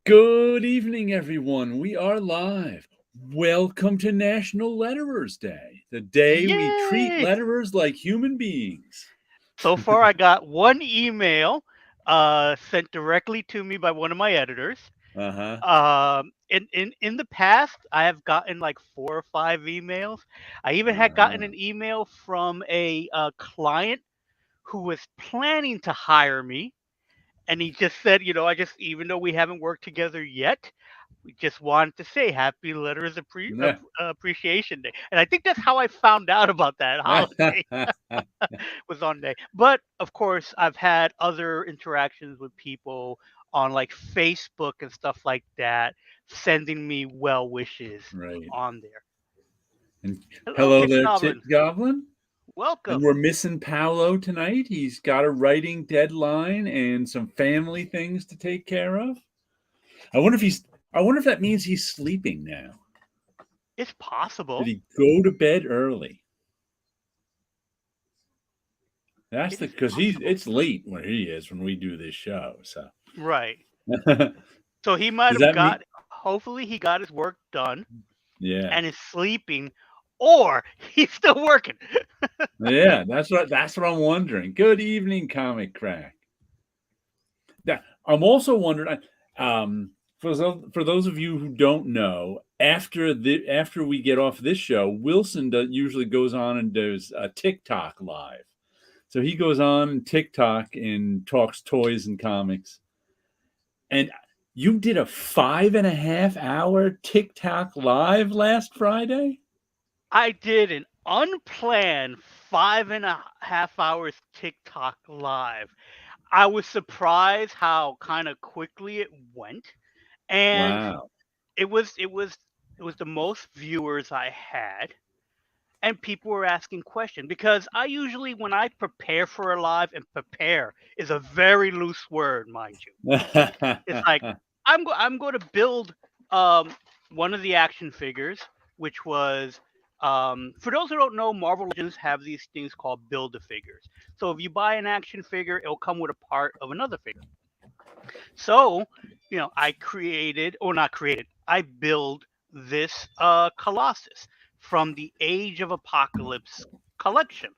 Good evening, everyone. We are live. Welcome to National Letterers Day, the day we treat Yay! letterers like human beings. So far, I got one email sent directly to me by one of my editors. Uh huh. In the past, I have gotten like 4 or 5 emails. I even Uh had gotten huh. an email from a client who was planning to hire me, and he just said, I just even though we haven't worked together yet, we just wanted to say Happy Letters Appreciation Day, and I think that's how I found out about that holiday. Was on day. But of course, I've had other interactions with people on like Facebook and stuff like that, sending me well wishes Right. on there. And Hello, hello Kit there, Tit Goblin. Goblin. And Welcome. we're missing Paolo tonight. He's got a writing deadline and some family things to take care of. I wonder if he's. I wonder if that means he's sleeping now. It's Did possible. he go to bed early? That's It the is because he's. possible. It's late where he is when we do this show. So. Right. Does So he might have that mean? got, hopefully, he got his work done Yeah, and is sleeping, or he's still working. yeah. That's what I'm wondering. Good evening, Comic Crack. Yeah, I'm also wondering. For those of you who don't know, after we get off this show, Wilson usually goes on and does a TikTok live. So he goes on TikTok and talks toys and comics. And you did a 5.5 hour TikTok live last Friday. I did an unplanned 5.5 hours TikTok live. I was surprised how kind of quickly it went, and Wow. it was the most viewers I had, and people were asking questions because I usually when I prepare for a live, and prepare is a very loose word, mind you. It's like I'm going to build um, one of the action figures, which was for those who don't know, Marvel Legends have these things called build a figures. So if you buy an action figure, it'll come with a part of another figure. So I created, or not created, I build this Colossus from the Age of Apocalypse collection.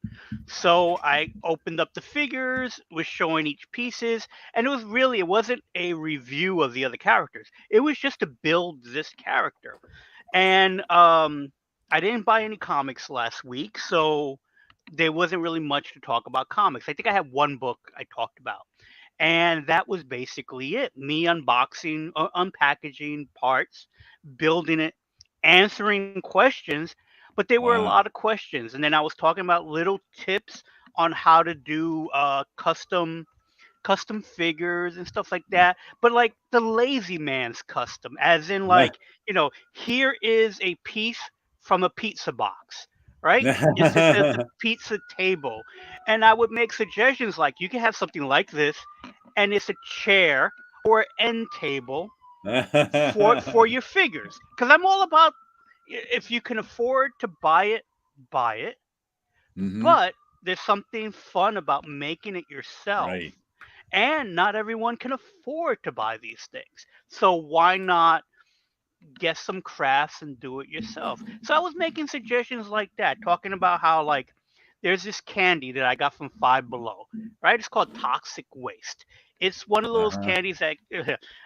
So I opened up the figures, was showing each pieces, and it wasn't a review of the other characters. It was just to build this character. And I didn't buy any comics last week, so there wasn't really much to talk about comics. I think I had one book I talked about, and that was basically it. Me unboxing, unpackaging parts, building it, answering questions. But there were a lot of Wow. questions. And then I was talking about little tips on how to do custom figures and stuff like that. But like the lazy man's custom, as in like, here is a piece from a pizza box, right? It sits at the pizza table. And I would make suggestions like you can have something like this, and it's a chair or end table for your figures. Because I'm all about, if you can afford to buy it. Hmm. But there's something fun about making it yourself, Right. and not everyone can afford to buy these things. So why not get some crafts and do it yourself? So I was making suggestions like that, talking about how like there's this candy that I got from Five Below, right? It's called Toxic Waste. It's one of those Uh-huh. candies that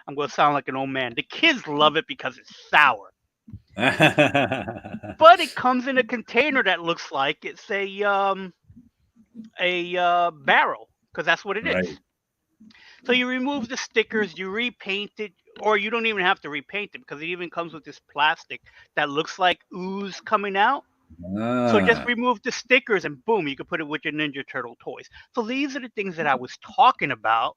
I'm going to sound like an old man. The kids love it because it's sour, but it comes in a container that looks like it's a barrel, because that's what it is. Right. So you remove the stickers, you repaint it, or you don't even have to repaint it because it even comes with this plastic that looks like ooze coming out. So just Ah. remove the stickers and boom, you can put it with your Ninja Turtle toys. So these are the things that I was talking about.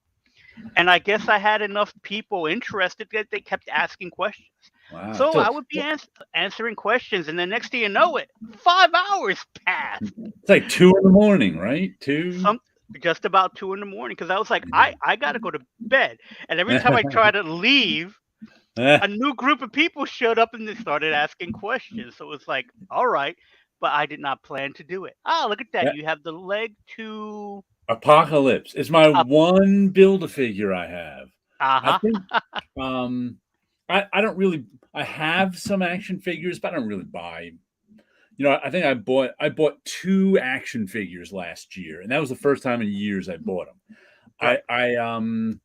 And I guess I had enough people interested that they kept asking questions. Wow. So So I would be answering questions, and the next thing you know it, 5 hours passed. it's like 2 in the morning, right? Two. Some Just about 2 in the morning, because I was like, I gotta go to bed. And every time I try to leave, a new group of people showed up and they started asking questions. So it's like, all right, but I did not plan to do it. Ah, look at that. Yeah. You have the leg to Apocalypse. It's my up. one build a figure I have. I Uh-huh. think, um, I don't really I have some action figures, but I don't really buy. I think I bought 2 action figures last year, and that was the first time in years I bought them. I Right. I,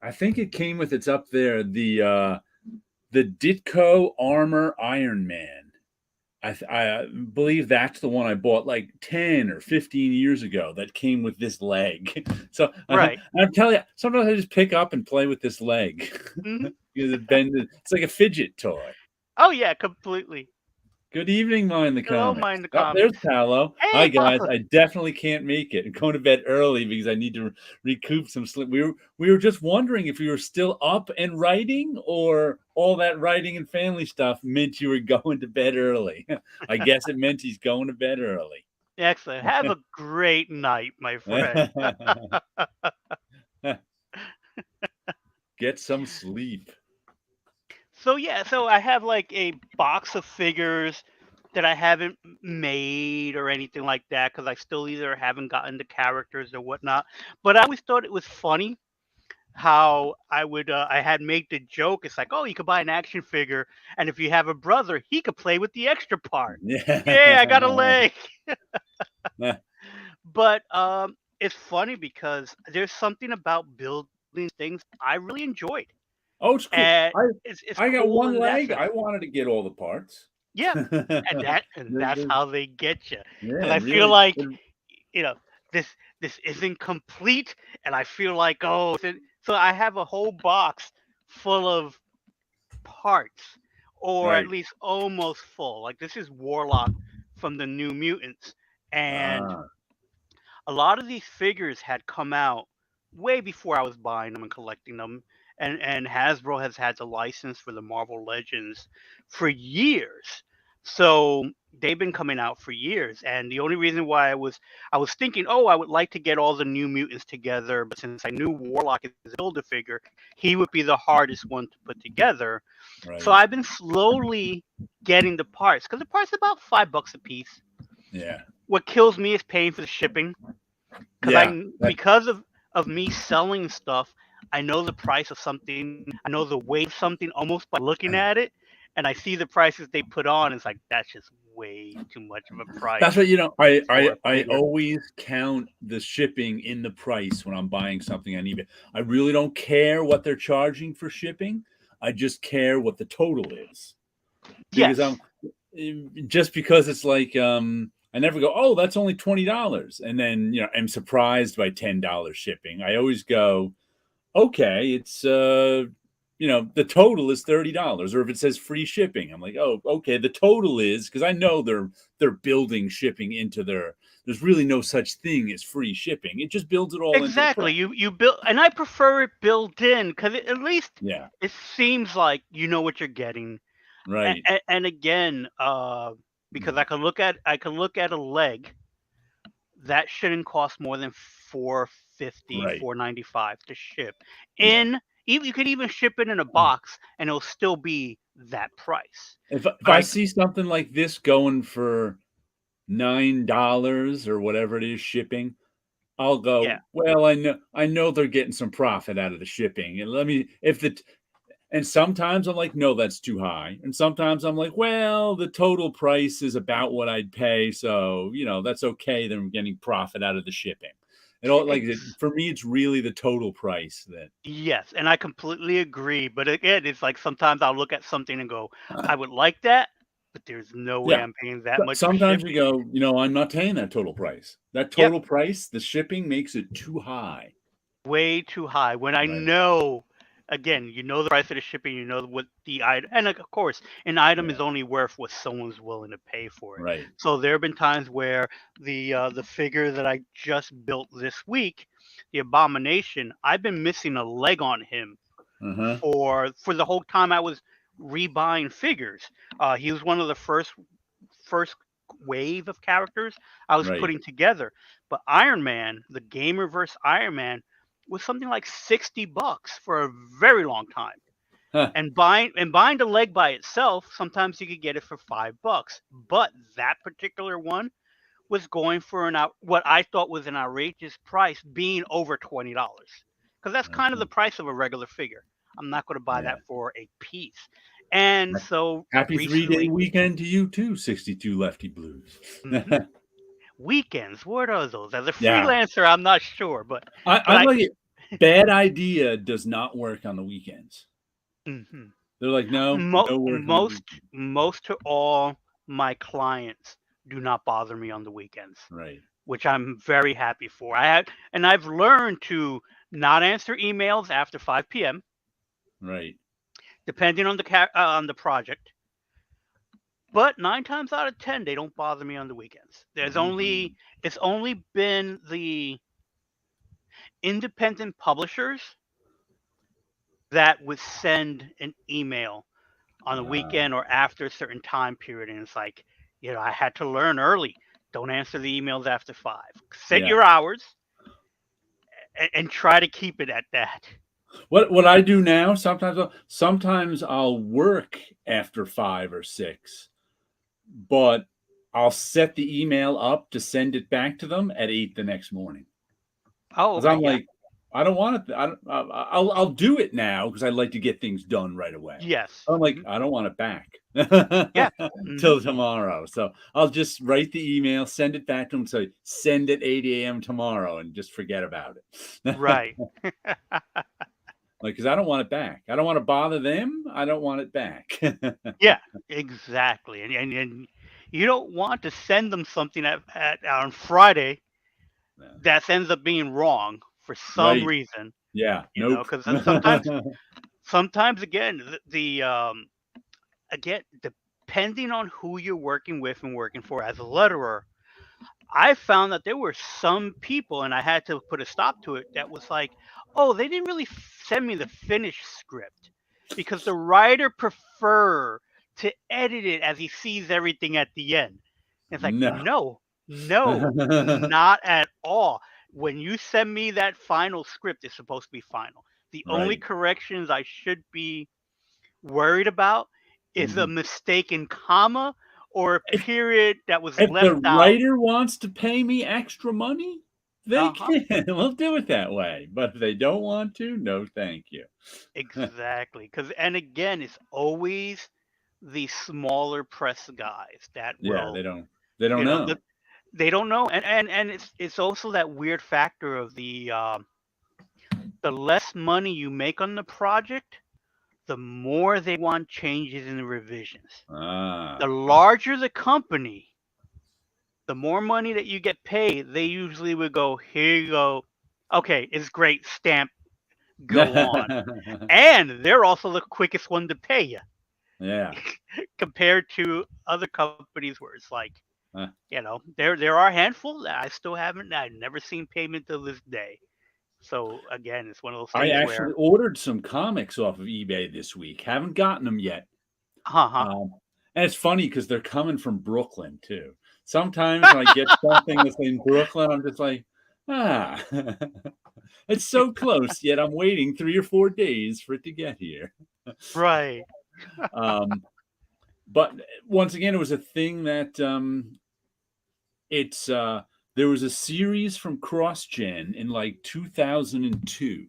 I think it came with it's up there, the Ditko Armor Iron Man. I believe that's the one I bought like 10 or 15 years ago that came with this leg. So, Right. I'm telling you, sometimes I just pick up and play with this leg Mhm. because it's like a fidget toy. Oh, yeah, completely. Good evening, Mind the Hello, Comics. Mind the Oh, there's Comics. Paolo. Hey, Hi, guys. Papa. I definitely can't make it. I'm going to bed early because I need to recoup some sleep. We were just wondering if you were still up and writing, or all that writing and family stuff meant you were going to bed early. I guess it meant he's going to bed early. Excellent. Have a great night, my friend. Get some sleep. So yeah, so I have like a box of figures that I haven't made or anything like that because I still either haven't gotten the characters or whatnot. But I always thought it was funny how I had made the joke. It's like, oh, you could buy an action figure, and if you have a brother, he could play with the extra part. Yeah, I got a Yeah. leg. But it's funny because there's something about building things I really enjoyed, Oh, it's cool. and I it's I got cool one in that leg. sense. I wanted to get all the parts. Yeah, and that's The how they get you. Because Yeah, I feel really, like, you know, this this isn't complete, and I feel like, oh, so I have a whole box full of parts, or at right. least almost full. Like this is Warlock from the New Mutants, and Ah, a lot of these figures had come out way before I was buying them and collecting them. And Hasbro has had the license for the Marvel Legends for years. So they've been coming out for years. And the only reason why I was thinking, oh, I would like to get all the New Mutants together, but since I knew Warlock is a builder figure, he would be the hardest one to put together. So right. I've been slowly getting the parts because the parts are about $5 a piece. Yeah. What kills me is paying for the shipping because Yeah. That because of me selling stuff, I know the price of something, I know the weight of something almost by looking at it, and I see the prices they put on. It's like that's just way too much of a price that's what I for I a I figure. always count the shipping in the price when I'm buying something on eBay. I really don't care what they're charging for shipping. I just care what the total is. Because Yes, just because it's like, I never go, "Oh, that's only $20." And then, I'm surprised by $10 shipping. I always go, okay, it's the total is $30, or if it says free shipping, I'm like, oh, okay, the total is, because I know they're building shipping into there's really no such thing as free shipping. It just builds it all into the price. exactly. You build, and I prefer it built in because at least Yeah, it seems like you know what you're getting. right. And again, because I can look at a leg that shouldn't cost more than 450, Right. 495 to ship. Yeah. In even you could even ship it in a box and it'll still be that price. If But I I see something like this going for $9 or whatever it is shipping, I'll yeah, go, well, I know they're getting some profit out of the shipping. And let me if the And sometimes I'm like, no, that's too high. And sometimes I'm like, well, the total price is about what I'd pay. So, that's okay. Then I'm getting profit out of the shipping. ex- For me, it's really the total price that, yes, and I completely agree. But again, it's like sometimes I'll look at something and go, I would like that, but there's no way yeah. I'm paying that much for Sometimes you shipping. go, I'm not paying that total price. That Yep, total price, the shipping makes it too high. way too high. When I Right. know, again, you know the price of the shipping, you know what the item, and like, of course, an item is Yeah. only worth what someone's willing to pay for it. Right. So there have been times where the figure that I just built this week, the Abomination, I've been missing a leg on him Uh-huh. for the whole time I was rebuying figures. He was one of the first wave of characters I was Right. putting together. But Iron Man, the Gamer versus Iron Man, was something like $60 for a very long time. Huh. And buying the leg by itself, sometimes you could get it for $5. But that particular one was going for what I thought was an outrageous price, being over $20. because that's kind of the Okay. price of a regular figure. I'm not going to buy Yeah. that for a piece. And so Happy 3-day recently, weekend to you too, 62 Lefty Blues. mhm, weekends, what are those? As a Yeah. freelancer, I'm not sure, but I'm like, bad idea does not work on the weekends. mhm. They're like, "No, Mo- no work on the most weekend." most to all my clients do not bother me on the weekends, Right, which I'm very happy for. I've learned to not answer emails after 5 p.m. right. depending on on the project. But 9 times out of 10, they don't bother me on the weekends. Mhm. It's only been the independent publishers that would send an email on a Ah, weekend or after a certain time period, and it's like, I had to learn early. Don't answer the emails after 5. Set yeah. your hours and try to keep it at that. What I do now, sometimes I'll work after 5 or 6, but I'll set the email up to send it back to them at 8 the next morning. Oh, 'Cause okay, I'm yeah, like, I don't want it I don't I'll do it now because 'cause I'd like to get things done right away. yes, I'm like, hmm, I don't want it back yeah, hmm, till tomorrow. So I'll just write the email, send it back to them, say, "Send at 8 AM tomorrow," and just forget about it. right, Like, because I don't want it back. I don't wanna bother them. I don't want it back. yeah, exactly, and you don't want to send them something on Friday Yeah. that ends up being wrong for some Right. reason, Yeah. Nope. because sometimes again again, depending on who you're working with and working for as a letterer, I found that there were some people, and I had to put a stop to it, that was like, oh, they didn't really send me the finished script because the writer prefer to edit it as he sees everything at the end. It's like, No. no, no, not at all. When you send me that final script, it's supposed to be final. The only Right. corrections I should be worried about is a Mhm. mistaken comma or a If period that was if the left out. writer wants to pay me extra money, they Uh-huh. can. We'll do it that way. But if they don't want to, no, thank you. Exactly. Cause and again, it's always the smaller press guys that Yeah, will, they don't know. they don't know. And it's also that weird factor of the less money you make on the project, the more they want changes and revisions. The Ah. larger the company, the more money that you get paid, they usually would go, here you go. Okay, it's great. Stamp, go on. And they're also the quickest one to pay you Yeah. compared to other companies where it's like, Uh, there are a handful that I've never seen payment to this day. So again, it's one of those I things actually where, ordered some comics off of eBay this week. Haven't gotten them yet. uh-huh. Um, and it's funny because 'cause they're coming from Brooklyn too. Sometimes when I get something that's in Brooklyn, I'm just like, "Ah, it's so close, yet I'm waiting 3 or 4 days for it to get here." Right. Um, but once again, it was a thing that, it's, there was a series from CrossGen in, like, 2002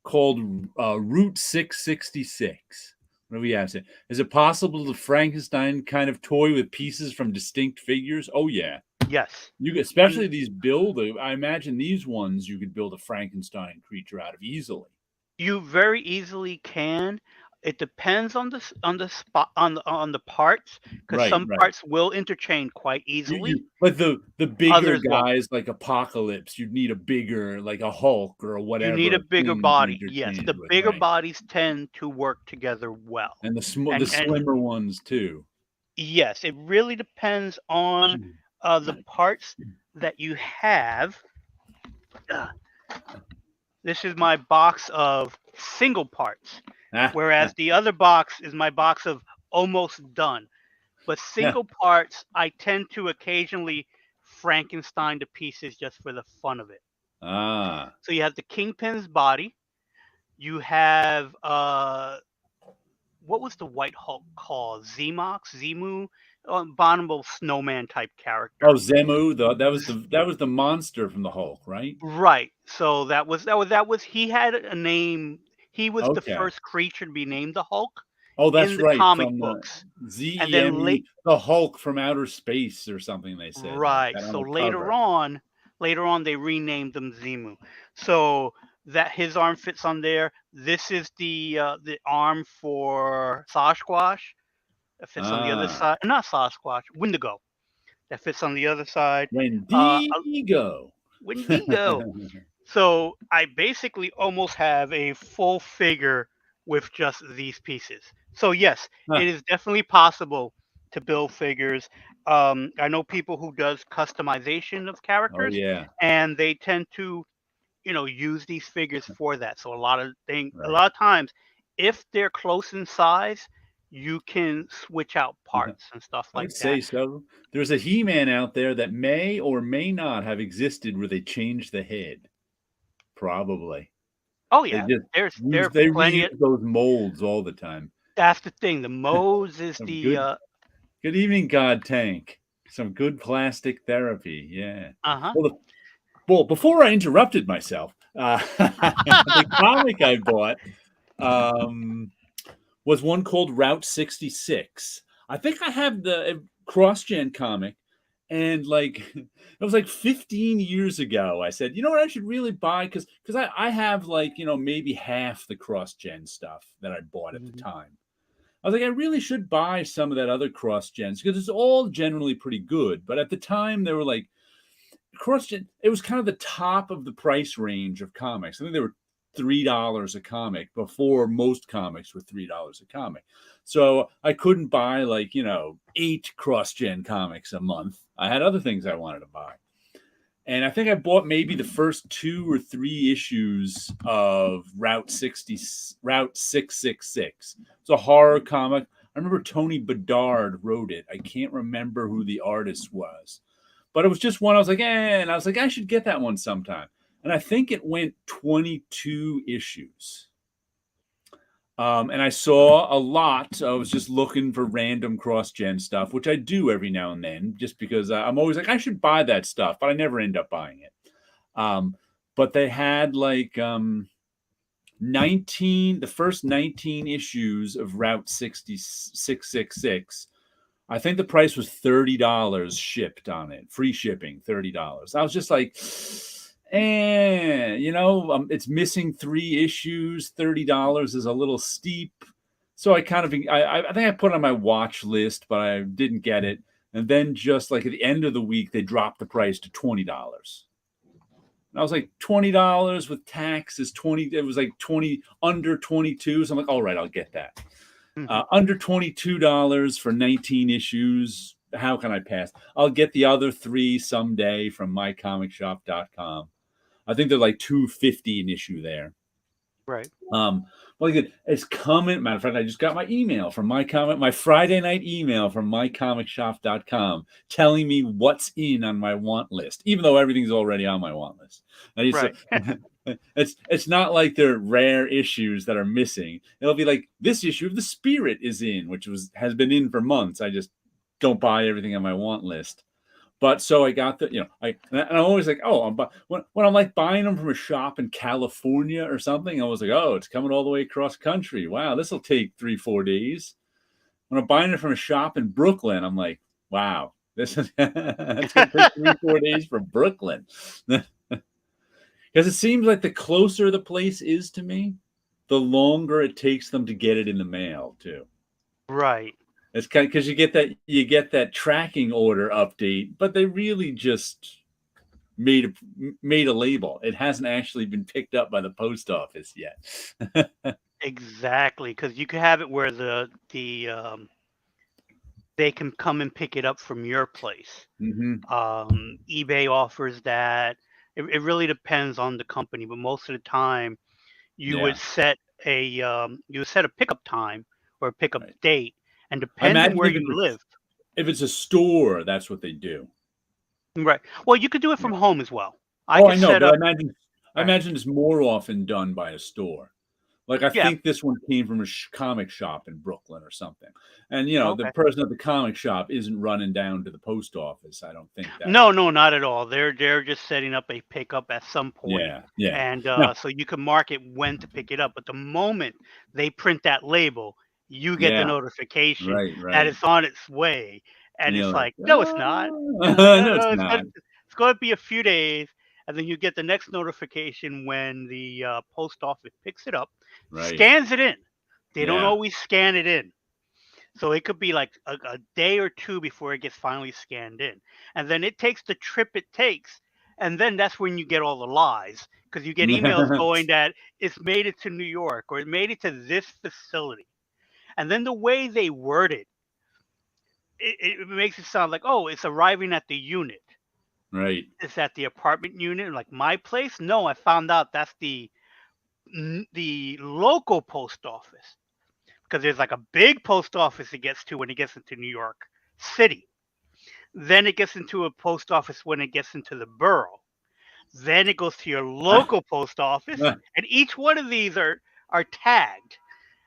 called, Route 666. What do we have? Is it possible to Frankenstein kind of toy with pieces from distinct figures? Oh, yeah. Yes. You could And especially these I imagine these ones you could build a Frankenstein creature out of easily. you very easily can. It depends on the spot on the parts, because Right, some right. parts will interchange quite easily, But the bigger others won't. guys like Apocalypse, you'd need a bigger like a Hulk or You need a whatever bigger thing to body. Yes, interchange the with, bigger right? bodies tend to work together well. And the And slimmer ones too. yes, it really depends on the parts that you have. Uh, This is my box of single parts, Ah, whereas the other box is my box of almost done. But single parts, I tend to occasionally Frankenstein to pieces just for the fun of it. ah, So you have the Kingpin's body. You have what was the White Hulk called? Zemox, Zemu. abominable snowman type Oh, character. Zemu, that was the monster from the Hulk, right? Right. So that was he had a name. He was the Okay. first creature to be named the Hulk Oh, in that's the right, comic from the books. And then late Zeme, the Hulk from outer space or something they said like right. that on So the later cover. on, later on they renamed them Zemu. So that his arm fits on there. This is the arm for Sasquatch. That fits on the other Ah, side. Not Sasquatch, Wendigo. That fits on the other side. A Wendigo. Wendigo. So I basically almost have a full figure with just these pieces. So yes, Huh. it is definitely possible to build figures. I know people who does customization of Oh, characters, yeah, and they tend to, use these figures for that. So a right. lot of times, if they're close in size, you can switch out parts and stuff I like would that. say so. There's a He-Man out there that may or may not have existed where they changed the head. Probably. Oh They yeah, just there are they plenty reuse of. those molds all the time. That's the thing. The Moe's is Some the good evening, God Tank. Some good plastic therapy, yeah. uh-huh. Well, before I interrupted myself, the comic I bought, um, was one called Route 66. I think I have the cross-gen comic, and, like, it was, like, 15 years ago, I said, "You know what I should really buy?" Because I have, like, maybe half the cross-gen stuff that I bought at the Mhm. time. I was like, "I really should buy some of that other cross-gens because it's all generally pretty good," but at the time, they were, like, cross-gen it was kind of the top of the price range of comics. I think they were $3 a comic before most comics were $3 a comic. So I couldn't buy like, 8 cross-gen comics a month. I had other things I wanted to buy. And I think I bought maybe the first 2 or 3 issues of Route 666. It's a horror comic. I remember Tony Bedard wrote it. I can't remember who the artist was. But it was just one I was like, "Eh," and I was like, "I should get that one sometime." And I think it went 22 issues. And I saw a lot. I was just looking for random cross-gen stuff, which I do every now and then, just because I'm always like, I should buy that stuff, but I never end up buying it. Um, but they had like 19, the first 19 issues of Route 666. I think the price was $30 shipped on it, free shipping, $30. I was just like, it's missing 3 issues. $30 is a little steep. So I kind of, I think I put it on my watch list, but I didn't get it. And then just like at the end of the week, they dropped the price to $20. And I was like, $20 with tax is 20. It was like 20 under 22. So I'm like, all right, I'll get that. Mhm. Under $22 for 19 issues. How can I pass? I'll get the other 3 someday from mycomicshop.com. I think they're like $2.50 an issue there. Right. Well, again, it's coming. Matter of fact, I just got my email from my Friday night email from mycomicshop.com telling me what's in on my want list, even though everything's already on my want list. And Right. it's not like they're rare issues that are missing. It'll be like this issue of The Spirit is in, which has been in for months. I just don't buy everything on my want list. But so I got and I'm always like, oh, when I'm like buying them from a shop in California or something, I was like, oh, it's coming all the way across country. Wow, this will take 3-4 days. When I'm buying it from a shop in Brooklyn, I'm like, wow, this is it's gonna take 3-4 days from Brooklyn. Because it seems like the closer the place is to me, the longer it takes them to get it in the mail too. Right. It's kind of because you get that tracking order update, but they really just made a label. It hasn't actually been picked up by the post office yet. Exactly. Because you could have it where they can come and pick it up from your place. Hmm. eBay offers that. It really depends on the company, but most of the time you would Yeah, set a pickup time or a pickup right. date, and I depending imagine where you live. if it's a store, that's what they do. Right. Well, you could do it Yeah. from home as well. I Oh, could I know, set but up. I Right. imagine it's more often done by a store. Like I Yeah. think this one came from a comic shop in Brooklyn or something. And the Okay. person at the comic shop isn't running down to the post office. I don't think that. No, no, not at all. They're just setting up a pickup at some point, Yeah, yeah. and No, so you can mark it when to pick it up. But the moment they print that label, you get the yeah, notification right, that right. it's on its way, And and you're it's like, like, no, it's not. No, no, it's no, not. it's going to be a few days, and then you get the next notification when the post office picks it up, Right. scans it in. They don't Yeah. always scan it in. So it could be like a day or two before it gets finally scanned in. And then it takes the trip it takes. And then that's when you get all the lies because you get emails going that it's made it to New York or it made it to this facility. And then the way they word it makes it sound like, oh, it's arriving at the unit. Right. It's at the apartment unit, like my place. No, I found out that's the local post office because there's like a big post office it gets to when it gets into New York City. Then it gets into a post office when it gets into the borough. Then it goes to your Ah, local post office, ah. and each one of these are tagged.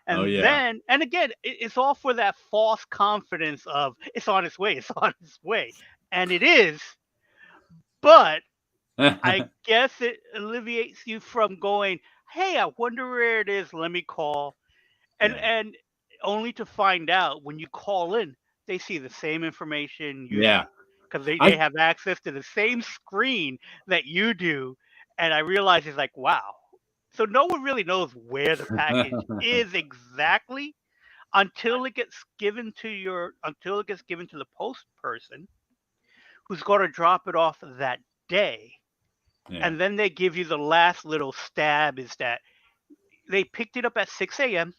Oh, And yeah. then, and again, it's all for that false confidence of it's on its way, it's on its way, and it is. But I guess it alleviates you from going, hey, I wonder where it is. Let me call. Yeah. And only to find out when you call in, they see the same information you Yeah. see because they I have access to the same screen that you do. And I realize it's like, wow. So no one really knows where the package is exactly until it gets given to the post person who's going to drop it off that day. Yeah. And then they give you the last little stab is that they picked it up at 6 a.m.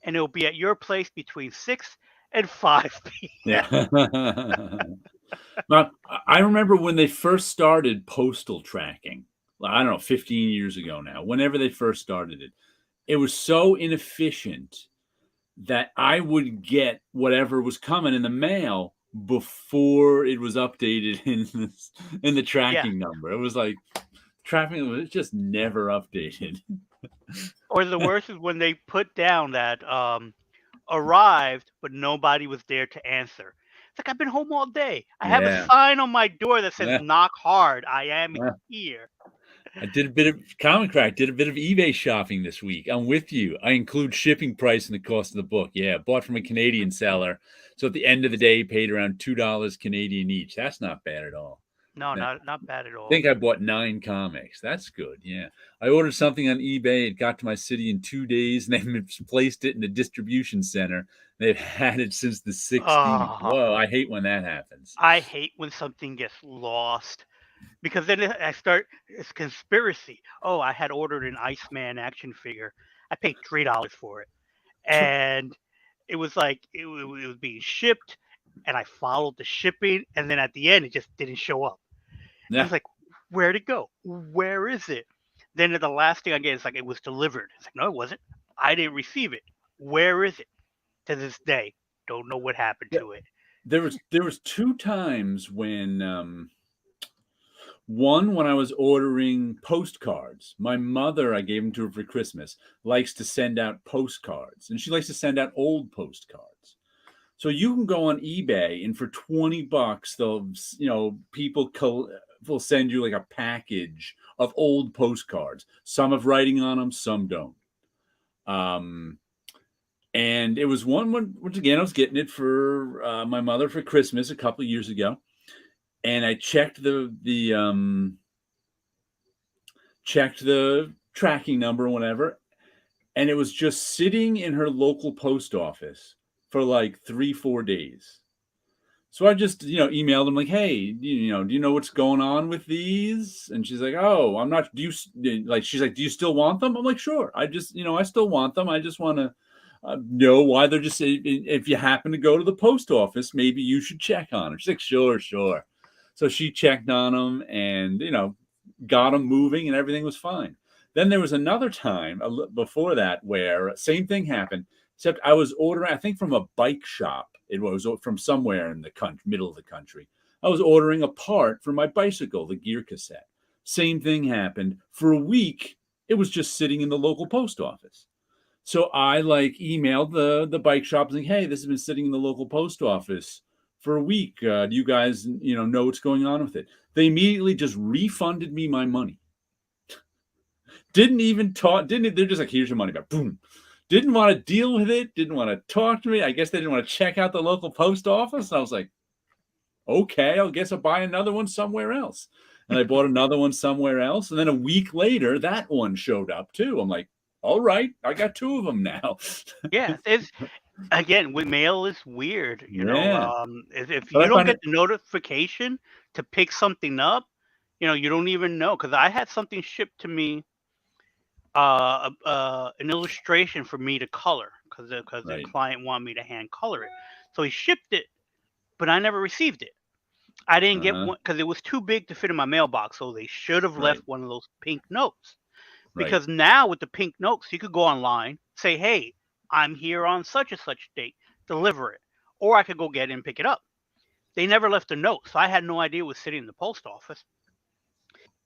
and it'll be at your place between 6 and 5 Yeah. p.m. Now, I remember when they first started postal tracking, well, I don't know, 15 years ago now, whenever they first started it, it was so inefficient that I would get whatever was coming in the mail before it was updated in the Yeah. tracking number. It was like tracking was just never updated. Or the worst is when they put down that arrived, but nobody was there to answer. It's like I've been home all day. I have a Yeah. sign on my door that says Yeah. knock hard. I am Yeah. here. I did a bit of Comic Crack, did a bit of eBay shopping this week. I'm with you. I include shipping price in the cost of the book. Yeah, bought from a Canadian seller. So at the end of the day, paid around $2 Canadian each. That's not bad at all. No, I not bad at all. think I bought 9 comics. That's good. Yeah. I ordered something on eBay. It got to my city in 2 days and they placed it in the distribution center. They've had it since the 16th. Oh, Whoa, I hate when that happens. I hate when something gets lost because then I start it's conspiracy. Oh, I had ordered an Iceman action figure. I paid $3 for it, and it was like it was being shipped, and I followed the shipping, and then at the end it just didn't show up. And Yeah. it's like, where'd it go? Where is it? Then the last thing I get is like it was delivered. It's like, no, it wasn't. I didn't receive it. Where is it? To this day, don't know what happened Yeah. to it. There was 2 times when one, when I was ordering postcards. My mother, I gave them to her for Christmas, likes to send out postcards, and she likes to send out old postcards. So you can go on eBay, and for $20, people will send you like a package of old postcards. Some have writing on them, some don't. Um, and it was one when, once again, I was getting it for my mother for Christmas a couple of years ago, and I checked the tracking number or whatever, and it was just sitting in her local post office for like 3-4 days. So I just emailed them like, hey, do you know what's going on with these? And she's like, oh, I'm not. She's like, do you still want them? I'm like, sure. I still want them. I just want to know why they're just. If you happen to go to the post office, maybe you should check on them. She's like, sure, sure. So she checked on them and got them moving and everything was fine. Then there was another time before that where same thing happened, except I was ordering, I think from a bike shop. It was from somewhere in the middle of the country. I was ordering a part for my bicycle, the gear cassette. Same thing happened. For a week, it was just sitting in the local post office. So I like emailed the bike shop saying, "Hey, this has been sitting in the local post office for a week. Do you guys, know what's going on with it?" They immediately just refunded me my money. Didn't even talk. Didn't they're just like, "Here's your money back." Boom. Didn't want to deal with it. Didn't want to talk to me. I guess they didn't want to check out the local post office. I was like, okay, I guess I'll buy another one somewhere else. And I bought another one somewhere else. And then a week later, that one showed up too. I'm like, all right, I got two of them now. Yeah, it's again with mail is weird. Yeah. If But you I don't find get it the notification to pick something up, you don't even know. Because I had something shipped to me, an illustration for me to color, because the right. client wanted me to hand color it. So he shipped it, but I never received it. I didn't get Uh-huh. one because it was too big to fit in my mailbox. So they should have left Right. one of those pink notes. Right. Because now with the pink notes, you could go online, say, "Hey, I'm here on such and such date, deliver it," or I could go get it and pick it up. They never left a note, so I had no idea it was sitting in the post office.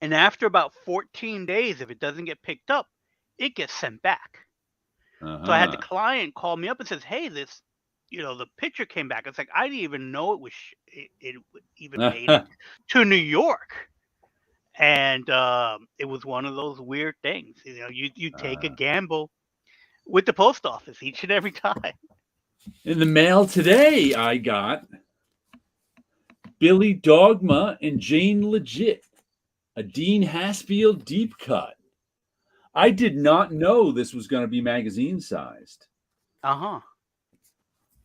And after about 14 days, if it doesn't get picked up, it gets sent back. So I had the Uh-huh. client call me up and says, "Hey, the picture came back." It's like I didn't even know it even made it to New York. And it was one of those weird things. You take a uh, gamble with the post office each and every time. in the mail today, I got Billy Dogma and Jane Legit, a Dean Hasfield deep cut. I did not know this was going to be magazine sized. Uh huh.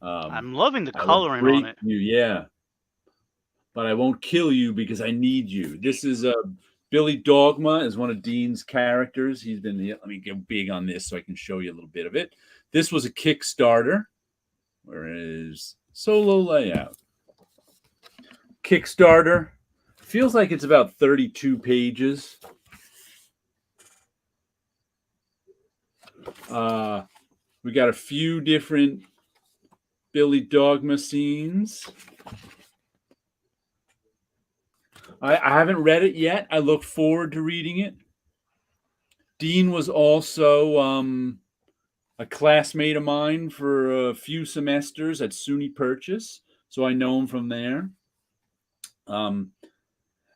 Um, I'm loving the I will coloring on break it. you, yeah, but I won't kill you because I need you. This is Billy Dogma is one of Dean's characters. He's been. Let me get big on this so I can show you a little bit of it. This was a Kickstarter. Where is solo layout? Kickstarter. Feels like it's about 32 pages. We got a few different Billy Dogma scenes. I haven't read it yet. I look forward to reading it. Dean was also a classmate of mine for a few semesters at SUNY Purchase, so I know him from there. Um,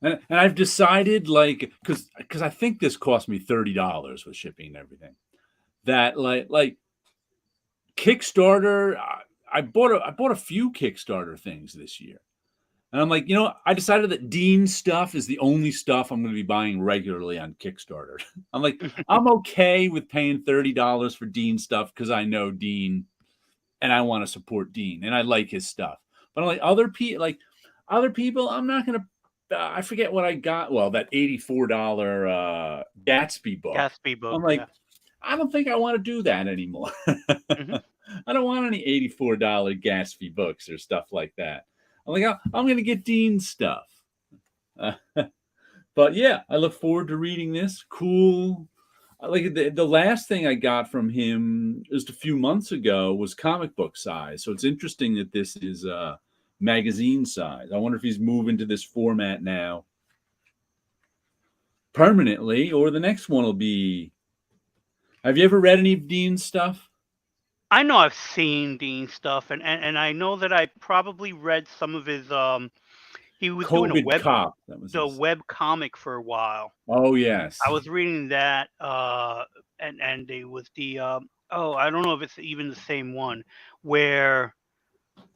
and I've decided, like, because I think this cost me $30 with shipping and everything. That like Kickstarter, I bought a few Kickstarter things this year. And I'm like, I decided that Dean stuff is the only stuff I'm going to be buying regularly on Kickstarter. I'm like, I'm okay with paying $30 for Dean stuff because I know Dean and I want to support Dean and I like his stuff. But I'm like other people, I'm not going to. I forget what I got. Well, that $84 Gatsby book. Gatsby book, I'm like, yeah. I don't think I want to do that anymore. Hmm. I don't want any $84 Gatsby books or stuff like that. I'm like, I'm going to get Dean's stuff. Uh, but yeah, I look forward to reading this. Cool. Like the last thing I got from him just a few months ago was comic book size. So it's interesting that this is magazine size. I wonder if he's moving to this format now permanently, or the next one will be. Have you ever read any of Dean's stuff? I know I've seen Dean stuff, and I know that I probably read some of his. He was doing COVID Cop. That was the his. web comic for a while. Oh I yes. was reading that, and it was the oh, I don't know if it's even the same one, where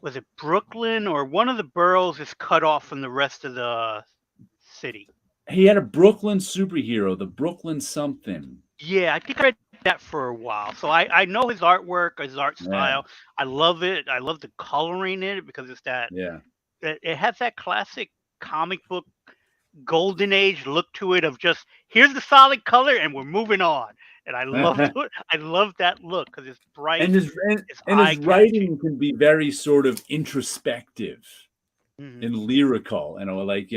was it Brooklyn or one of the boroughs is cut off from the rest of the city. He had a Brooklyn superhero, the Brooklyn something. Yeah, I think I read that for a while. So I know his artwork, his art Yeah, style. I love it. I love the coloring in it because yeah. it has that classic comic book golden age look to it of just here's the solid color and we're moving on. And I love and it. I love that look because it's bright, his it's and eye his catching. writing can be very sort of introspective Hmm. and lyrical. Like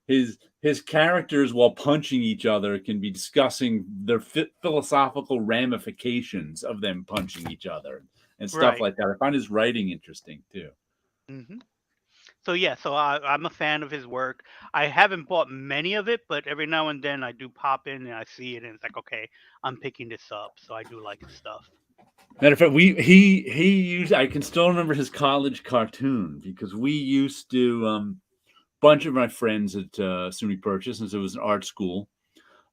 his characters while punching each other can be discussing their philosophical ramifications of them punching each other and stuff Right. like that. I find his writing interesting too. Hmm. I'm a fan of his work. I haven't bought many of it, but every now and then I do pop in and I see it, and it's like, okay, I'm picking this up. So I do like his stuff. Matter of fact, he used. I can still remember his college cartoon because we used to bunch of my friends at SUNY Purchase, since it was an art school.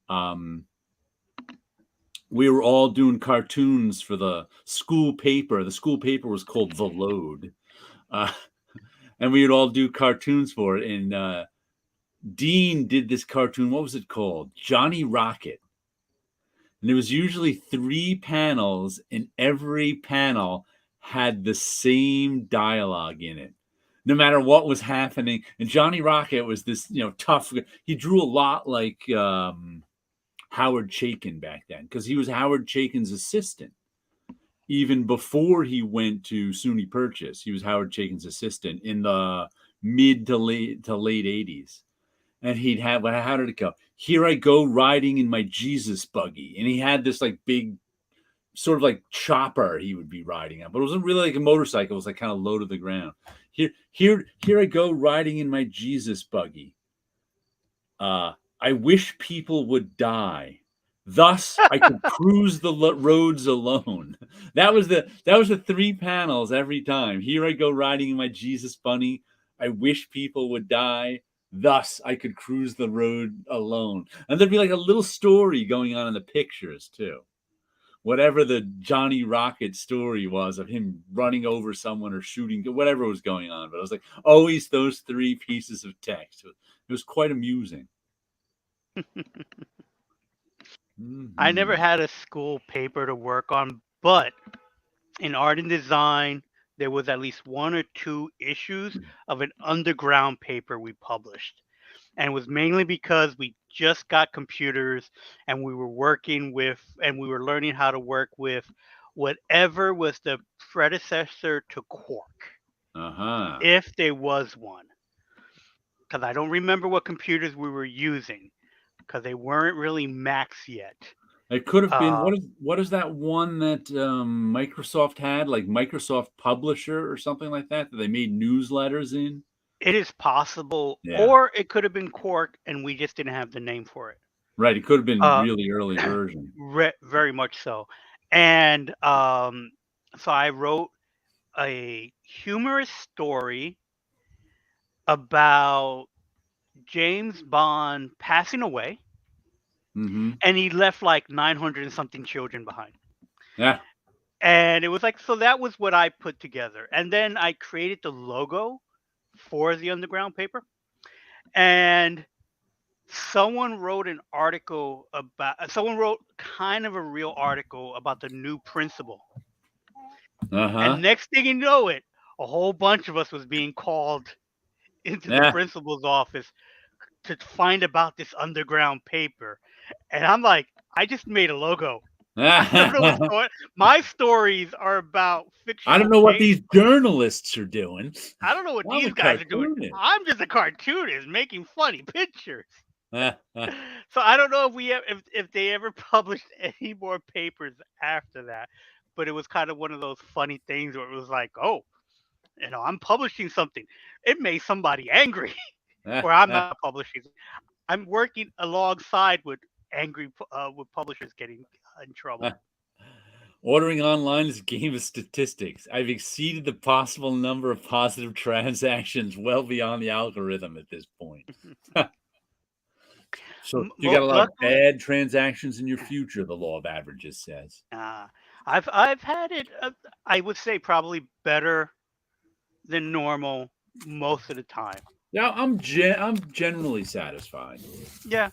Um, we were all doing cartoons for the school paper. The school paper was called The Load, uh, and we would all do cartoons for it. And Dean did this cartoon. What was it called? Johnny Rocket. And there was usually 3 panels, and every panel had the same dialogue in it, no matter what was happening. And Johnny Rocket was this, tough. He drew a lot like Howard Chaykin back then, because he was Howard Chaykin's assistant. Even before he went to SUNY Purchase, he was Howard Chaykin's assistant in the mid to late '80s. And he'd have, how did it go? Here I go riding in my Jesus buggy. And he had this like big sort of like chopper he would be riding on, but it wasn't really like a motorcycle. It was like kind of low to the ground. Here I go riding in my Jesus buggy. I wish people would die. Thus, I could cruise the roads alone. That was the 3 panels every time. Here I go riding in my Jesus bunny. I wish people would die. Thus, I could cruise the road alone. And there'd be like a little story going on in the pictures too. Whatever the Johnny Rocket story was of him running over someone or shooting, whatever was going on. But I was like, always those 3 pieces of text. It was quite amusing. I never Mm-hmm. had a school paper to work on, but in art and design, there was at least 1 or 2 issues of an underground paper we published. And it was mainly because we just got computers and we were learning how to work with whatever was the predecessor to Quark, Uh-huh. if there was one. Because I don't remember what computers we were using, because they weren't really Macs yet. It could have been, Uh, what is that one that Microsoft had, like Microsoft Publisher or something like that they made newsletters in? it is possible, Yeah. or it could have been Quark and we just didn't have the name for it. Right. It could have been Uh, really early version. Very much so. And so I wrote a humorous story about James Bond passing away, Mm-hmm. and he left like 900 and something children behind. Yeah. And it was like, so that was what I put together. And then I created the logo for the underground paper. And someone wrote kind of a real article about the new principal. And Uh-huh. next thing you know it, a whole bunch of us was being called into the Yeah. principal's office to find about this underground paper. And I'm like, I just made a logo. I don't know what's going. My stories are about I don't fictional know what cases. these journalists are doing. I don't know what I'm a these guys are doing. cartoonist. I'm just a cartoonist making funny pictures. So I don't know if they ever published any more papers after that. But it was kind of one of those funny things where it was like, oh, I'm publishing something. It made somebody angry. Or I'm not publishing. I'm working alongside with with publishers getting in trouble. Ordering online is a game of statistics. I've exceeded the possible number of positive transactions well beyond the algorithm at this point. So you got a lot of Luckily, bad transactions in your future, the law of averages says. uh, I've had it. I would say probably better than normal most of the time. Yeah, I'm generally satisfied. Yeah.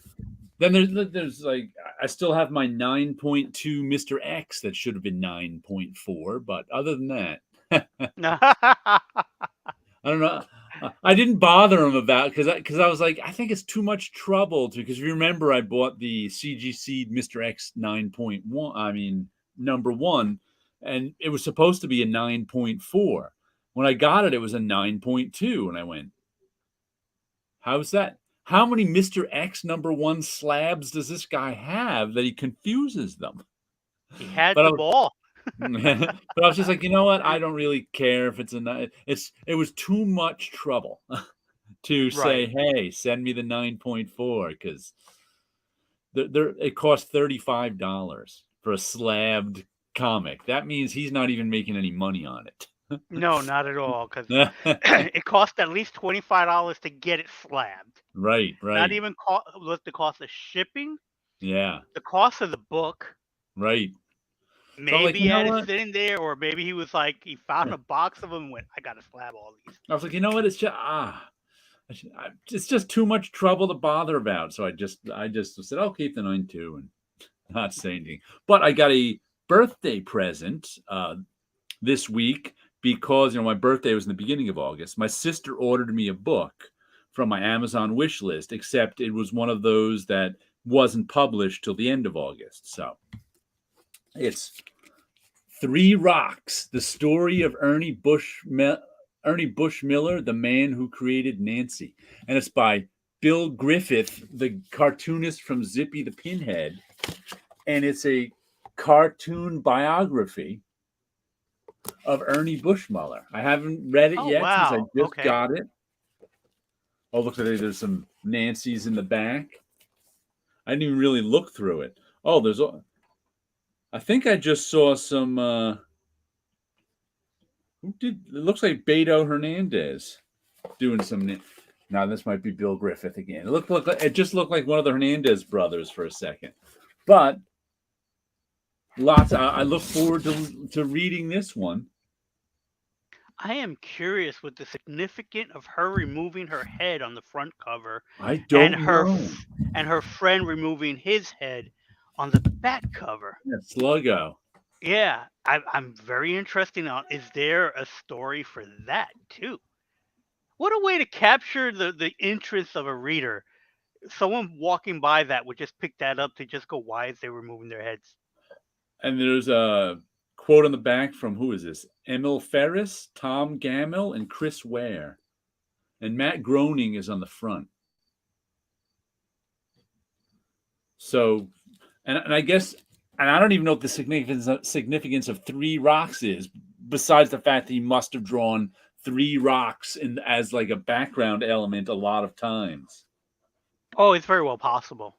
Then there's like, I still have my 9.2 Mr. X that should have been 9.4, but other than that, I don't know. I didn't bother him about, because I was like, I think it's too much trouble to, because if you remember, I bought the CGC Mr. X 9.1. I mean, number 1, and it was supposed to be a 9.4. When I got it, it was a 9.2, and I went, how's that? How many Mr. X number 1 slabs does this guy have that he confuses them? He had But the ball. But I was just like, you know what? I don't really care if it's it was too much trouble to say, Right. hey, send me the 9.4 because it cost $35 for a slabbed comic. That means he's not even making any money on it. No, not at all, because it cost at least $25 to get it slabbed. Right, Not right. even with the cost of shipping, Yeah, the cost of the book. right. So I'm Maybe like, he you know had it what? sitting there, or maybe he was like, he found a box of them and went, I gotta slab all these. I was like, you know what? It's just it's just too much trouble to bother about. So I just said, I'll keep the 9.2 and not say anything. But I got a birthday present this week because my birthday was in the beginning of August. My sister ordered me a book from my Amazon wish list, except it was one of those that wasn't published till the end of August. So it's Three Rocks: The Story of Ernie Bush Miller, the man who created Nancy, and it's by Bill Griffith, the cartoonist from Zippy the Pinhead, and it's a cartoon biography of Ernie Bushmuller. I haven't read it Oh yet since I wow, just okay. got it. Oh, looks like there's some Nancy's in the back. I didn't even really look through it. Oh, I think I just saw some. Who did? It looks like Beto Hernandez doing some. Now this might be Bill Griffith again. It just looked like one of the Hernandez brothers for a second, but lots. I look forward to reading this one. I am curious with the significance of her removing her head on the front cover, I and don't know. and her friend removing his head on the back cover. Yeah, Sluggo. Yeah, I'm very interested on. Is there a story for that too? What a way to capture the interest of a reader. Someone walking by that would just pick that up to just go, why is they removing their heads? And there's a quote on the back from who is this? Emil Ferris, Tom Gammill, and Chris Ware. And Matt Groening is on the front. So, and I guess, and I don't even know what the significance of Three Rocks is, besides the fact that he must have drawn three rocks as like a background element a lot of times. Oh, it's very well possible.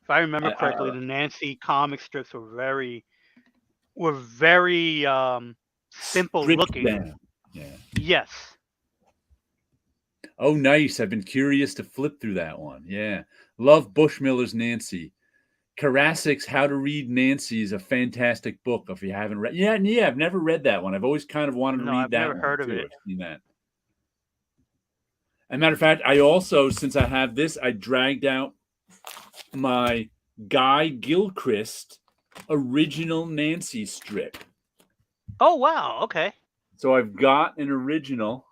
If I remember I, correctly, the Nancy comic strips were very simple stripped looking. down. Yeah. Yes. Oh, nice. I've been curious to flip through that one. Yeah. Love Bushmiller's Nancy. Karasik's How to Read Nancy is a fantastic book if you haven't read. Yeah, I've never read that one. I've always kind of wanted to No, read I've that never one heard of too. it. I've seen that. As a matter of fact, I also, since I have this, I dragged out my Guy Gilchrist original Nancy strip. Oh wow, okay. So I've got an original.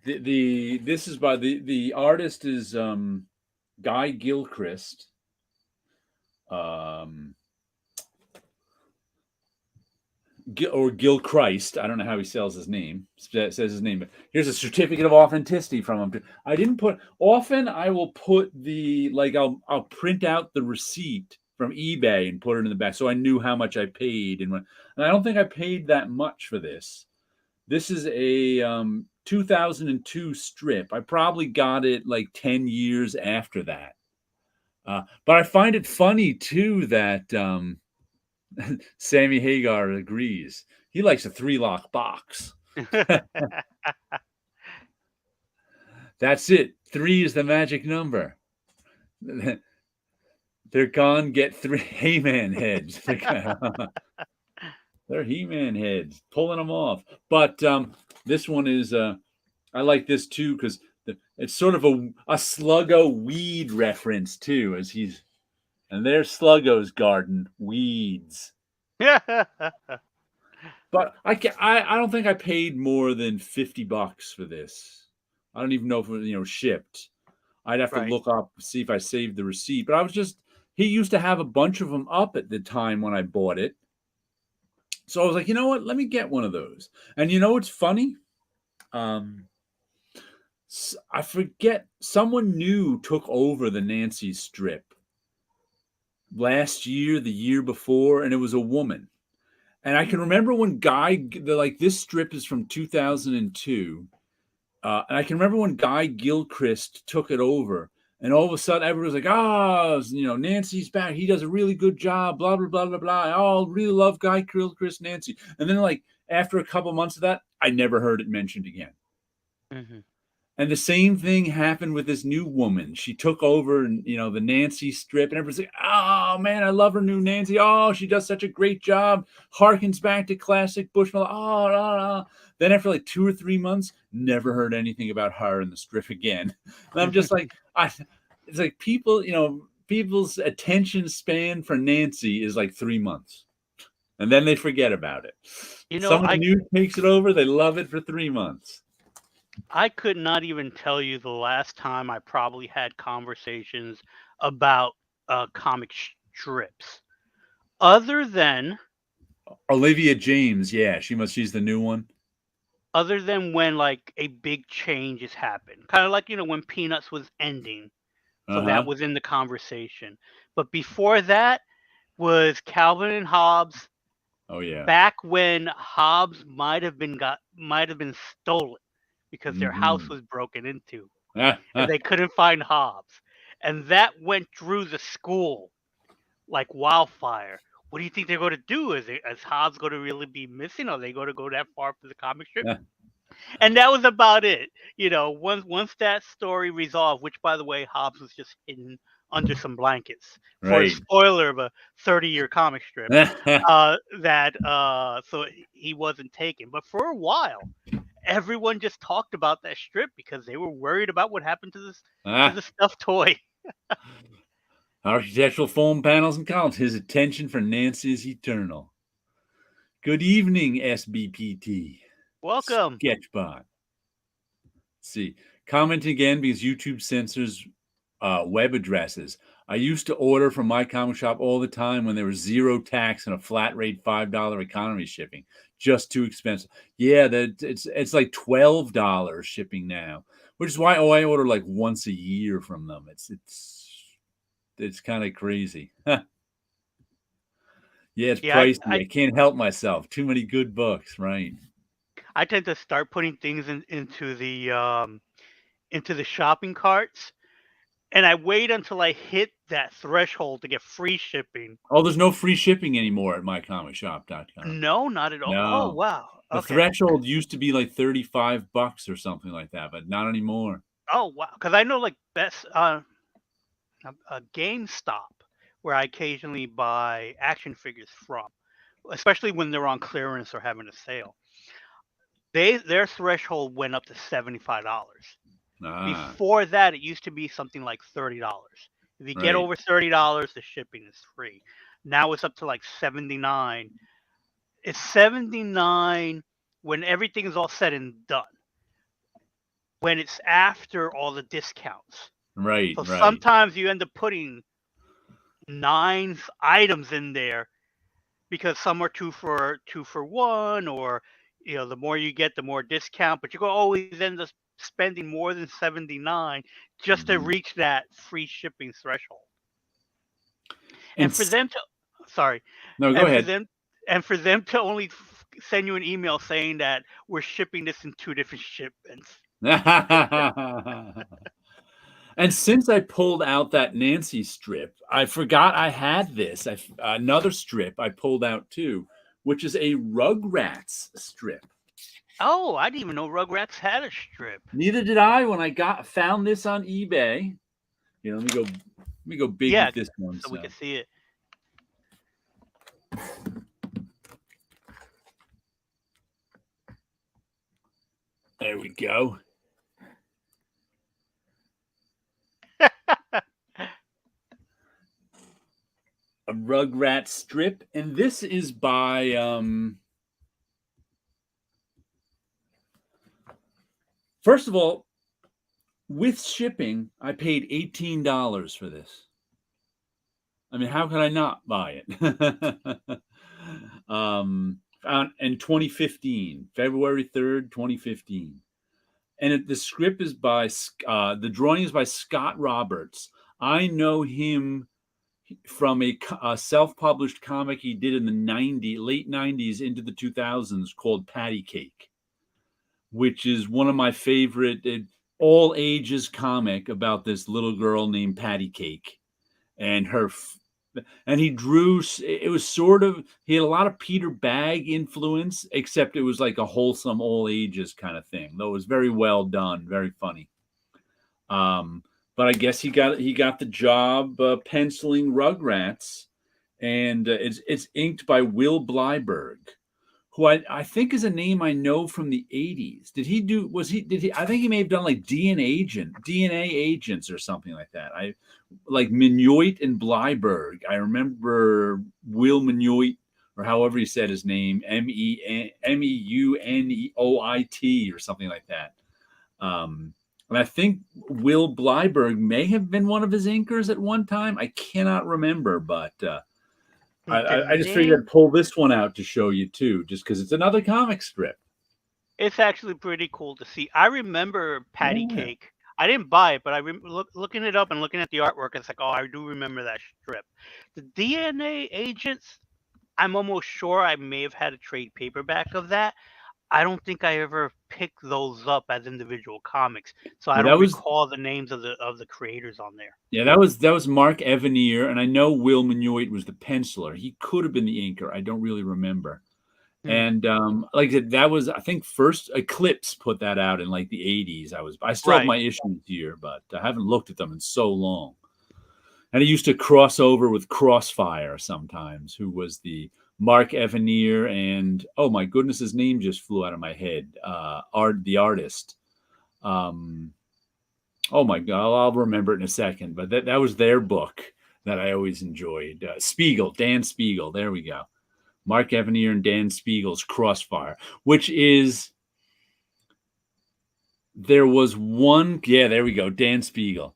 This is by the artist is Guy Gilchrist. Or Gilchrist. I don't know how he says his name. But here's a certificate of authenticity from him. I didn't put. Often I will put I'll print out the receipt from eBay and put it in the back, so I knew how much I paid. And I don't think I paid that much for this. This is a 2002 strip. I probably got it like 10 years after that. But I find it funny too that Sammy Hagar agrees. He likes a 3-lock box. That's it. 3 is the magic number. They're gone. Get 3 He-Man heads. They're He-Man heads, pulling them off. But this one is. I like this too because it's sort of a Sluggo weed reference too, as he's. And there's Sluggo's garden weeds. But I don't think I paid more than $50 for this. I don't even know if it was shipped. I'd have to Right. look up see if I saved the receipt. But he used to have a bunch of them up at the time when I bought it. So I was like, you know what? Let me get one of those. And you know what's funny? I forget, someone new took over the Nancy strip last year, the year before, and it was a woman. And I can remember when this strip is from 2002. And I can remember when Guy Gilchrist took it over, and all of a sudden everybody was like, Nancy's back. He does a really good job, blah, blah, blah, blah, blah. Oh, really love Guy Gilchrist, Nancy. And then, like, after a couple months of that, I never heard it mentioned again. Mm-hmm. And the same thing happened with this new woman. She took over, the Nancy strip, and everybody's like, "Oh man, I love her new Nancy. Oh, she does such a great job. Harkens back to classic Bushmill." Then after like 2 or 3 months, never heard anything about her in the strip again. And I'm just like, it's like people's attention span for Nancy is like 3 months, and then they forget about it. Someone new takes it over, they love it for 3 months. I could not even tell you the last time I probably had conversations about comic strips, other than Olivia James. Yeah, she's the new one. Other than when like a big change has happened, kind of like when Peanuts was ending, so that was in the conversation. But before that was Calvin and Hobbes. Oh yeah. Back when Hobbes might have been stolen because their house was broken into and they couldn't find Hobbes. And that went through the school like wildfire. What do you think they're going to do? Is Hobbes going to really be missing? Are they going to go that far for the comic strip? And that was about it. Once that story resolved, which by the way, Hobbes was just hidden under some blankets for a spoiler of a 30-year comic strip. So he wasn't taken. But for a while, everyone just talked about that strip because they were worried about what happened to the stuffed toy. Architectural foam panels and columns. His attention for Nancy is eternal. Good evening, SBPT. Welcome. Sketchbot. Let's see. Comment again because YouTube censors web addresses. I used to order from my comic shop all the time when there was zero tax and a flat rate $5 economy shipping. Just too expensive. Yeah, it's like $12 shipping now, which is why I order like once a year from them. It's kind of crazy. Yeah, it's pricey. I can't help myself. Too many good books, right? I tend to start putting things into the shopping carts, and I wait until I hit that threshold to get free shipping. Oh, there's no free shipping anymore at mycomicshop.com. No, not at all. No. Oh, wow. The threshold used to be like $35 or something like that, but not anymore. Oh, wow. Because I know like that's a GameStop where I occasionally buy action figures from, especially when they're on clearance or having a sale. Their threshold went up to $75. Before that, it used to be something like $30. If you get over $30, the shipping is free. Now it's up to like $79. It's $79 when everything is all said and done. When it's after all the discounts. So sometimes you end up putting 9 items in there because some are 2 for 1, or the more you get, the more discount. But you can always end up spending more than $79 just to reach that free shipping threshold. And for them to, sorry, no, go ahead. For them to only send you an email saying that we're shipping this in 2 different shipments. And since I pulled out that Nancy strip, I forgot I had this. Another strip I pulled out too, which is a Rugrats strip. Oh, I didn't even know Rugrats had a strip. Neither did I when I found this on eBay. Let me go big with this one so we can see it. There we go. A Rugrats strip, and this is by first of all, with shipping, I paid $18 for this. I mean, how could I not buy it? In 2015, February 3rd, 2015. And the script is by, the drawing is by Scott Roberts. I know him from a self-published comic he did in the late 90s into the 2000s called Patty Cake, which is one of my favorite all ages comic about this little girl named Patty Cake and and he drew, it was sort of, he had a lot of Peter Bagg influence, except it was like a wholesome all ages kind of thing, though it was very well done, very funny. um but I guess he got the job penciling Rugrats, and it's inked by Will Blyberg, who I think is a name I know from the 80s. Did he do, was he, did he, I think he may have done like DNA agents or something like that. I like Mignoit and Blyberg. I remember Will Mignoit, or however he said his name, Meunoit or something like that. And I think Will Blyberg may have been one of his inkers at one time. I cannot remember, but The I just figured name, I'd pull this one out to show you too, just because it's another comic strip. it's actually pretty cool to see. I remember Patty Yeah. Cake. I didn't buy it, but looking it up and looking at the artwork, it's like, oh, I do remember that strip. The DNA agents, I'm almost sure I may have had a trade paperback of that. I don't think I ever picked those up as individual comics, so I Yeah, don't that was recall the names of the creators on there. yeah, that was Mark Evanier, and I know Will Mignoit was the penciler. He could have been the inker. I don't really remember. Hmm. And like I said, that was, I think, first Eclipse put that out in like the 80s. I still have Right. my issues here, but I haven't looked at them in so long. And it used to cross over with Crossfire sometimes, who was the Mark Evanier, and oh my goodness, his name just flew out of my head. The artist. Um, oh my god, I'll remember it in a second. But that was their book that I always enjoyed. Dan Spiegel. There we go. Mark Evanier and Dan Spiegel's Crossfire, which is, there was one, yeah, there we go, Dan Spiegel.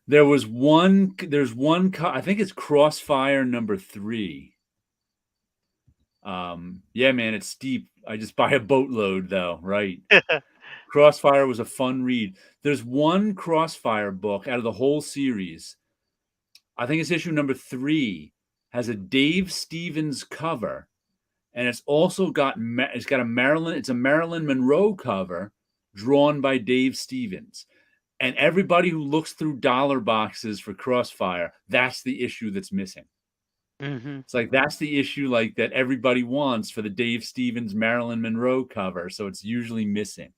There's one, I think it's Crossfire number 3. Yeah, man, it's steep. I just buy a boatload though, right? Crossfire was a fun read. There's one Crossfire book out of the whole series. I think it's issue number 3, has a Dave Stevens cover, and it's also got a Marilyn Monroe cover drawn by Dave Stevens. And everybody who looks through dollar boxes for Crossfire, that's the issue that's missing. Hmm. It's like that's the issue like that everybody wants for the Dave Stevens Marilyn Monroe cover, so it's usually missing.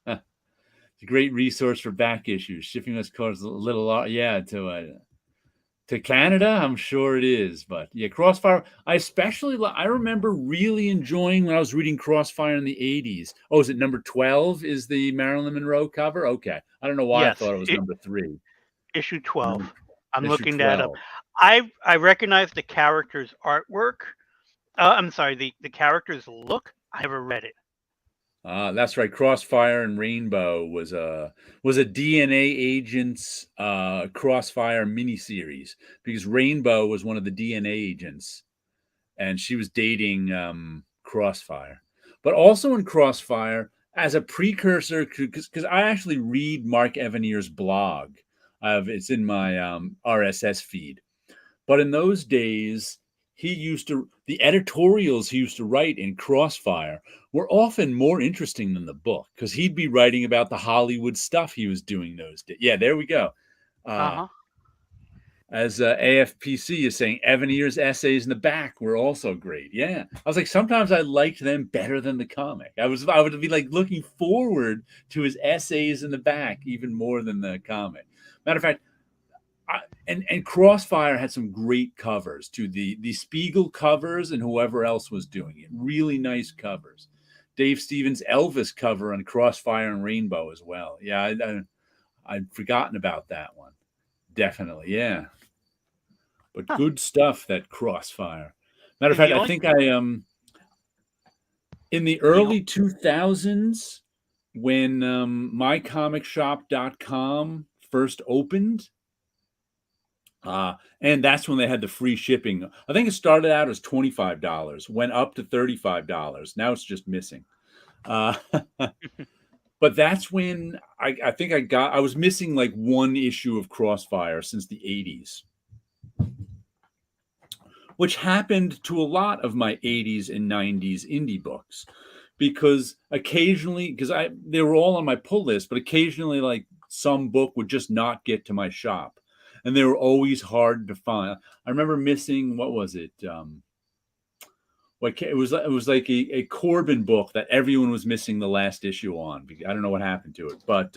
Huh. It's a great resource for back issues. Shipping us costs a little, yeah, to Canada, I'm sure it is. But yeah, Crossfire, I remember really enjoying when I was reading Crossfire in the 80s. Oh, is it number 12 is the Marilyn Monroe cover? Okay. I don't know why I Yes, thought it was number 3. issue Number 12. I'm issue looking that up. 12. I recognize the character's artwork. I'm sorry, the character's look. I never read it. That's right. Crossfire and Rainbow was a DNA Agents Crossfire miniseries, because Rainbow was one of the DNA agents, and she was dating Crossfire. But also in Crossfire, as a precursor, because I actually read Mark Evanier's blog. It's in my RSS feed. But in those days, the editorials he used to write in Crossfire were often more interesting than the book, because he'd be writing about the Hollywood stuff he was doing those days. Yeah, there we go. Uh Uh, huh. as AFPC is saying, Evanier's essays in the back were also great. Yeah, I was like, sometimes I liked them better than the comic. I would be like looking forward to his essays in the back even more than the comic. Matter of fact, and Crossfire had some great covers too. The Spiegel covers and whoever else was doing it, really nice covers. Dave Stevens' Elvis cover on Crossfire and Rainbow as well. Yeah, I'd forgotten about that one. Definitely, yeah. But Huh. good stuff, that Crossfire. Matter of See, fact, I think I in the the o- early 2000s, when mycomicshop.com first opened, and that's when they had the free shipping. I think it started out as $25, went up to $35. Now it's just missing. Uh, but that's when I think I was missing like one issue of Crossfire since the 80s. which happened to a lot of my 80s and 90s indie books, because occasionally, because I they were all on my pull list, but occasionally like some book would just not get to my shop, and they were always hard to find. I remember missing, what was it, it was like a Corbin book that everyone was missing the last issue on. I don't know what happened to it, but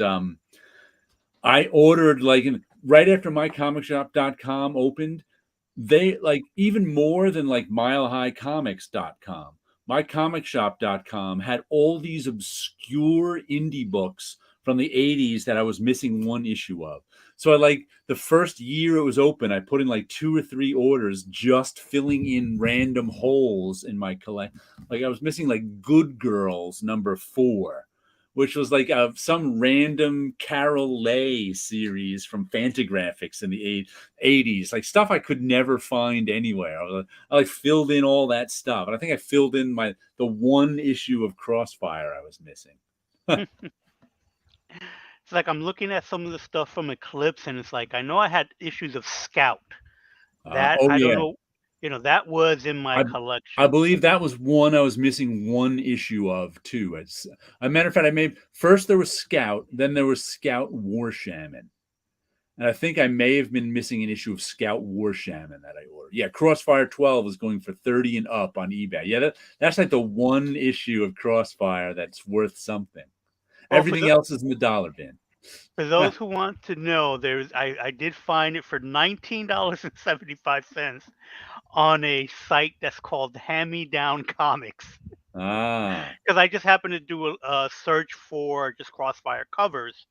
I ordered like right after mycomicshop.com opened, they like even more than like milehighcomics.com. Mycomicshop.com had all these obscure indie books from the 80s that I was missing one issue of. So I like the first year it was open, I put in like 2 or 3 orders just filling in random holes in my collect. Like I was missing like Good Girls #4, which was like some random Carol Lay series from Fantagraphics in the 80s, like stuff I could never find anywhere. I like filled in all that stuff, and I think I filled in the one issue of Crossfire I was missing. It's like I'm looking at some of the stuff from Eclipse, and it's like I know I had issues of Scout. That Oh I don't yeah, know, that was in my I collection. believe that was one I was missing one issue of too. As a matter of fact, I made first there was Scout, then there was Scout War Shaman. And I think I may have been missing an issue of Scout War Shaman that I ordered. Yeah, Crossfire 12 is going for 30 and up on eBay. Yeah, that's like the one issue of Crossfire that's worth something. Well, Everything else is in the dollar bin. for those who want to know, I did find it for $19.75 on a site that's called Hand Me Down Comics. Ah, Because I just happened to do a search for just Crossfire covers,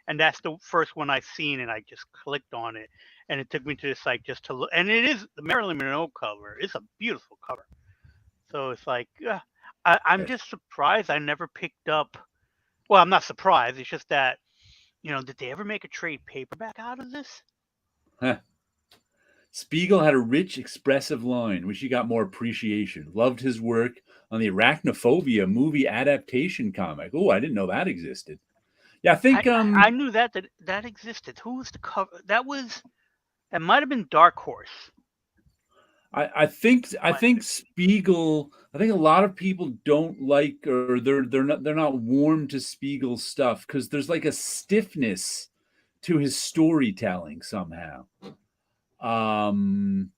and that's the first one I seen, and I just clicked on it, and it took me to the site just to look. And it is the Marilyn Monroe cover. It's a beautiful cover. So it's like, I'm yes. just surprised I never picked up. Well, I'm not surprised. It's just that, did they ever make a trade paperback out of this? Huh. Spiegel had a rich, expressive line, which he got more appreciation. Loved his work on the Arachnophobia movie adaptation comic. Oh, I didn't know that existed. Yeah, I I think I knew that existed. Who was the cover? That might have been Dark Horse. I think Spiegel. I think a lot of people don't like, or they're not warm to Spiegel's stuff because there's like a stiffness to his storytelling somehow. Um,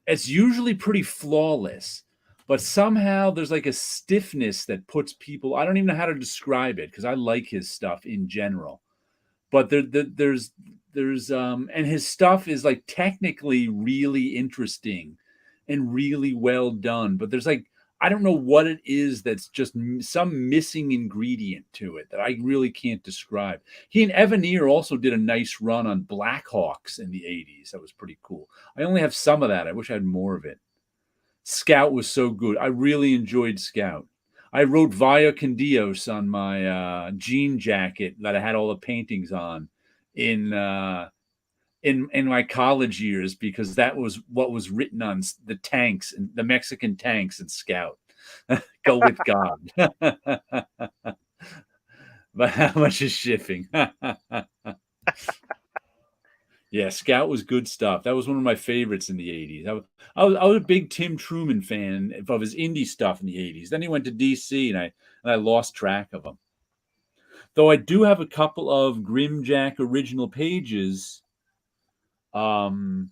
it's usually pretty flawless, but somehow there's like a stiffness that puts people. I don't even know how to describe it because I like his stuff in general, but there's and his stuff is like technically really interesting and really well done, but there's like I don't know what it is that's just some missing ingredient to it that I really can't describe. He and Evanier also did a nice run on Blackhawks in the 80s. That was pretty cool. I only have some of that. I wish I had more of it. Scout was so good. I really enjoyed Scout. I wrote Via Candios on my jean jacket that I had all the paintings on in in my college years because that was what was written on the tanks and the Mexican tanks and Scout. Go with God. But how much is shipping? Yeah, Scout was good stuff. That was one of my favorites in the 80s. I was a big Tim Truman fan of his indie stuff in the 80s. Then he went to DC and I lost track of him. Though I do have a couple of Grimjack original pages from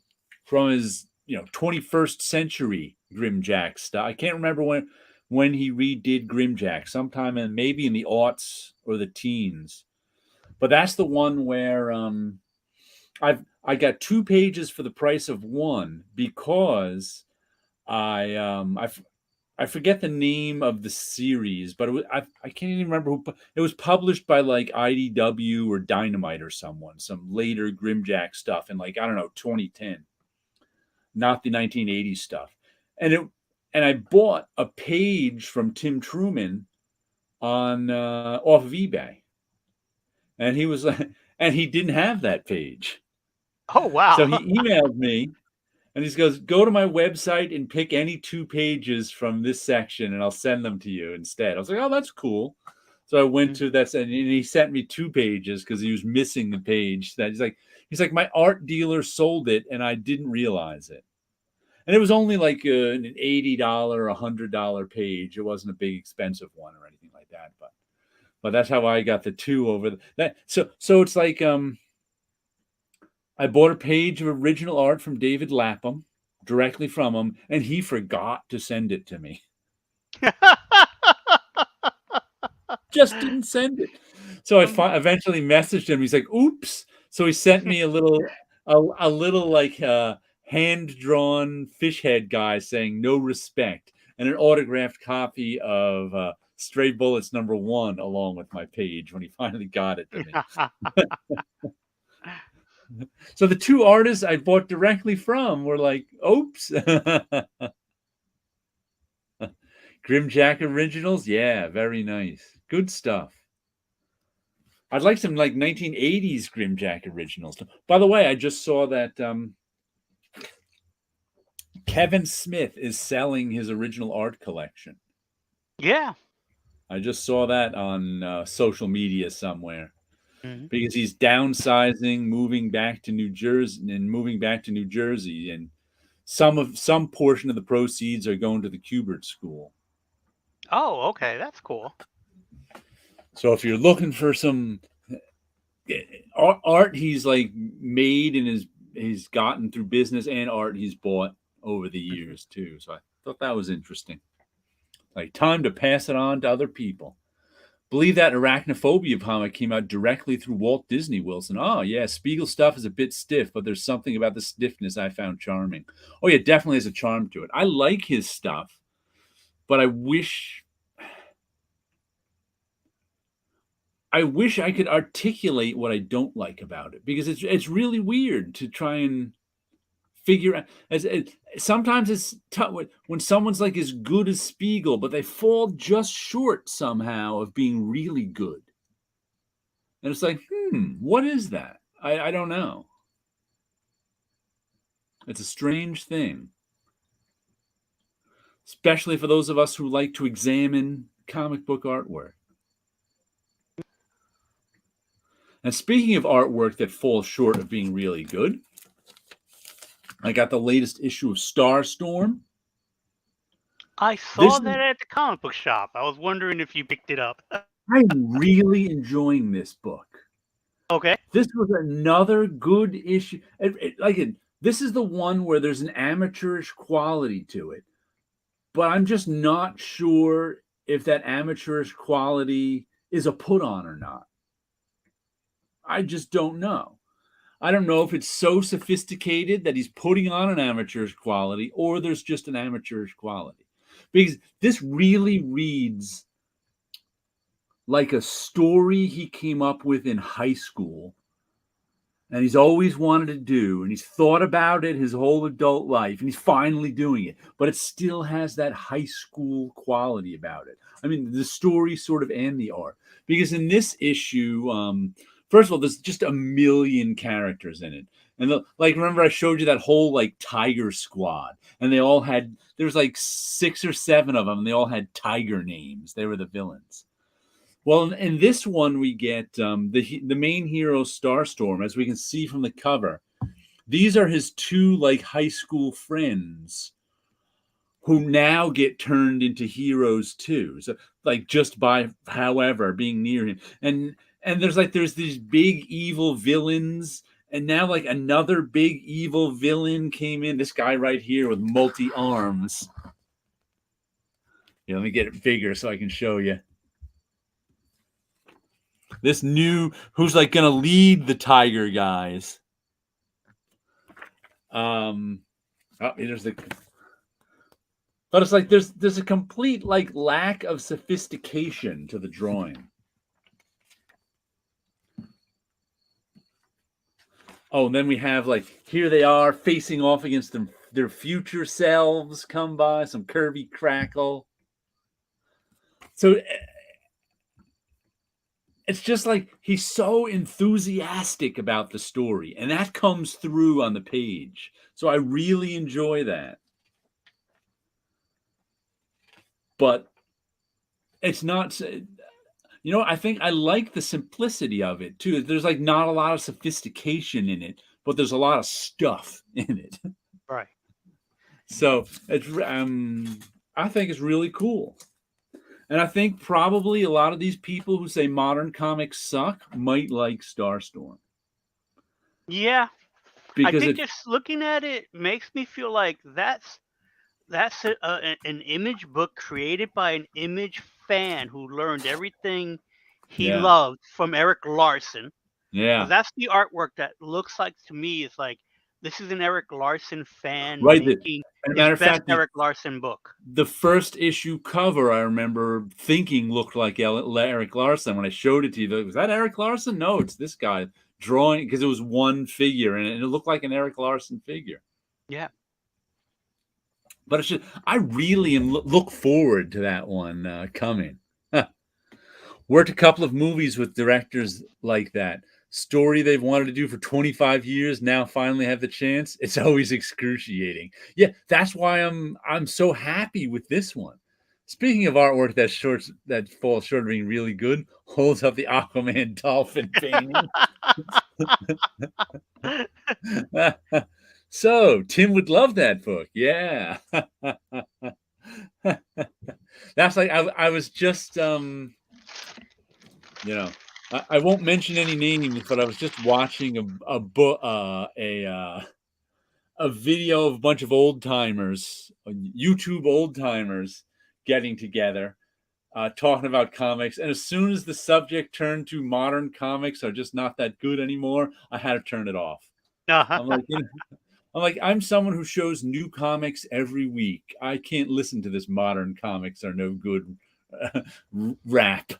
his 21st century Grimjack stuff. I can't remember when he redid Grimjack, sometime in maybe in the aughts or the teens. But that's the one where I got 2 pages for the price of one because I forget the name of the series, but I can't even remember who it was published by like IDW or Dynamite or some later Grimjack stuff in like I don't know 2010, not the 1980s stuff, and I bought a page from Tim Truman on off of eBay, and he was like, and he didn't have that page. Oh So wow. he emailed me and he goes, "Go to my website and pick any 2 pages from this section, and I'll send them to you instead." I was like, "Oh, that's cool." So I went to that, and he sent me 2 pages because he was missing the page. That he's like, my art dealer sold it, and I didn't realize it. And it was only like an $80, $100 page. It wasn't a big expensive one or anything like that. But that's how I got the two over that. So it's like I bought a page of original art from David Lapham directly from him, and he forgot to send it to me. Just didn't send it. So I eventually messaged him. He's like, "Oops." So he sent me a little like hand drawn fish head guy saying "no respect" and an autographed copy of Stray Bullets #1 along with my page when he finally got it to me. So the two artists I bought directly from were like, "Oops." Grimjack originals, yeah, very nice, good stuff. I'd like some like 1980s Grimjack originals. By the way, I just saw that Kevin Smith is selling his original art collection. Yeah. I just saw that on social media somewhere Mhm. because he's downsizing, moving back to New Jersey, and some portion of the proceeds are going to the Kubert School. Oh, okay, that's cool. So if you're looking for some art he's like made and he's gotten through business, and art he's bought over the Mhm. years too. So I thought that was interesting. Like, time to pass it on to other people. Believe that Arachnophobia comic came out directly through Walt Disney, Wilson. Oh yeah, Spiegel stuff is a bit stiff, but there's something about the stiffness I found charming. Oh yeah, definitely has a charm to it. I like his stuff, but I wish I could articulate what I don't like about it, because it's really weird to try and figure out. Sometimes it's tough when someone's like as good as Spiegel, but they fall just short somehow of being really good. And it's like, what is that? I don't know. It's a strange thing, especially for those of us who like to examine comic book artwork. And speaking of artwork that falls short of being really good, I got the latest issue of Starstorm. I This saw that at the comic book shop. I was wondering if you picked it up. I'm really enjoying this book. Okay. This was another good issue. This is the one where there's an amateurish quality to it, but I'm just not sure if that amateurish quality is a put on or not. I just don't know. I don't know if it's so sophisticated that he's putting on an amateurish quality, or there's just an amateurish quality. Because this really reads like a story he came up with in high school, and he's always wanted to do, and he's thought about it his whole adult life, and he's finally doing it, but it still has that high school quality about it. I mean, the story sort of, and the art, because in this issue, first of all, there's just a million characters in it. And like, remember I showed you that whole like tiger squad, and there was like 6 or 7 of them, and they all had tiger names. They were the villains. Well, in this one, we get the main hero, Starstorm, as we can see from the cover. These are his 2 like high school friends who now get turned into heroes too. So like, just by however being near him, and there's these big evil villains, and now like another big evil villain came in. This guy right here with multi arms. Yeah, let me get it bigger so I can show you. This new, who's like gonna lead the tiger guys. There's the, but it's like there's a complete like lack of sophistication to the drawing. Oh, and then we have like, here they are facing off against them, their future selves come by, some curvy crackle. So it's just like he's so enthusiastic about the story, and that comes through on the page. So I really enjoy that. But it's not, I think I like the simplicity of it too. There's like not a lot of sophistication in it, but there's a lot of stuff in it. Right. So it's I think it's really cool. And I think probably a lot of these people who say modern comics suck might like Starstorm Yeah, I because think it, just looking at it makes me feel like that's an image book created by an image fan who learned everything he yeah, loved from Eric Larson. Because yeah, that's the artwork that looks like to me is like this is an Eric Larson fan right. making As a his matter of best fact, Eric Larson book. the first issue cover I remember thinking looked like Eric Larson. When I showed it to you, was that Eric Larson? No, it's this guy drawing because it was one figure and it looked like an Eric Larson figure. Yeah. But it's just, I really look forward to that one coming. Worked a couple of movies with directors like that. Story they've wanted to do for 25 years now finally have the chance. It's always excruciating. Yeah, that's why I'm so happy with this one. Speaking of artwork that falls short of being really good, holds up the Aquaman dolphin painting. So Tim would love that book. Yeah. That's like I was just you know, I won't mention any names, but I was just watching a book a video of a bunch of old timers, YouTube old timers getting together, talking about comics. And as soon as the subject turned to modern comics are just not that good anymore, I had to turn it off. I'm like, I'm someone who shows new comics every week. I can't listen to this modern comics are no good rap.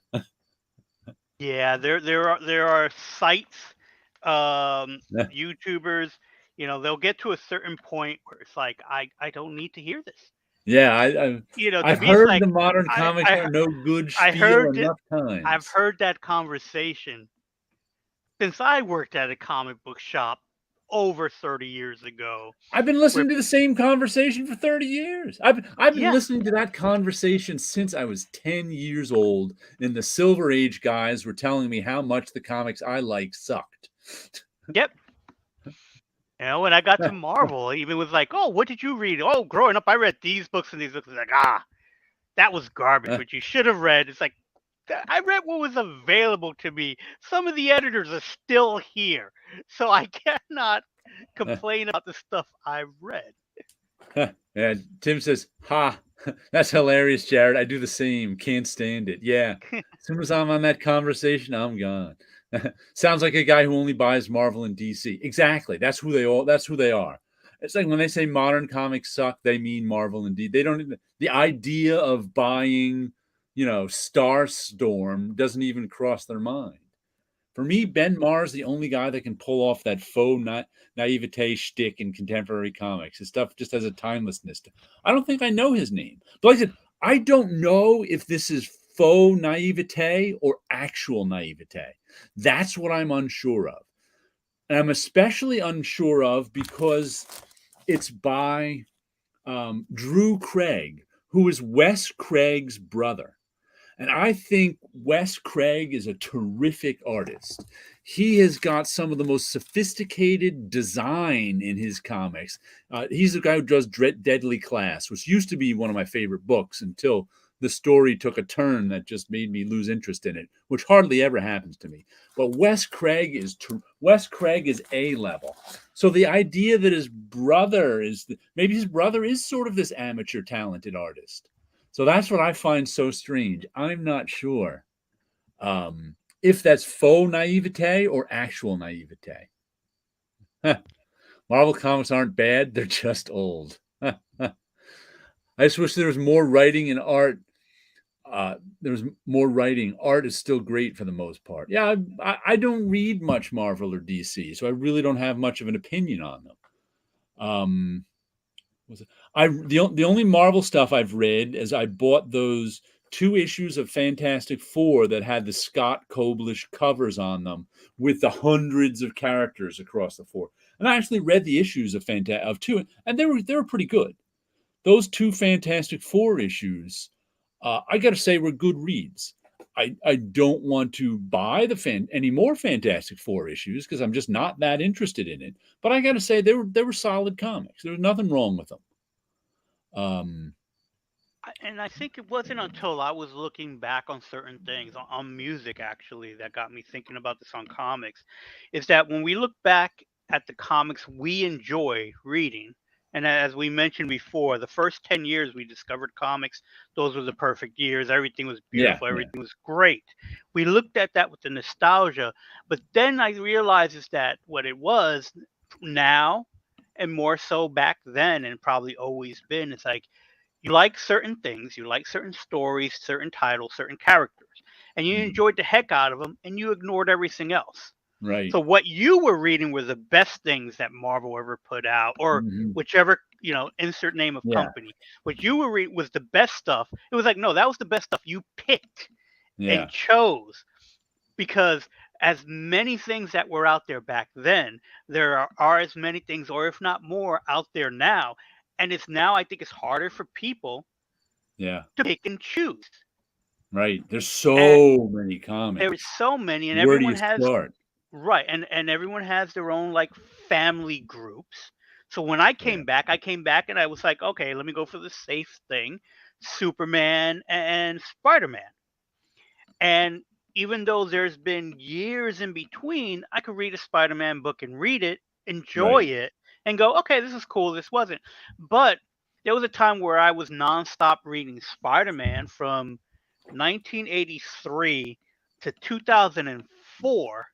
Yeah, there are sites, YouTubers, they'll get to a certain point where it's like I don't need to hear this. Yeah, To I've me, it's heard like the modern I comics I are no good I spiel heard it. enough I've times. heard that conversation since I worked at a comic book shop over 30 years ago. I've been Where listening to the same conversation for 30 years. I've been yeah, listening to that conversation since I was 10 years old, and the Silver Age guys were telling me how much the comics I liked sucked. yep. When I got to Marvel, it even was like, oh, what did you read? Oh, growing up, I read these books and these books. It's like, that was garbage. What you should have read. It's like I read what was available to me. Some of the editors are still here, so I cannot complain about the stuff I've read. Yeah, Tim says, "Ha, that's hilarious, Jared. I do the same. Can't stand it." Yeah, as soon as I'm on that conversation, I'm gone. Sounds like a guy who only buys Marvel and DC. Exactly. That's who they all. That's who they are. It's like when they say modern comics suck, they mean Marvel and DC. They don't even. The idea of buying, Starstorm doesn't even cross their mind. For me, Ben Marr's the only guy that can pull off that faux naivete shtick in contemporary comics. His stuff just has a timelessness. I don't think I know his name. But like I said, I don't know if this is faux naivete or actual naivete. That's what I'm unsure of. And I'm especially unsure of because it's by Drew Craig, who is Wes Craig's brother. And I think Wes Craig is a terrific artist. He has got some of the most sophisticated design in his comics. He's the guy who does Deadly Class, which used to be one of my favorite books until the story took a turn that just made me lose interest in it, which hardly ever happens to me. But Wes Craig is A level. So the idea that maybe his brother is sort of this amateur talented artist. So that's what I find so strange. I'm not sure if that's faux naivete or actual naivete. Marvel comics aren't bad, they're just old. I just wish there was more writing and art. There's more writing. Art is still great for the most part. Yeah, I don't read much Marvel or DC, so I really don't have much of an opinion on them. The only Marvel stuff I've read is I bought those 2 issues of Fantastic Four that had the Scott Koblish covers on them with the hundreds of characters across the four. And I actually read the issues of two, and they were pretty good. Those 2 Fantastic Four issues, I got to say, were good reads. I don't want to buy any more Fantastic Four issues because I'm just not that interested in it. But I got to say they were solid comics. There was nothing wrong with them. Um, And I think it wasn't until I was looking back on certain things on music actually that got me thinking about this on comics, is that when we look back at the comics we enjoy reading, and as we mentioned before, the first 10 years we discovered comics, those were the perfect years. Everything was yeah, beautiful, yeah, everything was great. We looked at that with the nostalgia, but then I realized is that what it was now and more so back then and probably always been, it's like you like certain things, you like certain stories, certain titles, certain characters, and you mhm, enjoyed the heck out of them, and you ignored everything else. right, So what you were reading were the best things that Marvel ever put out, or mhm, whichever insert name of yeah, company. What you were reading was the best stuff. It was like, no, that was the best stuff you picked and yeah, chose because as many things that were out there back then, there are as many things, or if not more, out there now. And it's now I think it's harder for people yeah, to pick and choose. right. There's And so many there is comics. so many, and Where do everyone you has start? right, and everyone has their own like family groups. So when Yeah, I came back and I was like, okay, let me go for the safe thing, Superman and Spider Man. And even though there's been years in between, I could read a Spider Man book and read it, enjoy right, it, and go, okay, this is cool. This wasn't. But there was a time where I was nonstop reading Spider Man from 1983 to 2004.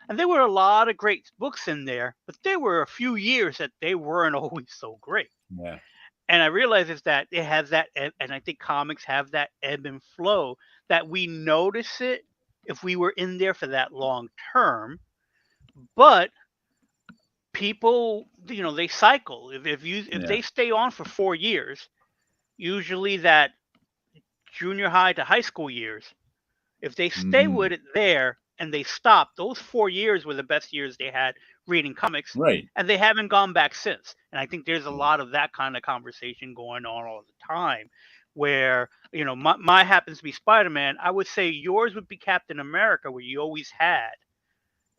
And there were a lot of great books in there, but there were a few years that they weren't always so great. yeah, And I realize is that it has that, and I think comics have that ebb and flow that we notice it if we were in there for that long term, but people, they cycle. If yeah, they stay on for 4 years, usually that junior high to high school years, if they stay mhm, with it there and they stop, those 4 years were the best years they had reading comics, right, and they haven't gone back since. And I think there's a yeah. lot of that kind of conversation going on all the time, where my happens to be Spider Man. I would say yours would be Captain America, where you always had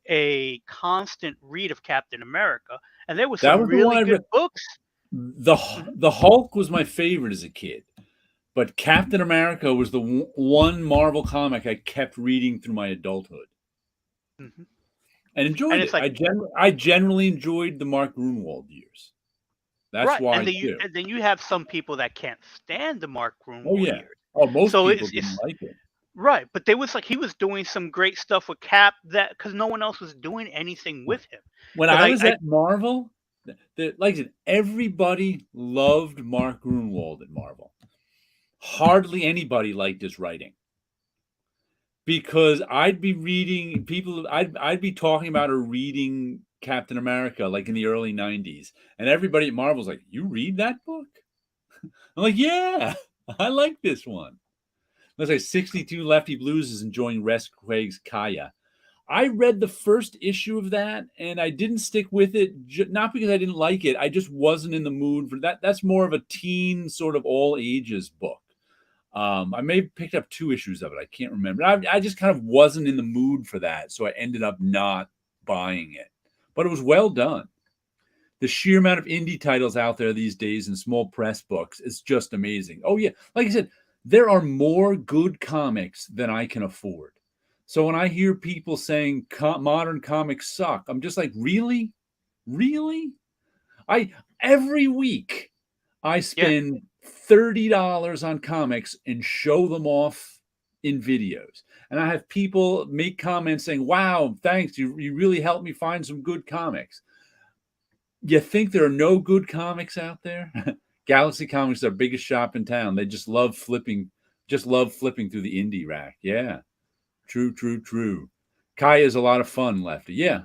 a constant read of Captain America, and there were That some was the one really I read. good books. The Mhm, the Hulk was my favorite as a kid, but Captain America was the one Marvel comic I kept reading through my adulthood mhm. and And enjoyed it's it. like I generally enjoyed the Mark Grunwald years. That's right, why too. and then you have some people that can't stand the Mark Oh, Grunwald yeah. years. Oh, most So people didn't it's like it. right, but there was like he was doing some great stuff with Cap that because no one else was doing anything with him. When Because I I, was I at Marvel, like I said, everybody loved Mark Grunwald at Marvel. Hardly anybody liked his writing because I'd be reading people. I'd be talking about or reading Captain America like in the early '90s, and everybody at Marvel's like, "You read that book?" I'm like, "Yeah, I like this one." Let's say 62 Lefty Blues is enjoying Res Craig's Kaya. I read the first issue of that and I didn't stick with it, not because I didn't like it. I just wasn't in the mood for that. That's more of a teen, sort of all ages book. I may have picked up 2 issues of it. I can't remember. I just kind of wasn't in the mood for that. So I ended up not buying it. But it was well done. The sheer amount of indie titles out there these days and small press books is just amazing. Oh, yeah. Like I said, there are more good comics than I can afford. So when I hear people saying modern comics suck, I'm just like, really? Really? I every week I yeah, spend $30 on comics and show them off in videos. And I have people make comments saying, "Wow, thanks. You really helped me find some good comics." You think there are no good comics out there? Galaxy Comics is our biggest shop in town. They just love flipping through the indie rack. Yeah, true, true, true. Kai is a lot of fun, Lefty. Yeah,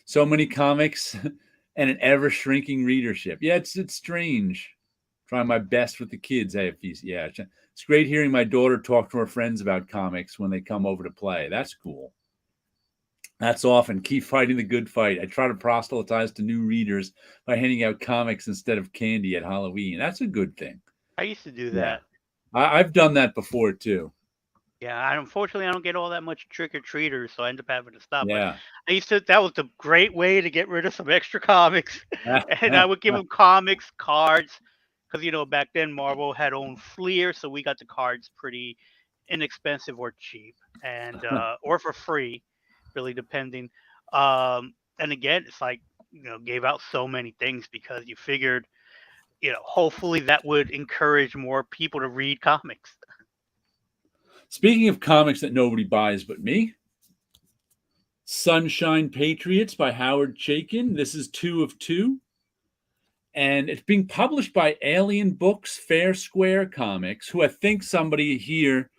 so many comics and an ever shrinking readership. Yeah, it's strange. Trying my best with the kids. Hey, if he's, yeah, it's great hearing my daughter talk to her friends about comics when they come over to play. That's cool. That's often keep fighting the good fight. I try to proselytize to new readers by handing out comics instead of candy at Halloween. That's a good thing. I used to do Yeah, that. I've done that before too. Yeah, unfortunately I don't get all that much trick or treaters, so I end up having to stop. But Yeah. I used to. That was a great way to get rid of some extra comics, and I would give them comics, cards, because back then Marvel had owned Fleer, so we got the cards pretty inexpensive or cheap, and or for free, really depending. And again, it's like gave out so many things because you figured hopefully that would encourage more people to read comics. Speaking of comics that nobody buys but me, Sunshine Patriots by Howard Chaykin. This is 2 of 2. And it's being published by Alien Books Fair Square Comics, who I think somebody here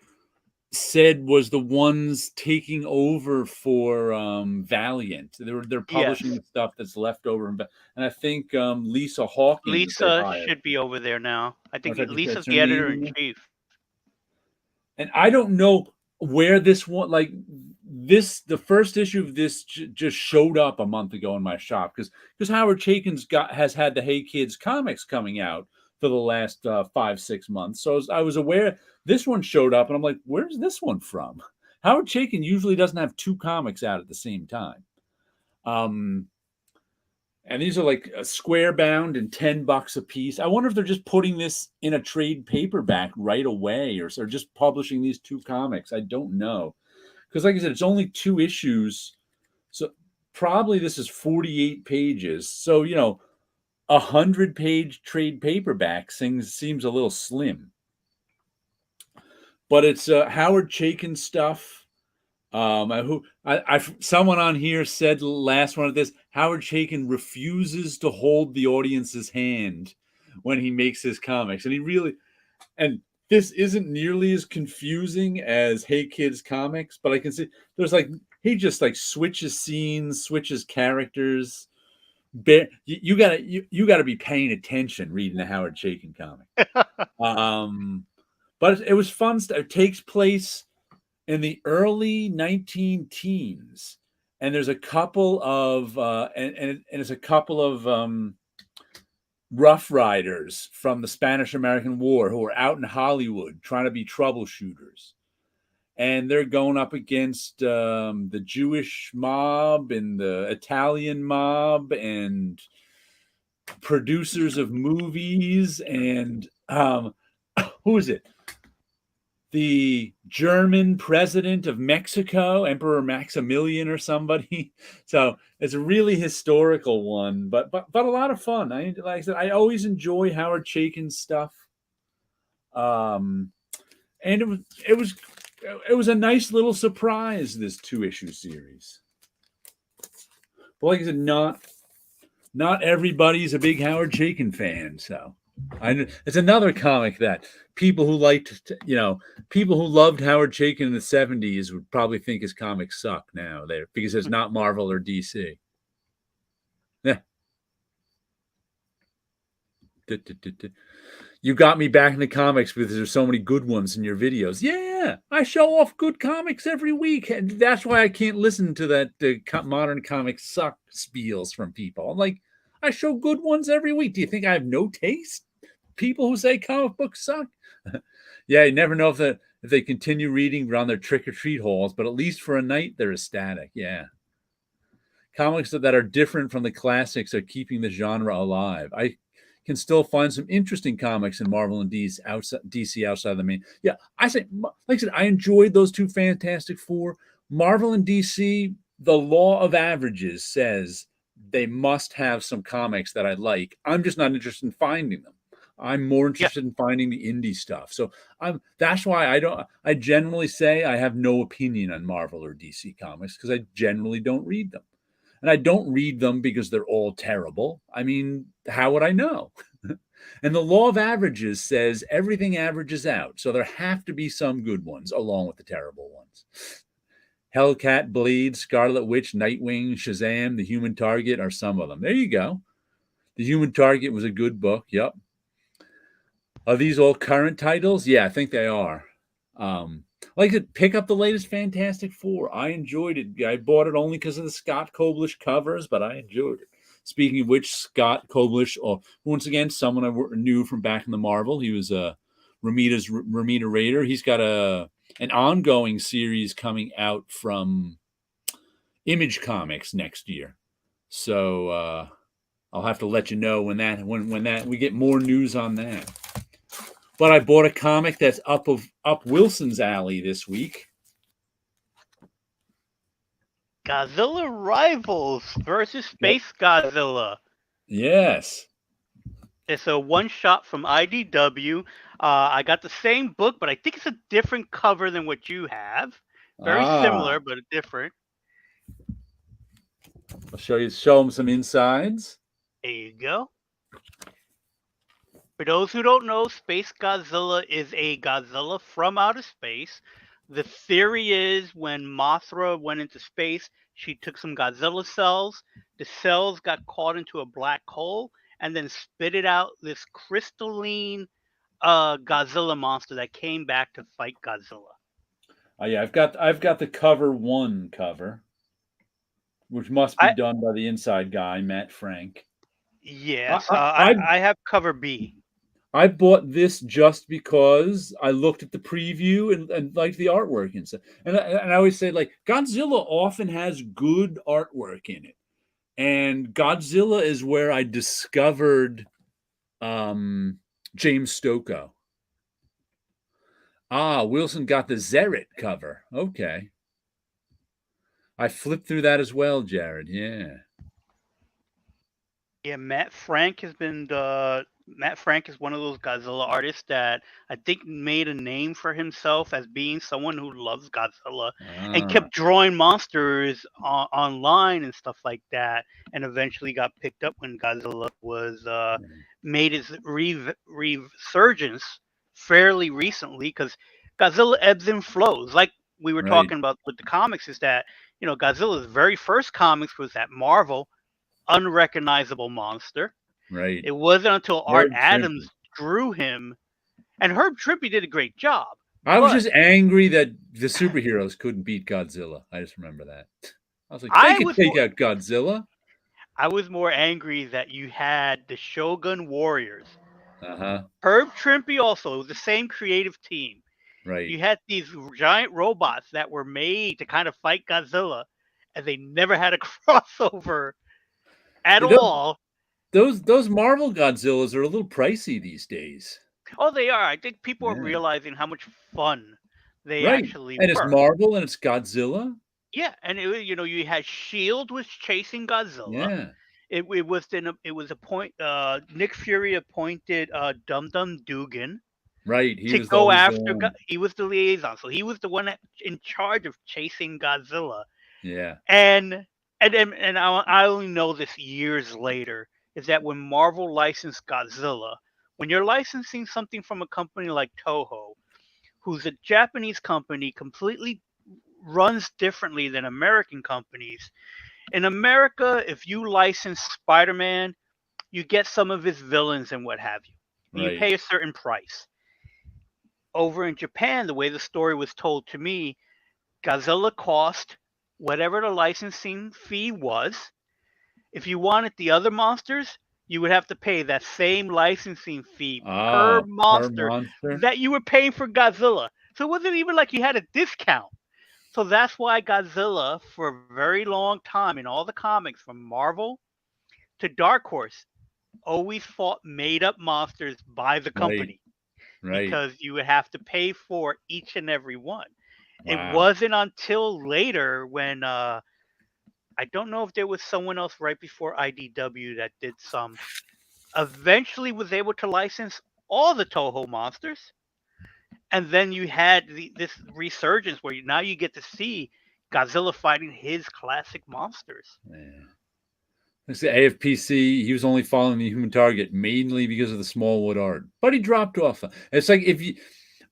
said was the ones taking over for Valiant. They're publishing Yes, the stuff that's left over, and I think Lisa Hawkins they Lisa hired. should be over there now. I Or think if I could Lisa's catch her the editor in name. chief. And I don't know where this one, like this, the first issue of this just showed up a month ago in my shop because Howard Chaykin's has had the Hey Kids comics coming out for the last 5-6 months. So I was aware this one showed up, and I'm like, where's this one from? Howard Chaykin usually doesn't have 2 comics out at the same time. And these are like square bound and $10 a piece. I wonder if they're just putting this in a trade paperback right away, or just publishing these 2 comics. I don't know, because like I said, it's only 2 issues, so probably this is 48 pages. So 100-page trade paperback seems a little slim, but it's Howard Chaykin stuff. Someone on here said last one of this, Howard Chaykin refuses to hold the audience's hand when he makes his comics, and this isn't nearly as confusing as Hey Kids comics, but I can see there's he just switches scenes, switches characters. You gotta be paying attention reading a Howard Chaykin comic. But it was fun stuff. It takes place in the early 19 teens, and there's a couple of and it's a couple of Rough Riders from the Spanish-American War who are out in Hollywood trying to be troubleshooters, and they're going up against the Jewish mob and the Italian mob and producers of movies and who is it? The German president of Mexico, Emperor Maximilian or somebody. So it's a really historical one, but a lot of fun. Like I said, I always enjoy Howard Chaykin's stuff. And it was a nice little surprise, this 2-issue series. But like I said, not everybody's a big Howard Chaykin fan, so it's another comic that people who people who loved Howard Chaykin in the 70s would probably think his comics suck now because it's not Marvel or DC. Yeah. You got me back in the comics because there's so many good ones in your videos. Yeah, I show off good comics every week, and that's why I can't listen to that modern comics suck spiels from people. I'm like, I show good ones every week. Do you think I have no taste? People who say comic books suck. Yeah, you never know if they continue reading around their trick-or-treat halls, but at least for a night they're ecstatic. Yeah. Comics that are different from the classics are keeping the genre alive. I can still find some interesting comics in Marvel and DC outside of the main. Yeah, like I said, I enjoyed those 2 Fantastic Four. Marvel and DC, the law of averages says they must have some comics that I like. I'm just not interested in finding them. I'm more interested in finding the indie stuff. So that's why I generally say I have no opinion on Marvel or DC comics, because I generally don't read them. And I don't read them because they're all terrible. I mean, how would I know? And the law of averages says everything averages out. So there have to be some good ones along with the terrible ones. Hellcat, Blade, Scarlet Witch, Nightwing, Shazam, The Human Target are some of them. There you go. The Human Target was a good book. Yep. Are these all current titles? Yeah, I think they are. Like I said, pick up the latest Fantastic Four. I enjoyed it. I bought it only because of the Scott Koblish covers, but I enjoyed it. Speaking of which, Scott Koblish, once again, someone I knew from back in the Marvel. He was Romita Raider. He's got an ongoing series coming out from Image Comics next year. So I'll have to let you know when that we get more news on that. But I bought a comic that's up Wilson's alley this week. Godzilla Rivals versus Yep. Space Godzilla. Yes. It's a one-shot from IDW. I got the same book, but I think it's a different cover than what you have. Very similar, but different. I'll show them some insides. There you go. For those who don't know, Space Godzilla is a Godzilla from outer space. The theory is when Mothra went into space, she took some Godzilla cells. The cells got caught into a black hole and then spitted out this crystalline Godzilla monster that came back to fight Godzilla. Oh yeah, I've got the cover 1 cover, which must be done by the inside guy, Matt Frank. Yes, I have cover B. I bought this just because I looked at the preview and liked the artwork and stuff. And I always say, like, Godzilla often has good artwork in it. And Godzilla is where I discovered James Stokoe. Wilson got the Zerit cover. Okay. I flipped through that as well, Jared. Yeah. Yeah, Matt Frank is one of those Godzilla artists that I think made a name for himself as being someone who loves Godzilla and kept drawing monsters online and stuff like that, and eventually got picked up when Godzilla was made its resurgence fairly recently, because Godzilla ebbs and flows. Like we were talking about with the comics, is that Godzilla's very first comics was at Marvel. Unrecognizable monster. Right. It wasn't until Art Adams drew him, and Herb Trimpe did a great job. I was just angry that the superheroes couldn't beat Godzilla. I just remember that. I was like, they could take out Godzilla. I was more angry that you had the Shogun Warriors. Uh-huh. Herb Trimpe also, it was the same creative team. Right. You had these giant robots that were made to kind of fight Godzilla, and they never had a crossover at all. Those Marvel Godzillas are a little pricey these days. Oh, they are. I think people are realizing how much fun they actually and were. It's Marvel and it's Godzilla. Yeah, and you had Shield was chasing Godzilla. Yeah. It was a point. Nick Fury appointed Dum Dum Dugan. Right. To go after. He was the liaison, so he was the one in charge of chasing Godzilla. Yeah. And I only know this years later, is that when Marvel licensed Godzilla, when you're licensing something from a company like Toho, who's a Japanese company, completely runs differently than American companies. In America, if you license Spider-Man, you get some of his villains and what have you. And you pay a certain price. Over in Japan, the way the story was told to me, Godzilla cost whatever the licensing fee was. If you wanted the other monsters, you would have to pay that same licensing fee per monster that you were paying for Godzilla. So it wasn't even like you had a discount. So that's why Godzilla, for a very long time in all the comics, from Marvel to Dark Horse, always fought made-up monsters by the company. Because you would have to pay for each and every one. Wow. It wasn't until later when I don't know if there was someone else right before IDW that did some. Eventually was able to license all the Toho monsters. And then you had this resurgence where now you get to see Godzilla fighting his classic monsters. It's the AFPC. He was only following the Human Target mainly because of the Smallwood art, but he dropped off. It's like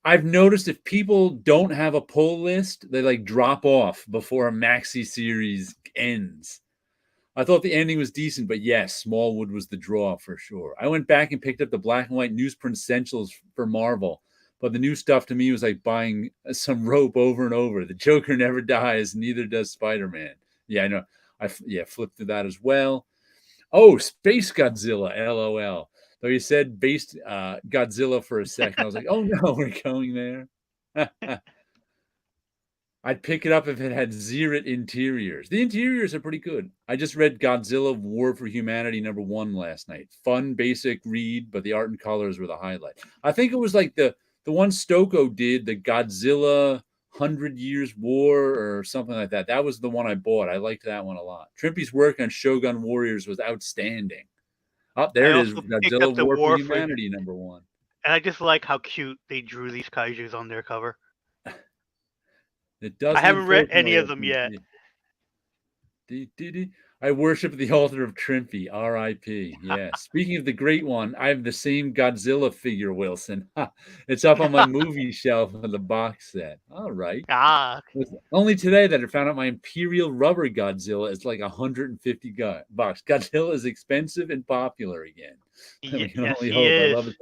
I've noticed if people don't have a pull list, they like drop off before a maxi series ends. I thought the ending was decent, but yes, Smallwood was the draw for sure. I went back and picked up the black and white newsprint essentials for Marvel, but the new stuff to me was like buying some rope over and over. The Joker never dies, neither does Spider-Man. Yeah, I know. I flipped through that as well. Oh, Space Godzilla, LOL. Though you said based Godzilla for a second, I was like, oh no, we're going there. I'd pick it up if it had Xerit interiors. The interiors are pretty good. I just read Godzilla War for Humanity #1 last night. Fun, basic read, but the art and colors were the highlight. I think it was like the one Stoko did, the Godzilla 100 Years War or something like that. That was the one I bought. I liked that one a lot. Trimpy's work on Shogun Warriors was outstanding. Oh, there I it is. also picked up Godzilla the War for War for, Humanity #1. and I just like how cute they drew these kaijus on their cover. It does I haven't read unfortunately any of have them some. yet. I worship the altar of Trimpy, R.I.P. Yeah. Speaking of the great one, I have the same Godzilla figure, Wilson. It's up on my movie shelf of the box set. All right. Ah, It's only today that I found out my Imperial Rubber Godzilla is like $150. Godzilla is expensive and popular again. We can yes, only he hope. I is. love it.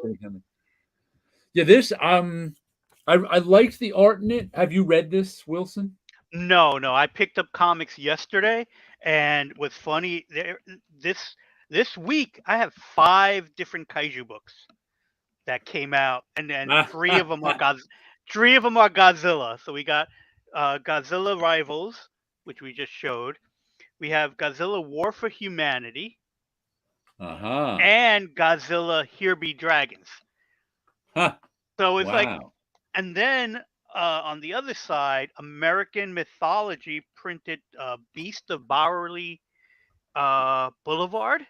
Yeah, this I liked the art in it. Have you read this, Wilson? No, no. I picked up comics yesterday, and what's funny, this week I have 5 different kaiju books that came out, and then three of them are Godzilla. So we got Godzilla Rivals, which we just showed. We have Godzilla War for Humanity Uh-huh. and Godzilla Here Be Dragons. Huh. So it's like, Wow. and then on the other side, American Mythology printed Beast of Bowery Boulevard.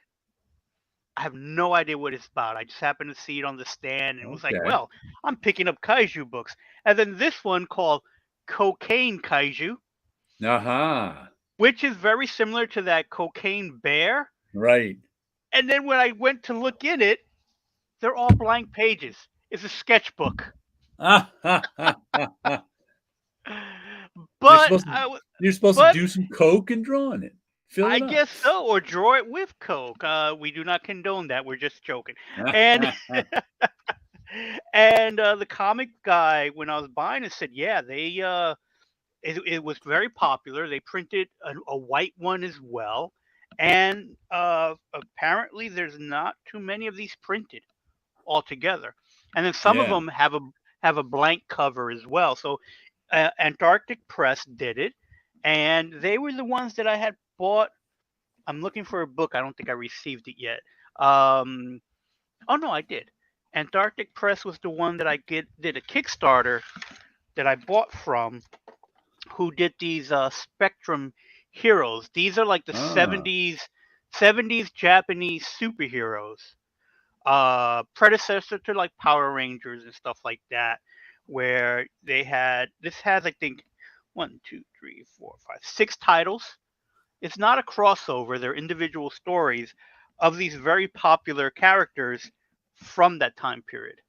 I have no idea what it's about. I just happened to see it on the stand and was like, Okay. well, I'm picking up kaiju books. And then this one called Cocaine Kaiju, Uh-huh. which is very similar to that Cocaine Bear. Right. And then when I went to look in it, they're all blank pages. It's a sketchbook. You're But supposed to I, w- you're supposed to but do some coke and draw on it. Fill I it up. guess so, or draw it with Coke. We do not condone that. We're just joking. And and the comic guy, when I was buying it, said, yeah, it was very popular. They printed a white one as well, and apparently there's not too many of these printed altogether. And then some of Yeah. them have a blank cover as well. So Antarctic Press did it, and they were the ones that I had bought. I'm looking for a book. I don't think I received it yet. Oh no, I did. Antarctic Press was the one that did a Kickstarter that I bought from, who did these Spectrum heroes. These are like the Ah. 70s Japanese superheroes. Predecessor to like Power Rangers and stuff like that, where this has, I think, 6 titles. It's not a crossover, they're individual stories of these very popular characters from that time period.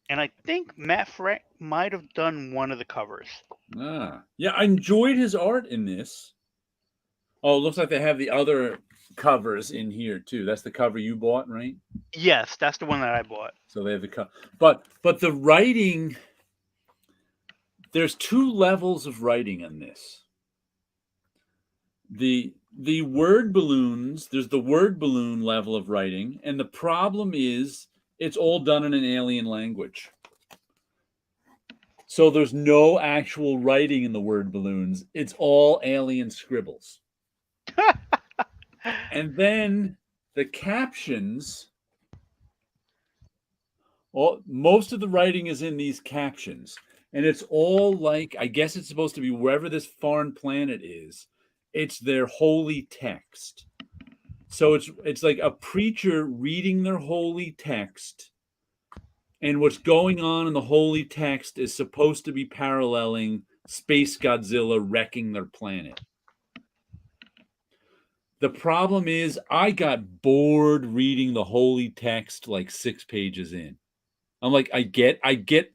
And I think Matt Frank might have done one of the covers. Yeah, I enjoyed his art in this. Oh, it looks like they have the other covers in here too. That's the cover you bought, right? Yes, that's the one that I bought. So they have the cover. But the writing, there's 2 levels of writing on this. The word balloons, there's the word balloon level of writing, and the problem is it's all done in an alien language. So there's no actual writing in the word balloons. It's all alien scribbles. And then the captions, most of the writing is in these captions. And it's all like, I guess it's supposed to be wherever this foreign planet is, it's their holy text. So it's like a preacher reading their holy text, and what's going on in the holy text is supposed to be paralleling Space Godzilla wrecking their planet. The problem is I got bored reading the holy text like 6 pages in. I'm like, I get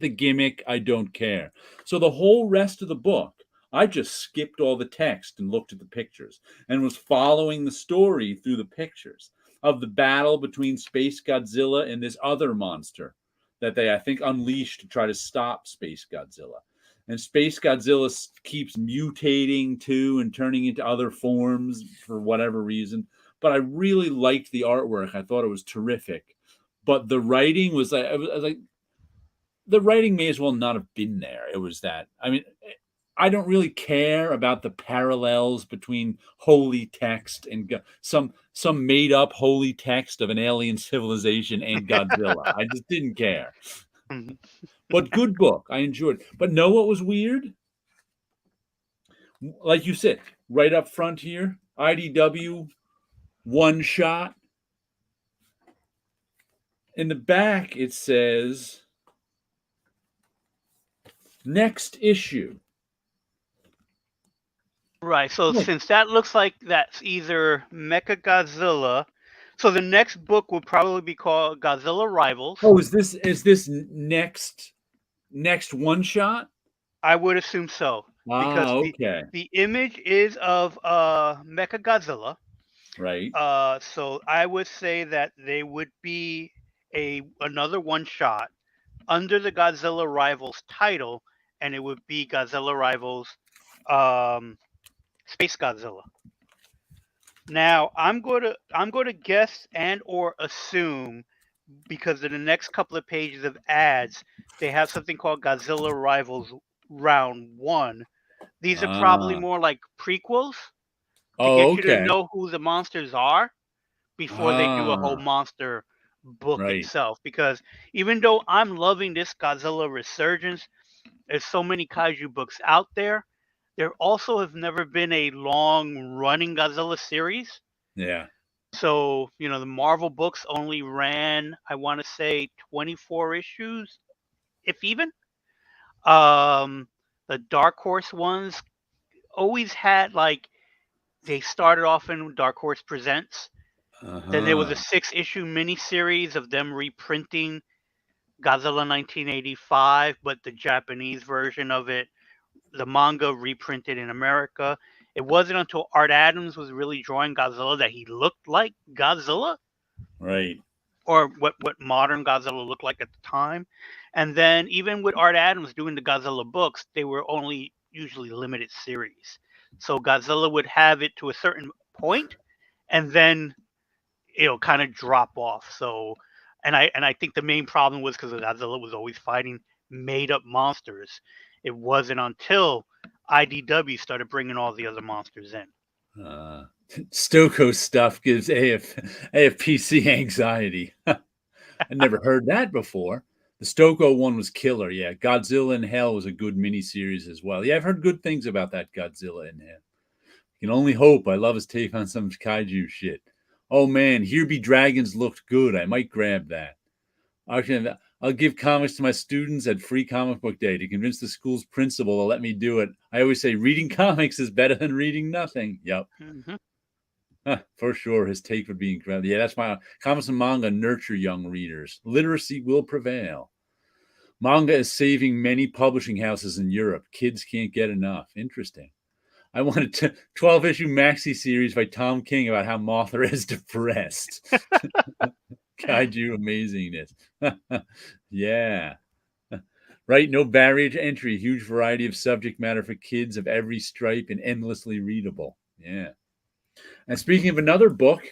the gimmick, I don't care. So the whole rest of the book, I just skipped all the text and looked at the pictures and was following the story through the pictures of the battle between Space Godzilla and this other monster that they, I think, unleashed to try to stop Space Godzilla. And Space Godzilla keeps mutating too and turning into other forms for whatever reason. But I really liked the artwork. I thought it was terrific. But the writing was like, the writing may as well not have been there. It was that. I mean, I don't really care about the parallels between holy text and some made up holy text of an alien civilization and Godzilla. I just didn't care. Mhm. But good book. I enjoyed it. But know what was weird? Like you said, right up front here, IDW one shot. In the back, it says next issue. Right. So Look. since that looks like that's either Mecha Godzilla, so the next book will probably be called Godzilla Rivals. Oh, is this next one shot? I would assume so Ah, because okay. the image is of Mecha Godzilla. Right. So I would say that they would be another one shot under the Godzilla Rivals title, and it would be Godzilla Rivals um, Space Godzilla. Now I'm going to guess and or assume because in the next couple of pages of ads they have something called Godzilla Rivals Round 1. These are probably Ah. more like prequels to Oh, get you to okay. know who the monsters are before they do a whole Ah, monster book right. itself. Because even though I'm loving this Godzilla resurgence, there's so many kaiju books out there. There also have never been a long running Godzilla series. Yeah. So, the Marvel books only ran, I want to say, 24 issues, if even. Um, the Dark Horse ones always had, like, they started off in Dark Horse Presents. Then there was a Uh-huh. 6-issue miniseries of them reprinting Godzilla 1985, but the Japanese version of it, the manga reprinted in America. It wasn't until Art Adams was really drawing Godzilla that he looked like Godzilla, Right. or what modern Godzilla looked like at the time. And then even with Art Adams doing the Godzilla books, they were only usually limited series. So Godzilla would have it to a certain point, and then it'll kind of drop off. So, and I think the main problem was because Godzilla was always fighting made up monsters. It wasn't until IDW started bringing all the other monsters in. Uh, Stoko stuff gives AFPC anxiety. I never heard that before. The Stoko one was killer. Yeah, Godzilla in Hell was a good miniseries as well. Yeah, I've heard good things about that Godzilla in Hell. You can only hope. I love his take on some kaiju shit. Oh man, Here Be Dragons looked good. I might grab that. Actually, I'll give comics to my students at Free Comic Book Day to convince the school's principal to let me do it. I always say reading comics is better than reading nothing. Yep. Mm-hmm. For sure, his take would be incredible. Yeah, that's why comics and manga nurture young readers. Literacy will prevail. Manga is saving many publishing houses in Europe. Kids can't get enough. Interesting. I wanted a 12-issue maxi series by Tom King about how Mothra is depressed. Kaiju amazingness. Yeah. Right, no barrier to entry. Huge variety of subject matter for kids of every stripe and endlessly readable. Yeah. And speaking of another book,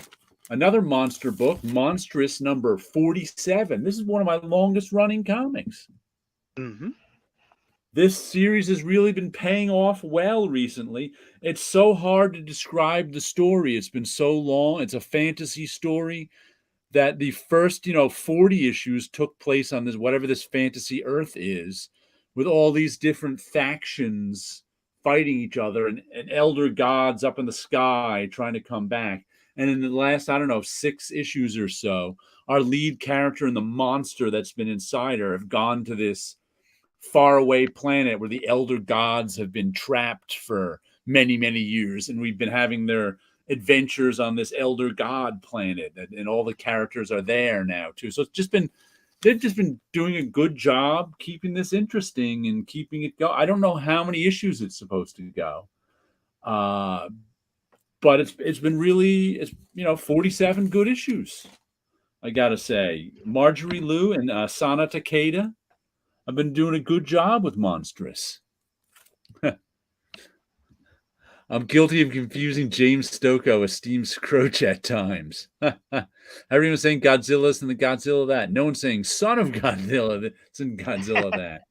another monster book, Monstrous number 47. This is one of my longest running comics. Mm-hmm. This series has really been paying off well recently. It's so hard to describe the story. It's been so long. It's a fantasy story that the first, 40 issues took place on this, whatever this fantasy Earth is, with all these different factions fighting each other and elder gods up in the sky trying to come back. And in the last, I don't know, 6 issues or so, our lead character and the monster that's been inside her have gone to this faraway planet where the elder gods have been trapped for many, many years. And we've been having their adventures on this elder god planet. And all the characters are there now, too. So they've just been doing a good job keeping this interesting and keeping it go. I don't know how many issues it's supposed to go. But it's been really, 47 good issues. I gotta say, Marjorie Liu and Sana Takeda have been doing a good job with Monstrous. I'm guilty of confusing James Stokoe with Steam Scroach at times. Everyone's saying Godzilla's and the Godzilla that. No one's saying son of Godzilla that's in Godzilla that.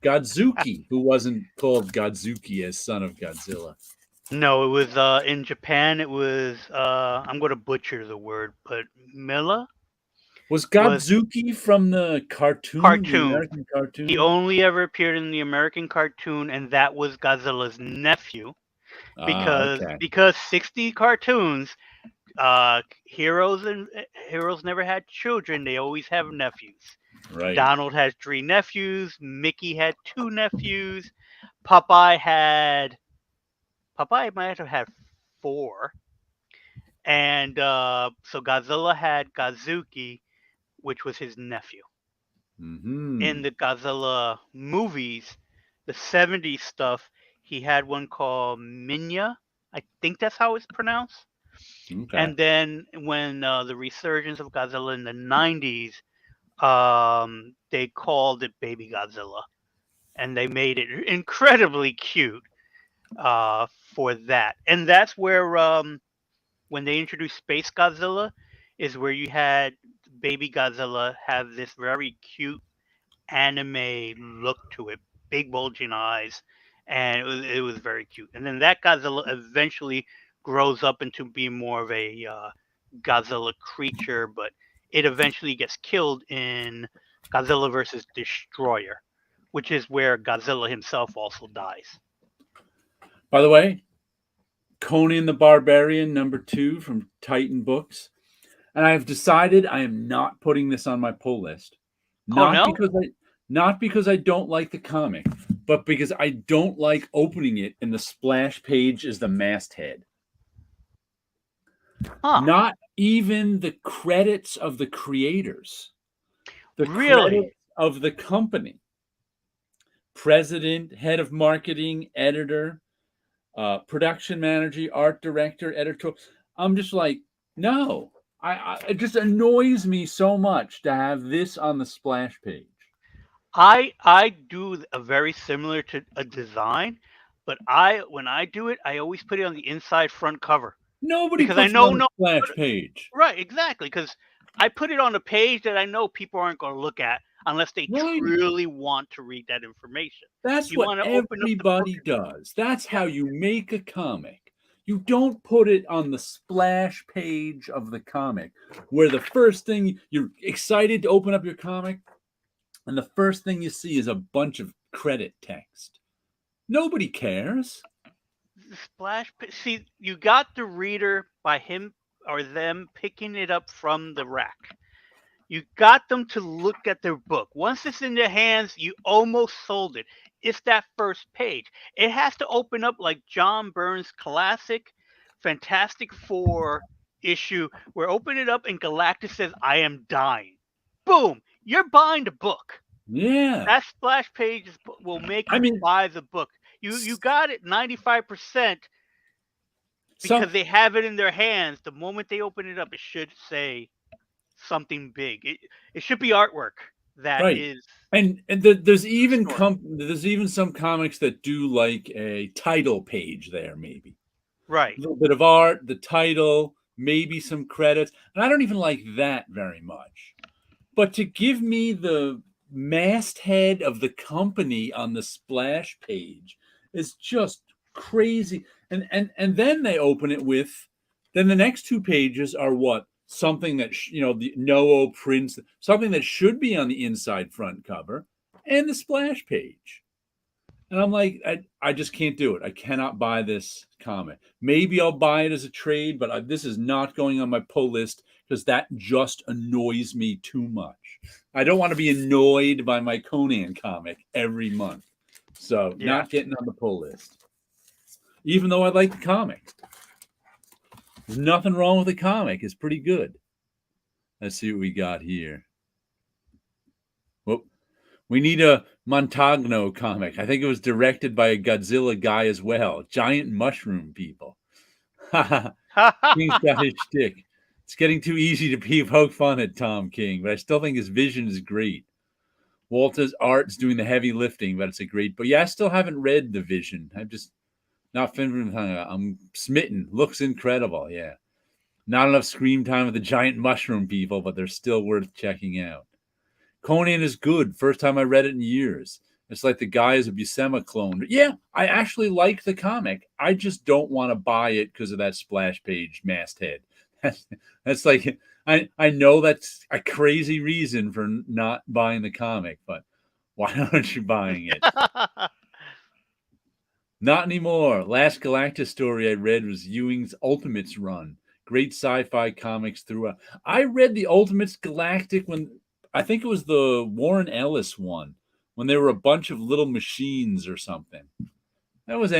Godzuki, who wasn't called Godzuki as son of Godzilla. No, it was in Japan. It was I'm going to butcher the word, but Milla Was was Godzuki from the cartoon, the cartoon. American He cartoon? only ever appeared in the American cartoon, and that was Godzilla's nephew. Ah, Because 60 cartoons, heroes never had children. They always have nephews. right. Donald has 3 nephews. Mickey had 2 nephews. Popeye might have had 4. And so Godzilla had Godzuki, which was his nephew. In Hmm. the Godzilla movies, the 70s stuff, he had one called Minya. I think that's how it's pronounced. Okay. And then when the resurgence of Godzilla in the 90s, they called it Baby Godzilla. And they made it incredibly cute for that. And that's where when they introduced Space Godzilla, is where you had Baby Godzilla have this very cute anime look to it, big bulging eyes, and it was very cute. And then that Godzilla eventually grows up into being more of a Godzilla creature, but it eventually gets killed in Godzilla versus Destroyer, which is where Godzilla himself also dies. By the way, Conan the Barbarian #2 from Titan Books. And I've decided I am not putting this on my pull list. Oh Not no? because I not because I don't like the comic, but because I don't like opening it and the splash page is the masthead. Huh? Not even the credits of the creators. The Really? credits of the company. President, head of marketing, editor, production manager, art director, editor. I'm just like, no. It just annoys me so much to have this on the splash page. I do a very similar to a design, but I when I do it, I always put it on the inside front cover Nobody because I puts it know on the no splash page. right, exactly, because I put it on a page that I know people aren't going to look at unless they Right. truly want to read that information. That's You what want to open up the book everybody and does. That's yeah, how you make a comic. You don't put it on the splash page of the comic where the first thing you're excited to open up your comic and the first thing you see is a bunch of credit text. Nobody cares. the see, you got the reader by him or them picking it up from the rack. You got them to look at their book. Once it's in their hands, you almost sold it. It's that first page. It has to open up like John Byrne's classic Fantastic Four issue, where open it up and Galactus says, I am dying. Boom! You're buying the book. Yeah. That splash page will make I you mean, buy the book. You got it 95% some because they have it in their hands. The moment they open it up, it should say something big. It should be artwork that right. is And the story. there's even some comics that do like a title page there, maybe Right. a little bit of art, the title, maybe some credits, and I don't even like that very much. But to give me the masthead of the company on the splash page is just crazy. And then they open it with, then the next 2 pages are what? Something that the Noo prints, something that should be on the inside front cover, and the splash page. And I'm like, I just can't do it. I cannot buy this comic. Maybe I'll buy it as a trade, but this is not going on my pull list because that just annoys me too much. I don't want to be annoyed by my Conan comic every month. So, Yeah. not getting on the pull list. Even though I like the comic. There's nothing wrong with the comic. It's pretty good. Let's see what we got here. Whoop. We need a Montagno comic. I think it was directed by a Godzilla guy as well. Giant mushroom people. King's got his shtick. It's getting too easy to poke fun at Tom King, but I still think his vision is great. Walter's art's doing the heavy lifting, but it's a great. But yeah, I still haven't read the Vision. I'm just Not Finland. I'm smitten. Looks incredible. Yeah. Not enough screen time with the giant mushroom people, but they're still worth checking out. Conan is good. First time I read it in years. It's like the guy is a Buscema clone. Yeah, I actually like the comic. I just don't want to buy it because of that splash page masthead. That's like I know that's a crazy reason for not buying the comic, but why aren't you buying it? Not anymore. Last Galactus story I read was Ewing's Ultimates run. Great sci-fi comics throughout. I read the Ultimates Galactic when I think it was the Warren Ellis one, when there were a bunch of little machines or something. That was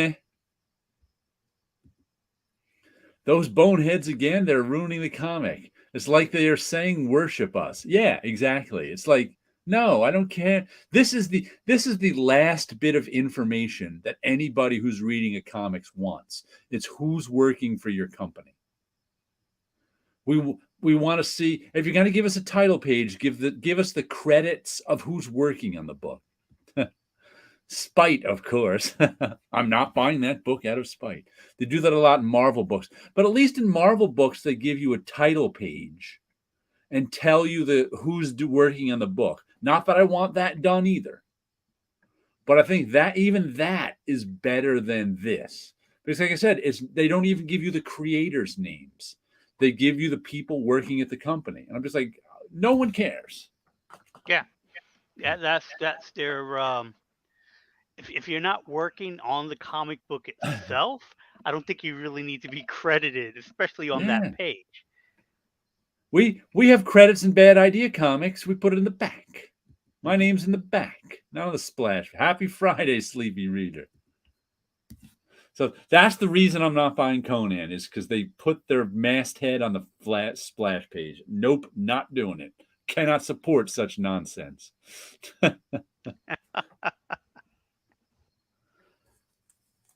those boneheads again, they're ruining the comic. It's like they are saying worship us. Yeah, exactly. It's like, no, I don't care. This is the last bit of information that anybody who's reading a comics wants. It's who's working for your company. We want to see, if you're going to give us a title page, give us the credits of who's working on the book. Spite, of course. I'm not buying that book out of spite. They do that a lot in Marvel books, but at least in Marvel books they give you a title page and tell you who's working on the book. Not that I want that done either, but I think that even that is better than this, because, like I said, they don't even give you the creators' names. They give you the people working at the company, and I'm just like, no one cares. Yeah, yeah, that's their. If you're not working on the comic book itself, I don't think you really need to be credited, especially on that Yeah. page. We have credits in Bad Idea Comics. We put it in the back. My name's in the back, not on the splash. Happy Friday, sleepy reader. So that's the reason I'm not buying Conan, is because they put their masthead on the flat splash page. Nope, not doing it. Cannot support such nonsense.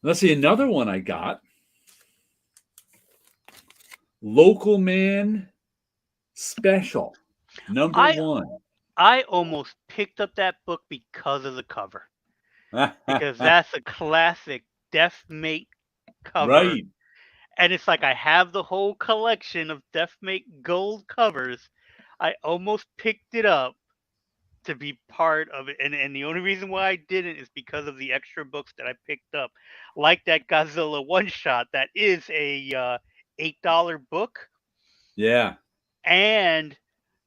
Let's see, another one I got. Local Man Special, number I 1. I almost picked up that book because of the cover, because that's a classic Deathmate cover, Right. and it's like I have the whole collection of Deathmate gold covers. I almost picked it up to be part of it, and the only reason why I didn't is because of the extra books that I picked up, like that Godzilla one shot that is a $8 book, Yeah. and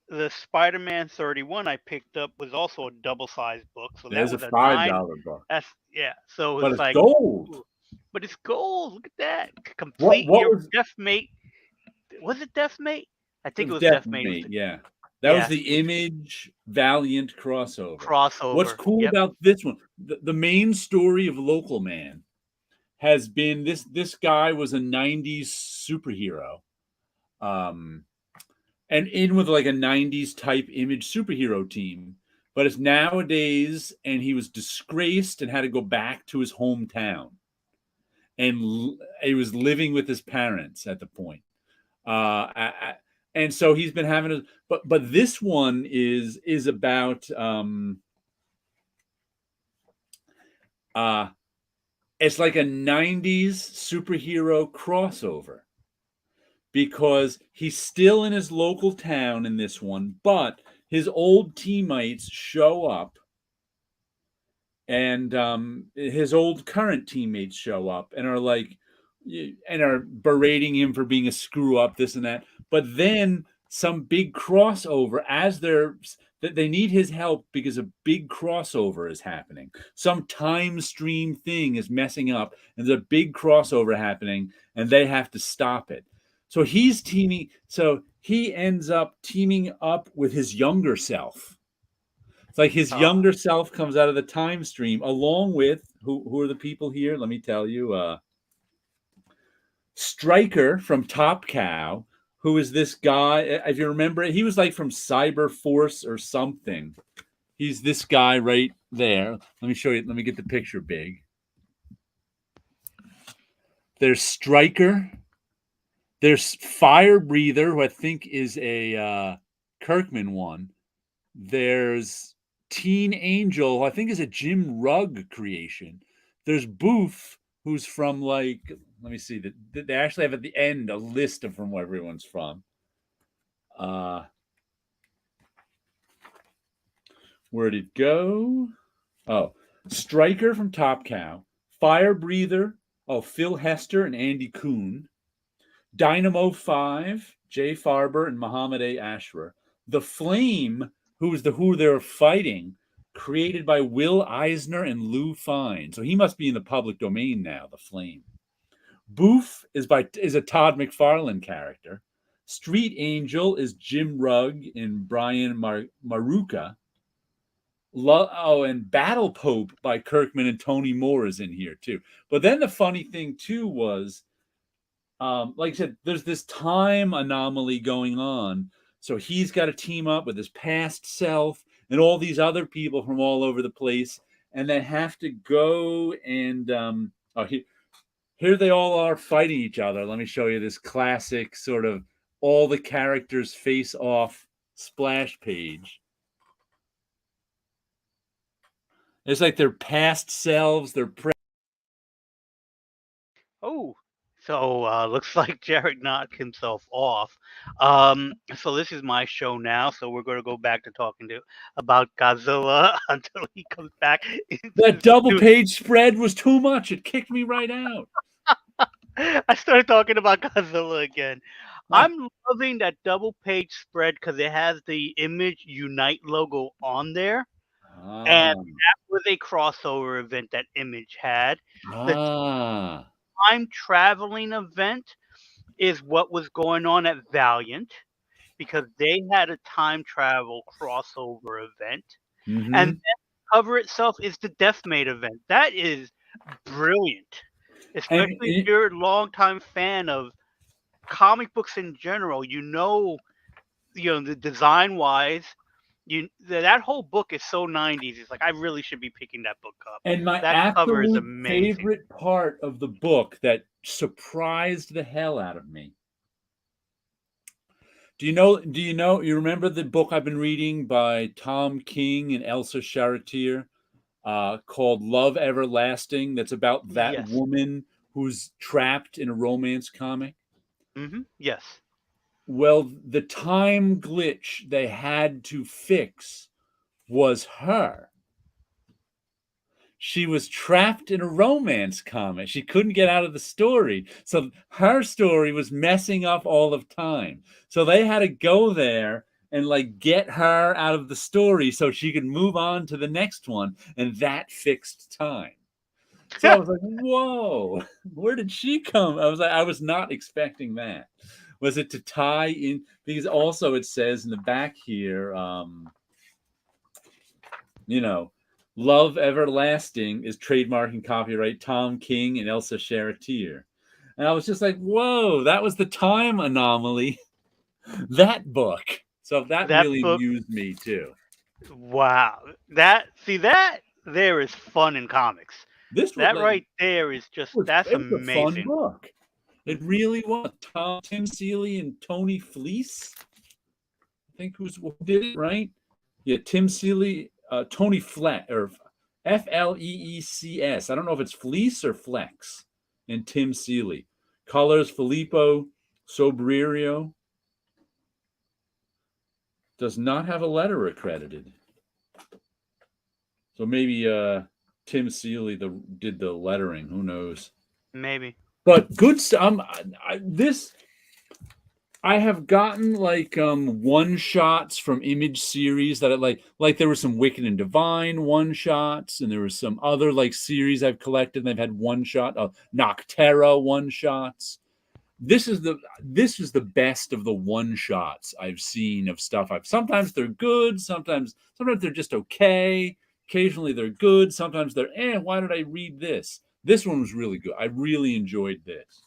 the Spider-Man 31 I picked up was also a double-sized book, so that There's a was a 9. $5 book. That's yeah. So But it's it's like, gold. ooh, but it's gold. Look at that. What Complete what your was Deathmate. Was it Deathmate? I It think it was was Deathmate. It was Deathmate, yeah. That was yeah, the Image Valiant crossover. What's crossover. cool Yep. about this one, the main story of Local Man has been this guy was a 90s superhero. Um, and in with like a 90s type Image superhero team, but it's nowadays, and he was disgraced and had to go back to his hometown. And he was living with his parents at the point. And so he's been having a, but this one is about uh it's like a 90s superhero crossover, because he's still in his local town in this one, but his old teammates show up, and his old current teammates show up and are like, and are berating him for being a screw up, this and that. But then some big crossover, as they need his help because a big crossover is happening. Some time stream thing is messing up, and there's a big crossover happening, and they have to stop it. So he ends up teaming up with his younger self. It's like his Uh, younger self comes out of the time stream, along with who are the people here? Let me tell you. Stryker from Top Cow, who is this guy. If you remember, he was like from Cyber Force or something. He's this guy right there. Let me show you. Let me get the picture big. There's Stryker. There's Fire Breather, who I think is a Kirkman one. There's Teen Angel, who I think is a Jim Rugg creation. There's Boof, who's from like, let me see, they actually have at the end a list of from where everyone's from. Uh, where'd it go? Oh, Stryker from Top Cow, Fire Breather, oh, Phil Hester and Andy Kuhn, Dynamo 5, Jay Farber and Muhammad A. Ashra. The Flame, who they were fighting, created by Will Eisner and Lou Fine. So he must be in the public domain now, The Flame. Boof is a Todd McFarlane character. Street Angel is Jim Rugg and Brian Maruka. And Battle Pope by Kirkman and Tony Moore is in here too. But then the funny thing too was, like I said, there's this time anomaly going on. So he's got to team up with his past self and all these other people from all over the place, and they have to go and here they all are fighting each other. Let me show you this classic sort of all the characters face off splash page. It's like their past selves, their Oh, so looks like Jared knocked himself off. So this is my show now. So we're going to go back to talking about Godzilla until he comes back. That double page spread was too much. It kicked me right out. I started talking about Godzilla again. I'm loving that double page spread because it has the Image Unite logo on there. And that was a crossover event that Image had. The time traveling event is what was going on at Valiant because they had a time travel crossover event. Mm-hmm. And then the cover itself is the Deathmate event. That is brilliant. Especially if you're a longtime fan of comic books in general, the design wise, that whole book is so 90s. It's like I really should be picking that book up. And my that cover is absolute amazing. favorite part of the book that surprised the hell out of me. You remember the book I've been reading by Tom King and Elsa Charretier called Love Everlasting, that's about that woman who's trapped in a romance comic? Mm-hmm. Yes. Well, the time glitch they had to fix was her. She was trapped in a romance comic. She couldn't get out of the story. So her story was messing up all of time. So they had to go there and like get her out of the story so she could move on to the next one. And that fixed time. So I was like, whoa, where did she come? I was not expecting that. Was it to tie in? Because also it says in the back here, Love Everlasting is trademark and copyright Tom King and Elsa Charretier. And I was just like, whoa, that was the time anomaly. That book. So that really amused me too. Wow. That there is fun in comics. Right there is just, that's amazing. A fun book. It really was. Tim Seeley and Tony Fleece. I think who did it, right? Yeah, Tim Seeley, Tony Fleck, or Fleecs. I don't know if it's Fleece or Flex. And Tim Seeley. Colors, Filippo Sobrerio. Does not have a letterer accredited. So maybe Tim Seeley did the lettering. Who knows? Maybe. But good stuff. I have gotten like one shots from Image series that I like there were some Wicked and Divine one shots, and there was some other like series I've collected and they've had one shot of Nocterra one shots. This is the best of the one shots I've seen of stuff. Sometimes they're good, sometimes they're just okay. Occasionally they're good, sometimes they're why did I read this? This one was really good. I really enjoyed this.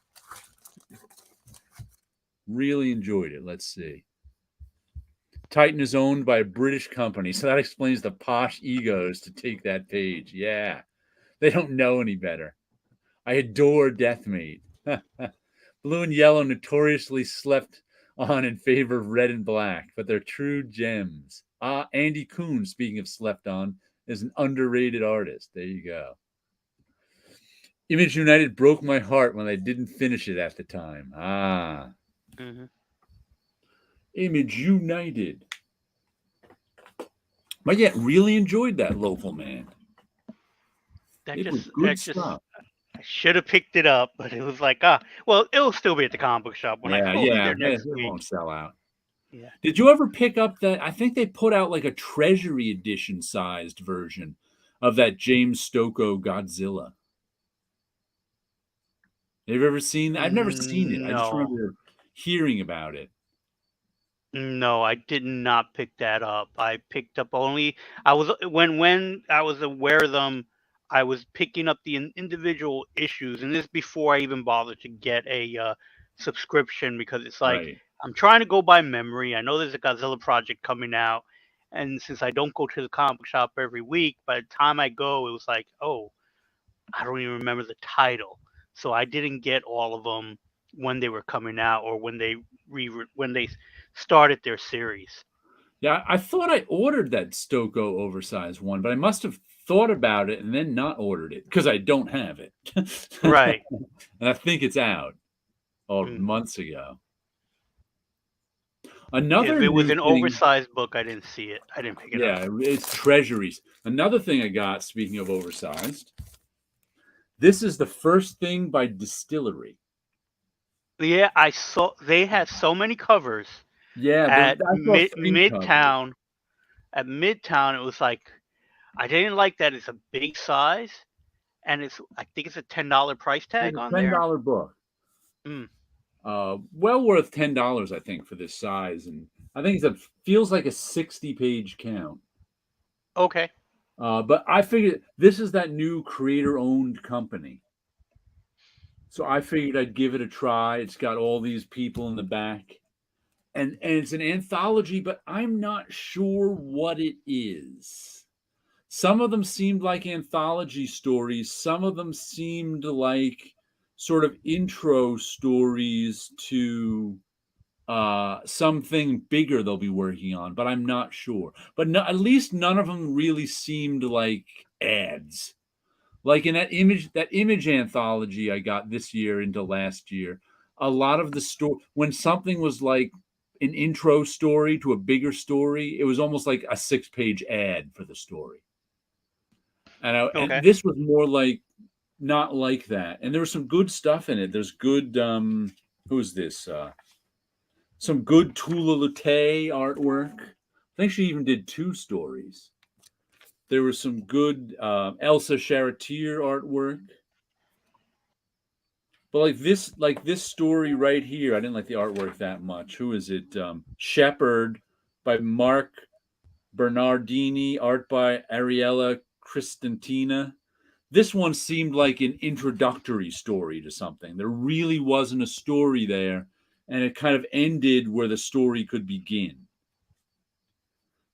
Really enjoyed it. Let's see. Titan is owned by a British company, so that explains the posh egos to take that page. Yeah, they don't know any better. I adore Deathmate. Blue and yellow notoriously slept on in favor of red and black, but they're true gems. Andy Kuhn, speaking of slept on, is an underrated artist. There you go. Image United broke my heart when I didn't finish it at the time. Ah, Hmm. Image United. But yet, really enjoyed that Local Man. It was good That just stuff. I should have picked it up, but it was like, well, it'll still be at the comic book shop when I Yeah, go in yeah, there next it week. won't sell out. Yeah. Did you ever pick up that? I think they put out like a Treasury Edition sized version of that James Stokoe Godzilla. Have you ever seen? I've never seen it. I just No. remember hearing about it. No, I did not pick that up. I picked up only I was when I was aware of them, I was picking up the individual issues, and this before I even bothered to get a subscription because it's like Right. I'm trying to go by memory. I know there's a Godzilla project coming out, and since I don't go to the comic book shop every week, by the time I go, it was like, oh, I don't even remember the title, so I didn't get all of them when they were coming out or when they started their series. Yeah, I thought I ordered that Stokoe oversized one, but I must have thought about it and then not ordered it because I don't have it. Right. And I think it's out Mm. months ago. If Another it was new an thing, oversized book, I didn't see it. I didn't pick it up. yeah, it's treasuries. Another thing I got, speaking of oversized, this is the first thing by Distillery. Yeah, I saw they had so many covers Yeah, at I saw three covers. Midtown. At Midtown, it was like I didn't like that it's a big size and I think it's a $10 price It's tag a on there. $10 book. Mm, Well worth $10, I think, for this size, and I think it feels like a 60-page count. okay. But I figured this is that new creator-owned company, so I figured I'd give it a try. It's got all these people in the back, and it's an anthology, but I'm not sure what it is. Some of them seemed like anthology stories. Some of them seemed like sort of intro stories to something bigger they'll be working on, but I'm not sure. But no, at least none of them really seemed like ads. Like in that image anthology I got this year into last year, a lot of the story when something was like an intro story to a bigger story, it was almost like a 6-page ad for the story. And Okay. this was more like not like that. And there was some good stuff in it. There's good who is this? Some good Tula Lute artwork. I think she even did 2 stories. There was some good Elsa Charretier artwork. But like this story right here, I didn't like the artwork that much. Who is it? Shepherd by Mark Bernardini, art by Ariella Cristantina. This one seemed like an introductory story to something. There really wasn't a story there, and it kind of ended where the story could begin.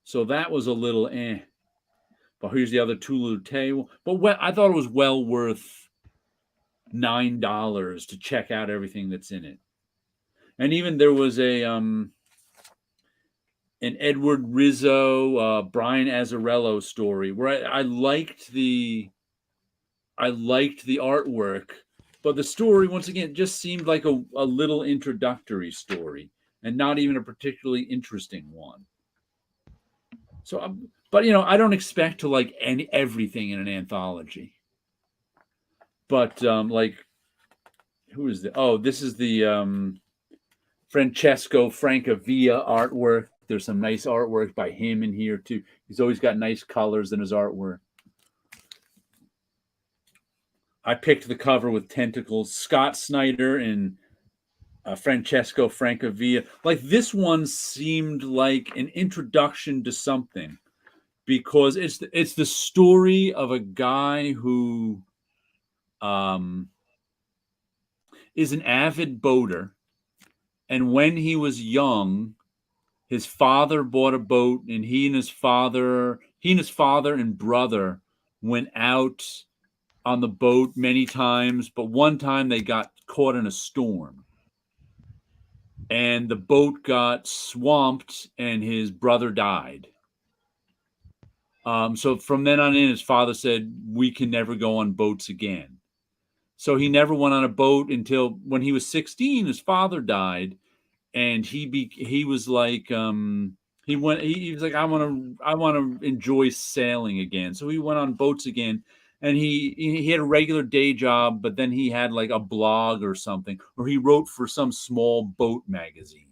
So that was a little eh. But here's the other Tulu table. But I thought it was well worth $9 to check out everything that's in it. And even there was an Edward Rizzo, Brian Azzarello story where I liked the artwork, but the story once again just seemed like a little introductory story and not even a particularly interesting one. So, but I don't expect to like everything in an anthology. But like, who is the? Oh, this is the Francesco Francavilla artwork. There's some nice artwork by him in here too. He's always got nice colors in his artwork. I picked the cover with tentacles. Scott Snyder and Francesco Francavilla. Like this one seemed like an introduction to something because it's the story of a guy who is an avid boater, and when he was young, his father bought a boat, and he and his father and brother went out on the boat many times, but one time they got caught in a storm, and the boat got swamped, and his brother died. So from then on in, his father said, "We can never go on boats again." So he never went on a boat until when he was 16. His father died, and he was like he was like I want to enjoy sailing again. So he went on boats again, and he had a regular day job, but then he had like a blog or something, or he wrote for some small boat magazine.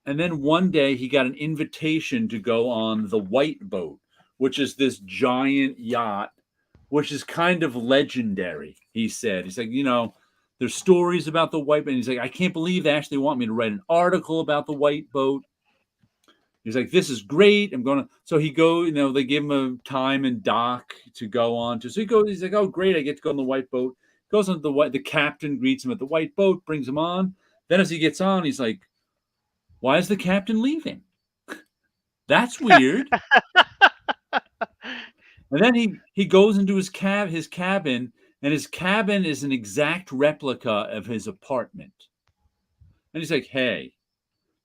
And then one day he got an invitation to go on the White Boat, which is this giant yacht, which is kind of legendary. He said, he's like, there's stories about the White Boat. And he's like, I can't believe they actually want me to write an article about the White Boat. He's like, this is great. I'm going to. So he they give him a time and dock to go on to. So he's like, oh, great. I get to go on the White Boat. Goes on the captain greets him at the White Boat, brings him on. Then as he gets on, he's like, why is the captain leaving? That's weird. And then he goes into his cabin, and his cabin is an exact replica of his apartment. And he's like, hey,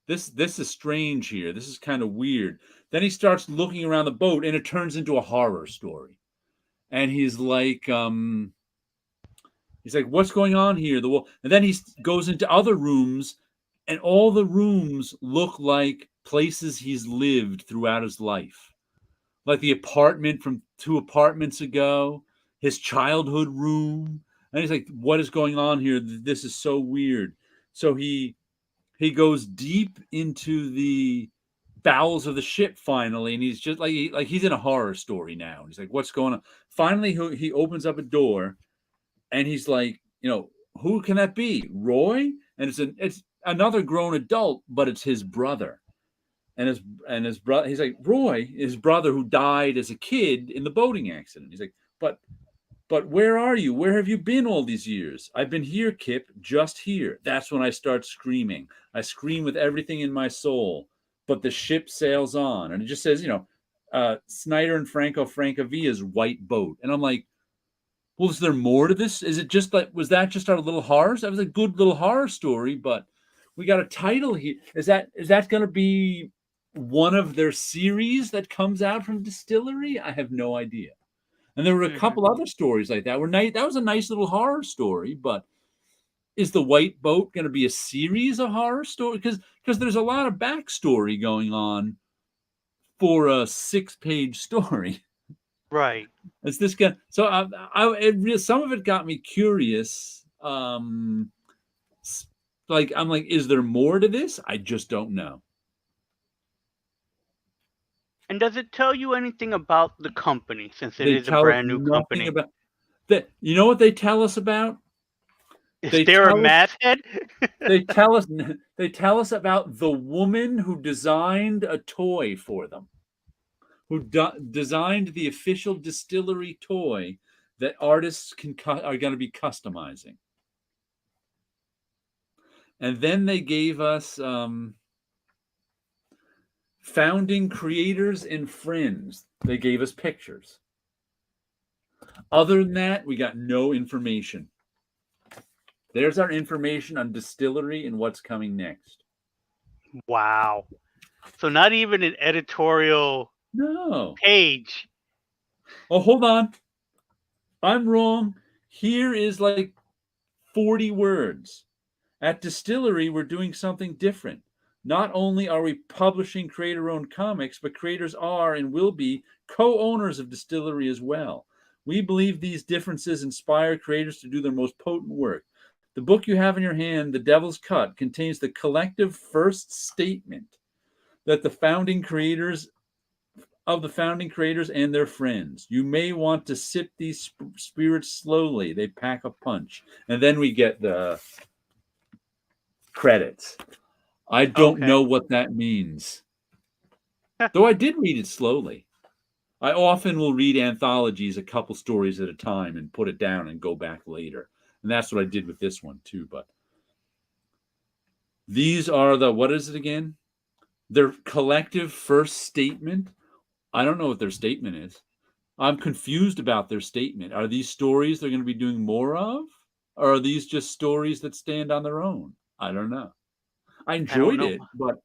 this is strange here. This is kind of weird. Then he starts looking around the boat, and it turns into a horror story. And he's like, what's going on here? And then he goes into other rooms, and all the rooms look like places he's lived throughout his life. Like the apartment from 2 apartments ago, his childhood room. And he's like, what is going on here? This is so weird. So he goes deep into the bowels of the ship finally, and he's just like he's in a horror story now. He's like, what's going on? Finally, he opens up a door, and he's like, who can that be? Roy? And it's another grown adult, but it's his brother. And his brother, he's like, Roy, his brother who died as a kid in the boating accident. He's like, but where are you? Where have you been all these years? I've been here, Kip, just here. That's when I start screaming. I scream with everything in my soul, but the ship sails on. And it just says, Snyder and Franco Francavilla's White Boat. And I'm like, well, is there more to this? Is it just like, was that just our little horror? That was a good little horror story, but we got a title here. Is that going to be one of their series that comes out from Distillery? I have no idea. And there were a couple other stories like that. That was a nice little horror story, but is the White Boat going to be a series of horror stories? Because there's a lot of backstory going on for a 6-page story. Right. It's this guy. So some of it got me curious. I'm like, is there more to this? I just don't know. And does it tell you anything about the company, since it They is a tell us brand new nothing company? about that. You know what they tell us about? Is there a masthead? They tell us about the woman who designed a toy for them, who designed the official distillery toy that artists are going to be customizing. And then they gave us founding creators and friends. They gave us pictures. Other than that, we got no information. There's our information on Distillery and what's coming next. Wow. So not even an editorial page. Oh, hold on. I'm wrong. Here is like 40 words. At Distillery, we're doing something different. Not only are we publishing creator-owned comics, but creators are and will be co-owners of Distillery as well. We believe these differences inspire creators to do their most potent work. The book you have in your hand, The Devil's Cut, contains the collective first statement that the founding creators and their friends. You may want to sip these spirits slowly. They pack a punch. And then we get the credits. I don't know what that means. Though I did read it slowly. I often will read anthologies a couple stories at a time and put it down and go back later. And that's what I did with this one too. But these are what is it again? Their collective first statement. I don't know what their statement is. I'm confused about their statement. Are these stories they're going to be doing more of? Or are these just stories that stand on their own? I don't know. I enjoyed it, but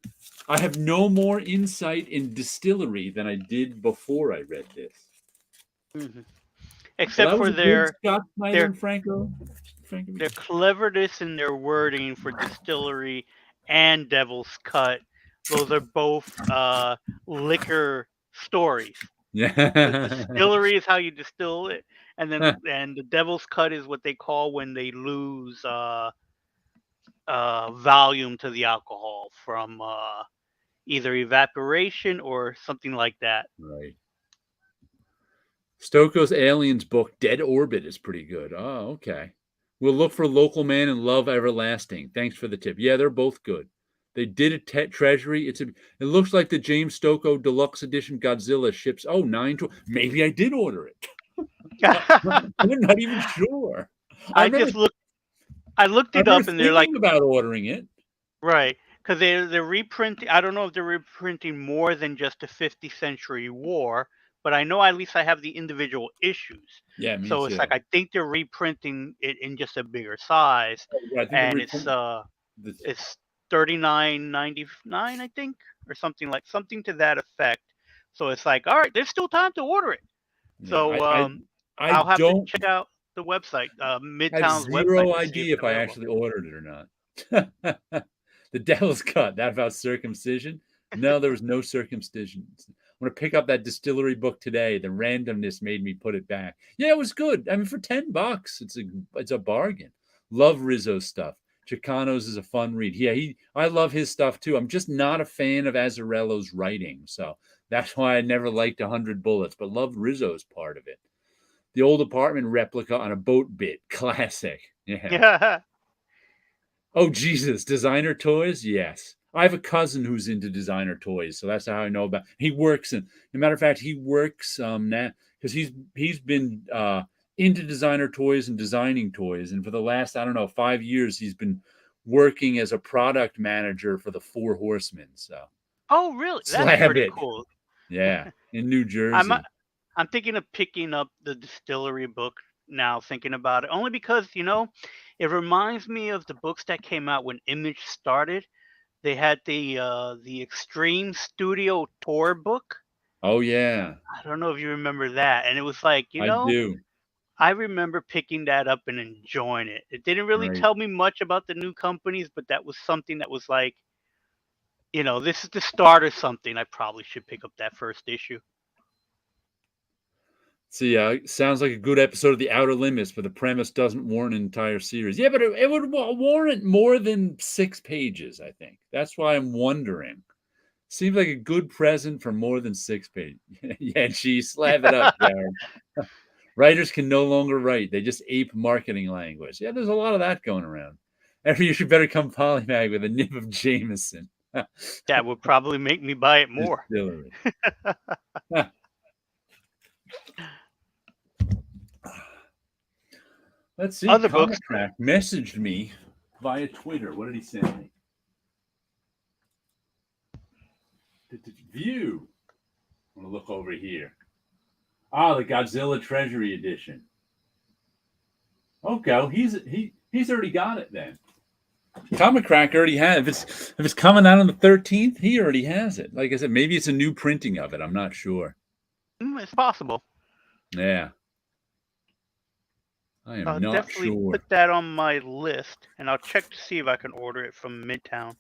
I have no more insight in Distillery than I did before I read this. Mm-hmm. Well, except that was for a good Scott Snyder their and Franco. their cleverness in their wording for distillery and Devil's Cut. Those are both liquor stories. The Yeah. distillery is how you distill it, and the Devil's Cut is what they call when they lose volume to the alcohol from either evaporation or something like that. Right. Stokoe's Aliens book, Dead Orbit, is pretty good. Oh, okay. We'll look for Local Man and Love Everlasting. Thanks for the tip. Yeah, they're both good. They did a treasury. It looks like the James Stokoe Deluxe Edition Godzilla ships. Oh, 9. Maybe I did order it. I'm not even sure. I I remember just looked. I looked I it remember up, and they're like, thinking about ordering it. right, because they're reprinting. I don't know if they're reprinting more than just the 50th Century War, but I know at least I have the individual issues. Yeah, me So it's like too. I think they're reprinting it in just a bigger size, Yeah, I think and the it's 39.99, I think, or something to that effect. So it's like, all right, there's still time to order it. yeah, So I I'll have to don't check out the website, I have Midtown's website, zero to see if idea it's if I available. actually ordered it or not. The Devil's Cut, that about circumcision? No, there was no circumcision. I'm gonna pick up that distillery book today. The randomness made me put it back. Yeah, it was good. I mean, for $10, it's a bargain. Love Rizzo's stuff. Chicano's is a fun read. Yeah, I love his stuff too. I'm just not a fan of Azzarello's writing, so that's why I never liked 100 Bullets, but loved Rizzo's part of it. The old apartment replica on a boat bit. Classic. Yeah. Yeah. Oh, Jesus. Designer toys? Yes. I have a cousin who's into designer toys, so that's how I know about. He works in. As a matter of fact, he works now because he's been into designer toys and designing toys, and for the last, I don't know, 5 years, he's been working as a product manager for the Four Horsemen. So Oh, really? That's slab pretty it. cool. Yeah, in New I'm Jersey. I'm thinking of picking up the distillery book now, thinking about it, only because it reminds me of the books that came out when Image started. They had the Extreme Studio Tour book. Oh yeah, I don't know if you remember that, and it was like, I do. I remember picking that up and enjoying it. It didn't really Right. tell me much about the new companies, but that was something that was like, this is the start of something. I probably should pick up that first issue. See, sounds like a good episode of The Outer Limits, but the premise doesn't warrant an entire series. Yeah, but it would warrant more than 6 pages, I think. That's why I'm wondering. Seems like a good present for more than 6 pages. Yeah, geez, slap it up, Jared. Writers can no longer write. They just ape marketing language. Yeah, there's a lot of that going around. You should better come Polymag with a nip of Jameson. That would probably make me buy it more. Distillery. Let's see. Other Comic books. Crack messaged me via Twitter. What did he send me? View. I'm gonna look over here. Ah, the Godzilla Treasury Edition. Okay, he's already got it then. Comic Crack already has. If it's coming out on the 13th, he already has it. Like I said, maybe it's a new printing of it. I'm not sure. It's possible. Yeah. I am I'll not definitely sure. put that on my list, and I'll check to see if I can order it from Midtown.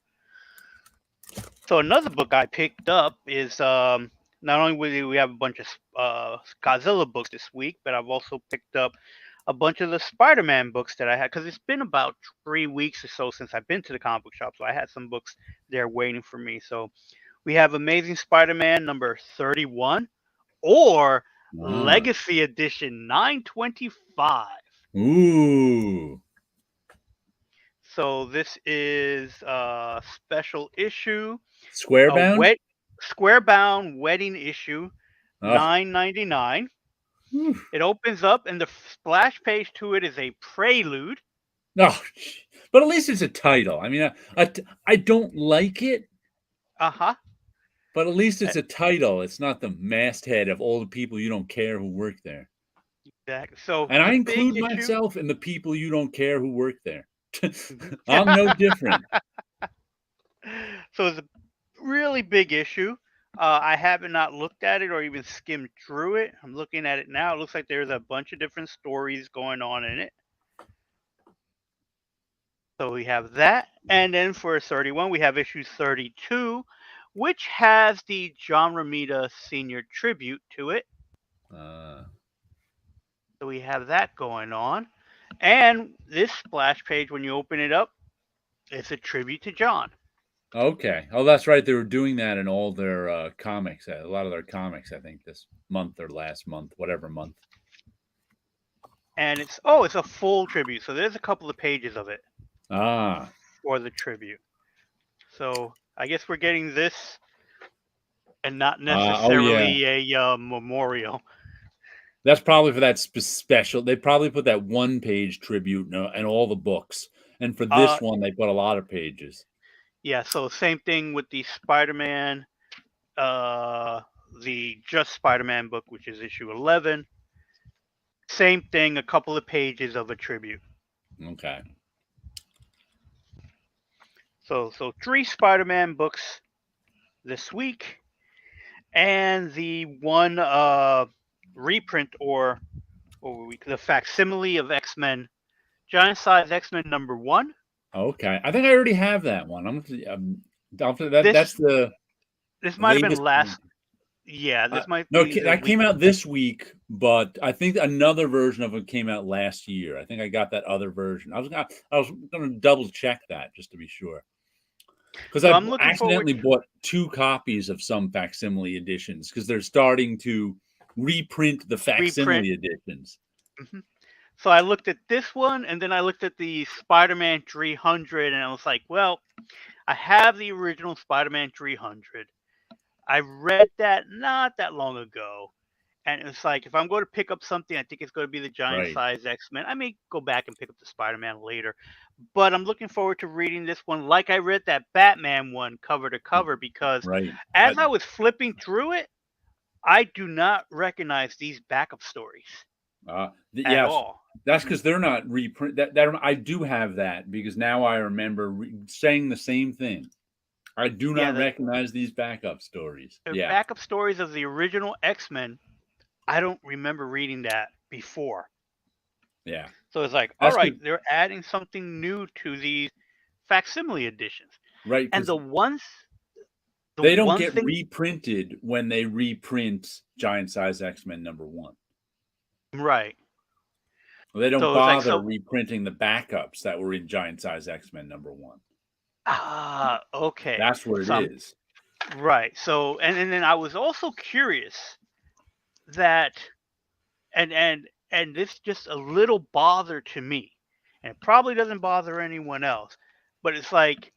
So another book I picked up is not only will we have a bunch of Godzilla books this week, but I've also picked up a bunch of the Spider-Man books that I had, because it's been about 3 weeks or so since I've been to the comic book shop, so I had some books there waiting for me. So we have Amazing Spider-Man number 31, or Legacy Edition 925. Ooh. So this is a special issue, Squarebound? square-bound wedding issue, $9.99. It opens up, and the splash page to it is a prelude. No, but at least it's a title. I mean, I don't like it, Uh-huh. but at least it's a title. It's not the masthead of all the people you don't care who work there. Exactly. So And I the big include issue. myself in the people you don't care who work there. I'm no different. So it's a really big issue. I haven't not looked at it or even skimmed through it. I'm looking at it now. It looks like there's a bunch of different stories going on in it. So we have that. And then for 31, we have issue 32, which has the John Romita Sr. tribute to it. So we have that going on. And this splash page, when you open it up, it's a tribute to John. Okay. Oh, that's right. They were doing that in all their comics. A lot of their comics, I think, this month or last month, whatever month. And it's a full tribute. So there's a couple of pages of it. For the tribute. So I guess we're getting this and not necessarily a memorial. That's probably for that special. They probably put that one-page tribute in all the books. And for this one, they put a lot of pages. Yeah, so same thing with the Spider-Man, the Just Spider-Man book, which is issue 11. Same thing, a couple of pages of a tribute. Okay. So 3 Spider-Man books this week, and the one reprint or the facsimile of X-Men, Giant Size X-Men #1. Okay, I think I already have that one. That's the. This might have been last. Yeah, this might. No, that came out this week, but I think another version of it came out last year. I think I got that other version. I was going to double check that just to be sure. Because I accidentally bought 2 copies of some facsimile editions because they're starting to reprint the facsimile editions. Mm-hmm. So I looked at this one, and then I looked at the Spider-Man 300, and I was like, well, I have the original Spider-Man 300. I read that not that long ago, and it's like, if I'm going to pick up something, I think it's going to be the Giant Size X-Men. I may go back and pick up the Spider-Man later, but I'm looking forward to reading this one like I read that Batman one cover to cover, because as I was flipping through it, I do not recognize these backup stories at all. That's because they're not reprint. That I do have that because now I remember saying the same thing. I do not recognize these backup stories. Backup stories of the original X-Men. I don't remember reading that before. Yeah. So it's like, all right, they're adding something new to these facsimile editions. Right. And the ones they don't get reprinted when they reprint Giant Size X-Men #1. Right. Well, they don't bother reprinting the backups that were in Giant Size X-Men #1. Okay. That's what it is. Right. So, and then I was also curious that, and this just a little bother to me, and it probably doesn't bother anyone else, but it's like,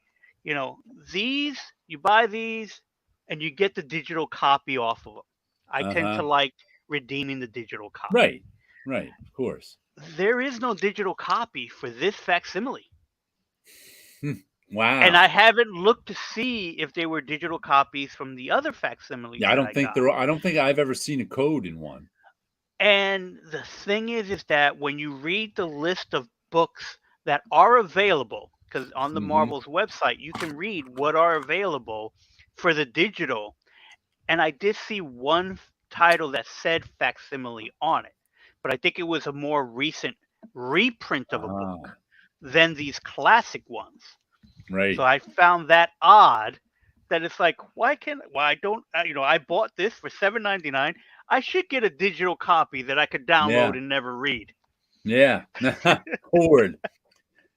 these, you buy these and you get the digital copy off of them. I tend to like redeeming the digital copy. Right, of course. There is no digital copy for this facsimile. Wow. And I haven't looked to see if they were digital copies from the other facsimiles. Yeah, I don't think I've ever seen a code in one. And the thing is that when you read the list of books that are available, because on the Marvel's website, you can read what are available for the digital. And I did see one title that said facsimile on it, but I think it was a more recent reprint of a book than these classic ones. Right. So I found that odd, that it's like, why don't I bought this for $7.99. I should get a digital copy that I could download and never read. Yeah. Forward.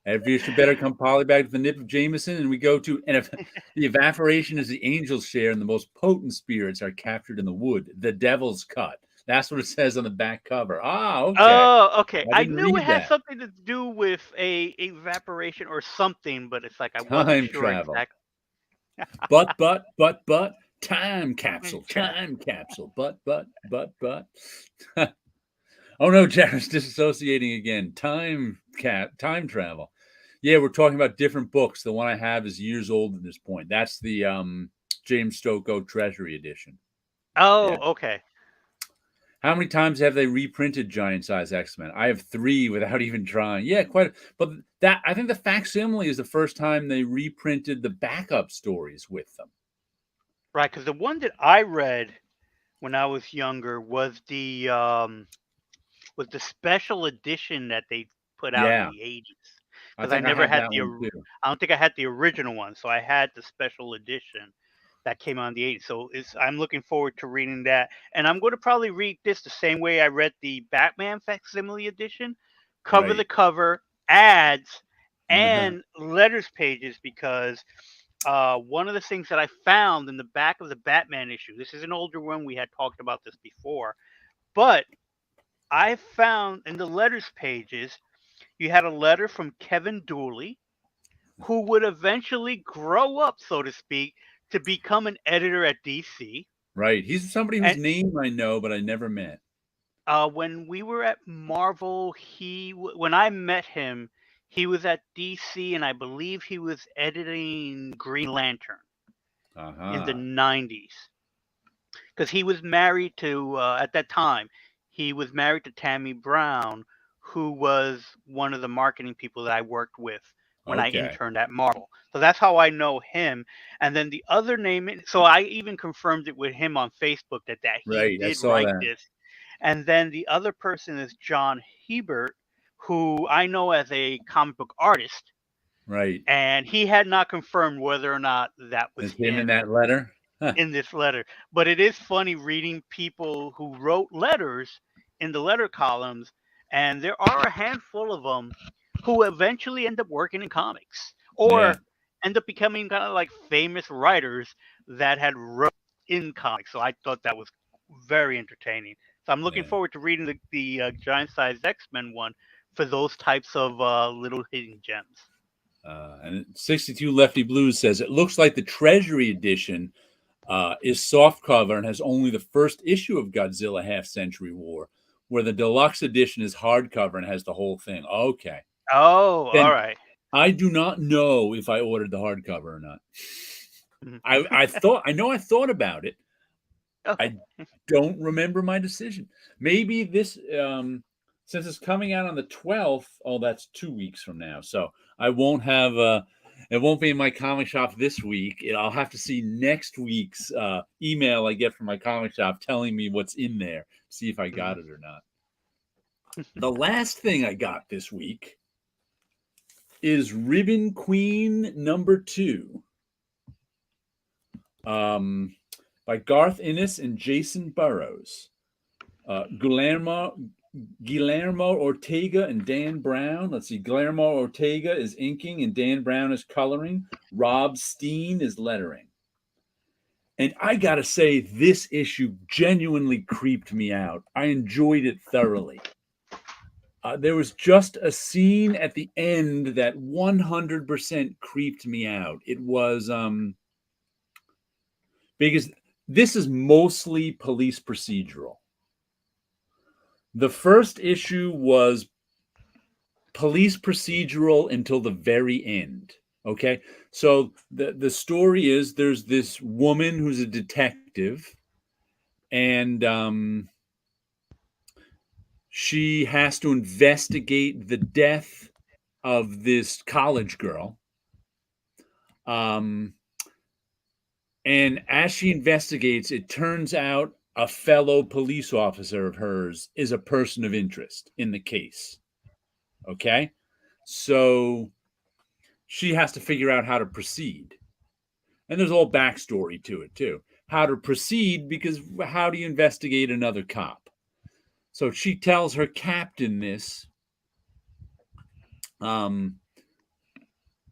If you should better come polybagged with the nip of Jameson, and we go to, and if the evaporation is the angel's share, and the most potent spirits are captured in the wood, the devil's cut. That's what it says on the back cover. Okay. Oh, okay. I knew it had something to do with a evaporation or something, but it's like I wasn't sure exactly. But time capsule, but. Oh no, Jared's disassociating again. Time travel. Yeah, we're talking about different books. The one I have is years old at this point. That's the James Stokoe Treasury edition. Oh, okay. How many times have they reprinted Giant Size X-Men? I have 3 without even trying. Yeah, quite. But I think the facsimile is the first time they reprinted the backup stories with them. Right, because the one that I read when I was younger was the special edition that they put out in Yeah, the 80s. I Because I think I never had had that one too. I don't think I had the original one, so I had the special edition that came out in the 80s. So I'm looking forward to reading that, and I'm going to probably read this the same way I read the Batman facsimile edition, cover to Right. cover, ads, and letters pages, because one of the things that I found in the back of the Batman issue, this is an older one, we had talked about this before, but I found in the letters pages, you had a letter from Kevin Dooley, who would eventually grow up, so to speak, to become an editor at DC. Right. He's somebody whose And name I know, but I never met. when we were at Marvel, when I met him, he was at DC, and I believe he was editing Green Lantern in the Uh-huh. 90s. Because he was married to at that time he was married to Tammy Brown, who was one of the marketing people that I worked with when I Okay. interned at Marvel. So that's how I know him. And then the other name, so I even confirmed it with him on Facebook that he Right. I did saw write that. this. And then the other person is John Hebert, who I know as a comic book artist, Right. and he had not confirmed whether or not that was Is him in him that letter? Huh. in this letter. But it is funny reading people who wrote letters in the letter columns, and there are a handful of them who eventually end up working in comics Yeah. or end up becoming kind of like famous writers that had wrote in comics. So I thought that was very entertaining. So I'm looking Yeah. forward to reading the giant sized X-Men one for those types of little hidden gems. And 62 Lefty Blues says it looks like the Treasury edition is soft cover and has only the first issue of Godzilla Half Century War, where the deluxe edition is hardcover and has the whole thing. Okay. Oh, all Then right. I do not know if I ordered the hardcover or not. Mhm. I know I thought about it. Okay. I don't remember my decision. Maybe this since it's coming out on the 12th, oh that's 2 weeks from now. So I won't have it won't be in my comic shop this week. I'll have to see next week's email I get from my comic shop telling me what's in there, see if I Mhm. got it or not. The last thing I got this week is Ribbon Queen number 2. Um, by Garth Ennis and Jason Burrows. Guillermo Ortega and Dan Brown. Let's see. Guillermo Ortega is inking and Dan Brown is coloring. Rob Steen is lettering. And I got to say, this issue genuinely creeped me out. I enjoyed it thoroughly. There was just a scene at the end that 100% creeped me out. It was because this is mostly police procedural. The first issue was police procedural until the very end. Okay. So the story is there's this woman who's a detective, and she has to investigate the death of this college girl. Um, and as she investigates, it turns out a fellow police officer of hers is a person of interest in the case. Okay. So she has to figure out how to proceed. And there's all backstory to it, too. How to proceed, because how do you investigate another cop? So she tells her captain this. Um,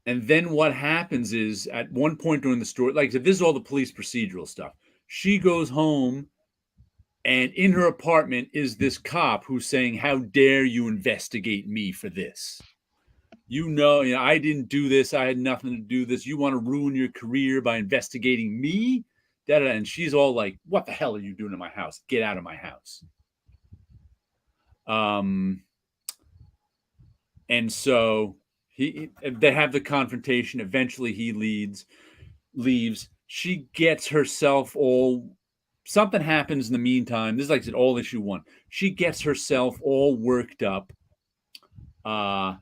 and then what happens is at one point during the story, like I said, this is all the police procedural stuff. She goes home, and in her apartment is this cop who's saying, "How dare you investigate me for this? You know, I didn't do this. I had nothing to do with this. You want to ruin your career by investigating me?" Da, da, da. And she's all like, "What the hell are you doing in my house? Get out of my house." Um, and so they have the confrontation. Eventually, he leaves. She gets herself all. Something happens in the meantime. This is like I said, all issue 1. She gets herself all worked up. Uh,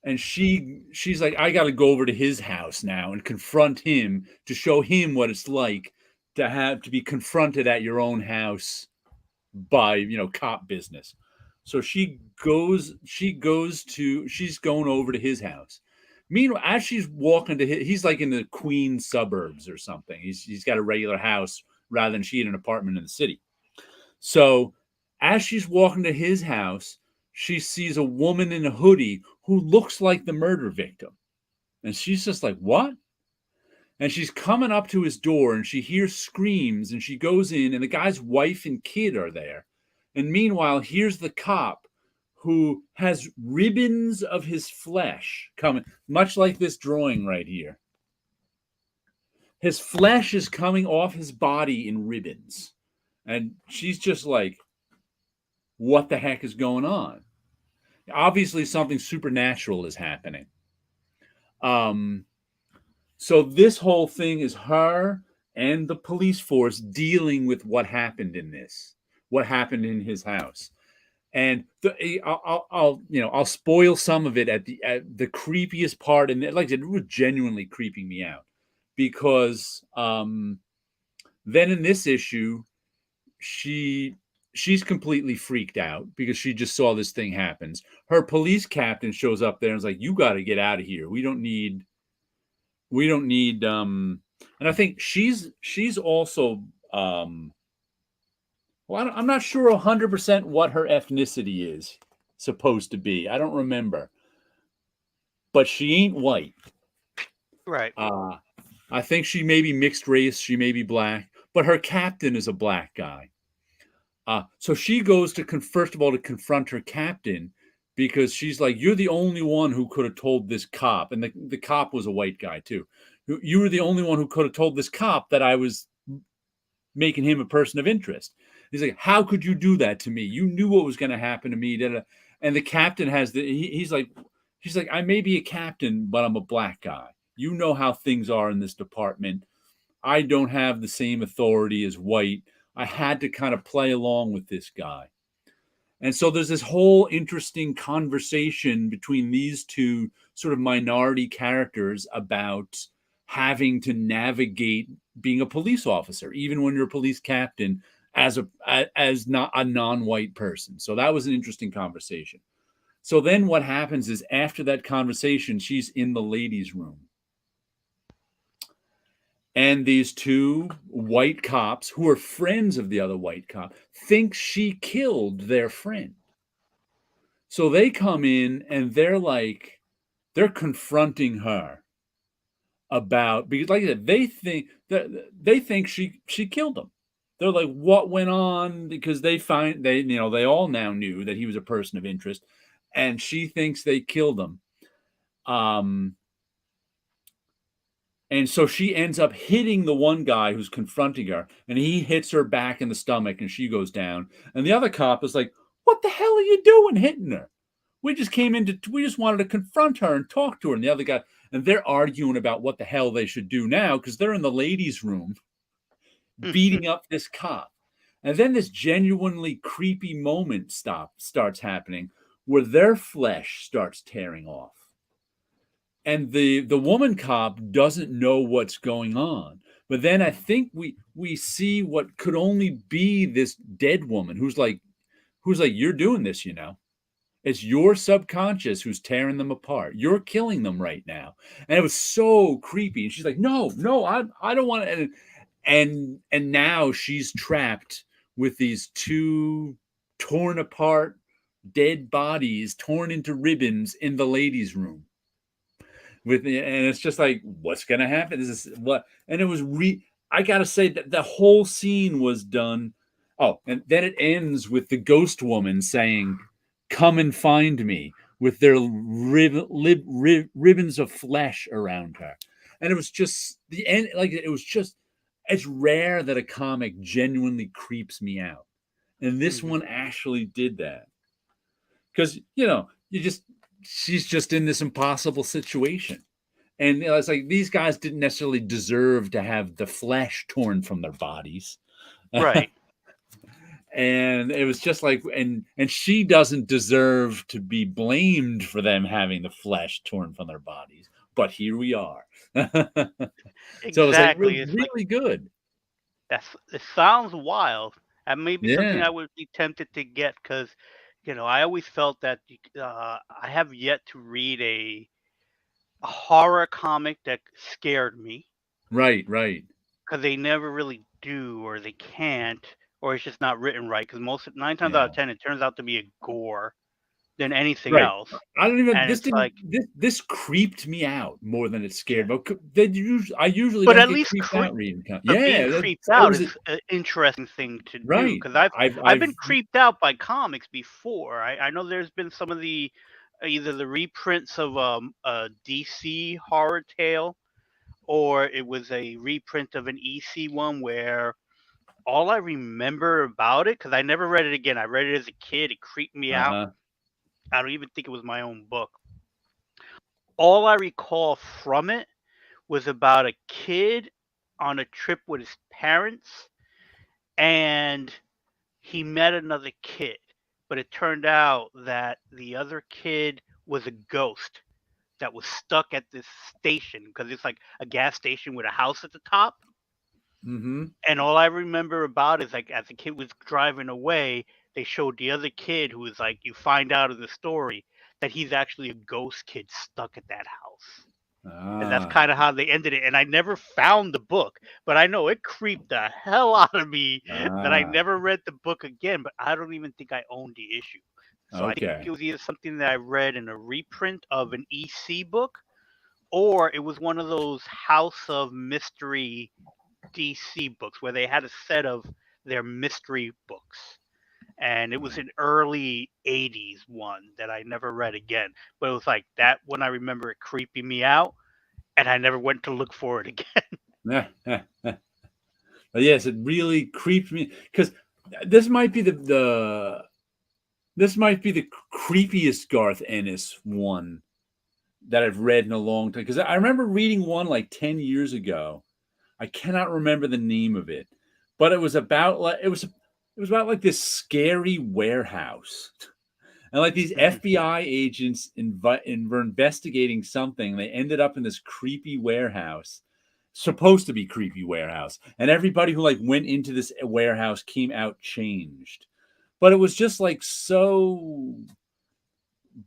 and she's like, I got to go over to his house now and confront him to show him what it's like to be confronted at your own house by cop business. So she's going over to his house. Meanwhile, as she's walking to he's like in the Queens suburbs or something. He's got a regular house rather than she had an apartment in the city. So as she's walking to his house, she sees a woman in a hoodie who looks like the murder victim. And she's just like, what? And she's coming up to his door and she hears screams and she goes in and the guy's wife and kid are there. And meanwhile, here's the cop who has ribbons of his flesh coming, much like this drawing right here. His flesh is coming off his body in ribbons. And she's just like, what the heck is going on? Obviously, something supernatural is happening. So this whole thing is her and the police force dealing with what happened in his house. And I'll spoil some of it at the creepiest part, and like I said, it was genuinely creeping me out because then in this issue, she's completely freaked out because she just saw this thing happens. Her police captain shows up there and is like, "You got to get out of here. We don't need." And I think she's also well, I'm not sure 100% what her ethnicity is supposed to be. I don't remember, but she ain't white. Right. I think she may be mixed race. She may be black, but her captain is a black guy. So she goes to first of all to confront her captain because she's like, "You're the only one who could have told this cop," and the cop was a white guy too. You were the only one who could have told this cop that I was making him a person of interest. He's like, "How could you do that to me? You knew what was going to happen to me." And the captain she's like, "I may be a captain, but I'm a black guy. You know how things are in this department. I don't have the same authority as white. I had to kind of play along with this guy." And so there's this whole interesting conversation between these two sort of minority characters about having to navigate being a police officer, even when you're a police captain, as not a non-white person. So that was an interesting conversation. So then what happens is after that conversation, she's in the ladies' room. And these two white cops, who are friends of the other white cop, think she killed their friend. So they come in and they're confronting her about, because like I said, they think she killed him. They're like, what went on? Because they all now knew that he was a person of interest, and she thinks they killed him. And so she ends up hitting the one guy who's confronting her, and he hits her back in the stomach, and she goes down. And the other cop is like, "What the hell are you doing hitting her? We just wanted to confront her and talk to her." And the other guy, and they're arguing about what the hell they should do now because they're in the ladies' room beating up this cop. And then this genuinely creepy moment starts happening where their flesh starts tearing off. And the woman cop doesn't know what's going on. But then I think we see what could only be this dead woman who's like, "You're doing this, you know. It's your subconscious who's tearing them apart. You're killing them right now." And it was so creepy. And she's like, "No, I don't want to." And now she's trapped with these two torn apart dead bodies, torn into ribbons in the ladies' room. And it's just like, what's gonna happen? This is what, and it was I gotta say that the whole scene was done. Oh, and then it ends with the ghost woman saying, "Come and find me," with their ribbons of flesh around her. And it was just the end. Like it was just, it's rare that a comic genuinely creeps me out, and this one actually did that because she's just in this impossible situation. And it's like these guys didn't necessarily deserve to have the flesh torn from their bodies. Right. And it was just like, and she doesn't deserve to be blamed for them having the flesh torn from their bodies, but here we are. So it was like Exactly. It's like really good. it sounds wild. And maybe something Yeah. I would be tempted to get because, I always felt that I have yet to read a horror comic that scared me Right, right. because they never really do or they can't or it's just not written right because most nine times out Yeah. of ten it turns out to be a gore than anything Right. else. I don't even And this it's didn't like, this creeped me out more than it yeah. scared me. I usually But don't at get least creeped out reading but being yeah, creeped it out was is an interesting thing to do right. because I've I've been creeped out by comics before. I know there's been some of the either the reprints of a DC horror tale or it was a reprint of an EC one where all I remember about it because I never read it again. I read it as a kid. It creeped me out. uh-huh. I don't even think it was my own book. All I recall from it was about a kid on a trip with his parents and he met another kid, but it turned out that the other kid was a ghost that was stuck at this station because it's like a gas station with a house at the top. Mhm. And all I remember about is like as the kid was driving away, they showed the other kid who was like, you find out of the story that he's actually a ghost kid stuck at that house. And that's Ah. kind of how they ended it. And I never found the book, but I know it creeped the hell out of me that I Ah. never read the book again. But I don't even think I owned the issue. So I think it Okay. was either something that I read in a reprint of an EC book, or it was one of those House of Mystery DC books where they had a set of their mystery books. And it was an early 80s one that I never read again. But it was like that one I remember it creeping me out and I never went to look for it again. But yes, it really creeped me because this might be this might be the creepiest Garth Ennis one that I've read in a long time. Because I remember reading one like 10 years ago. I cannot remember the name of it, but it was about like it was about like this scary warehouse. And like these Mhm. FBI agents were investigating something. They ended up in this creepy warehouse, supposed to be creepy warehouse, and everybody who like went into this warehouse came out changed. But it was just like so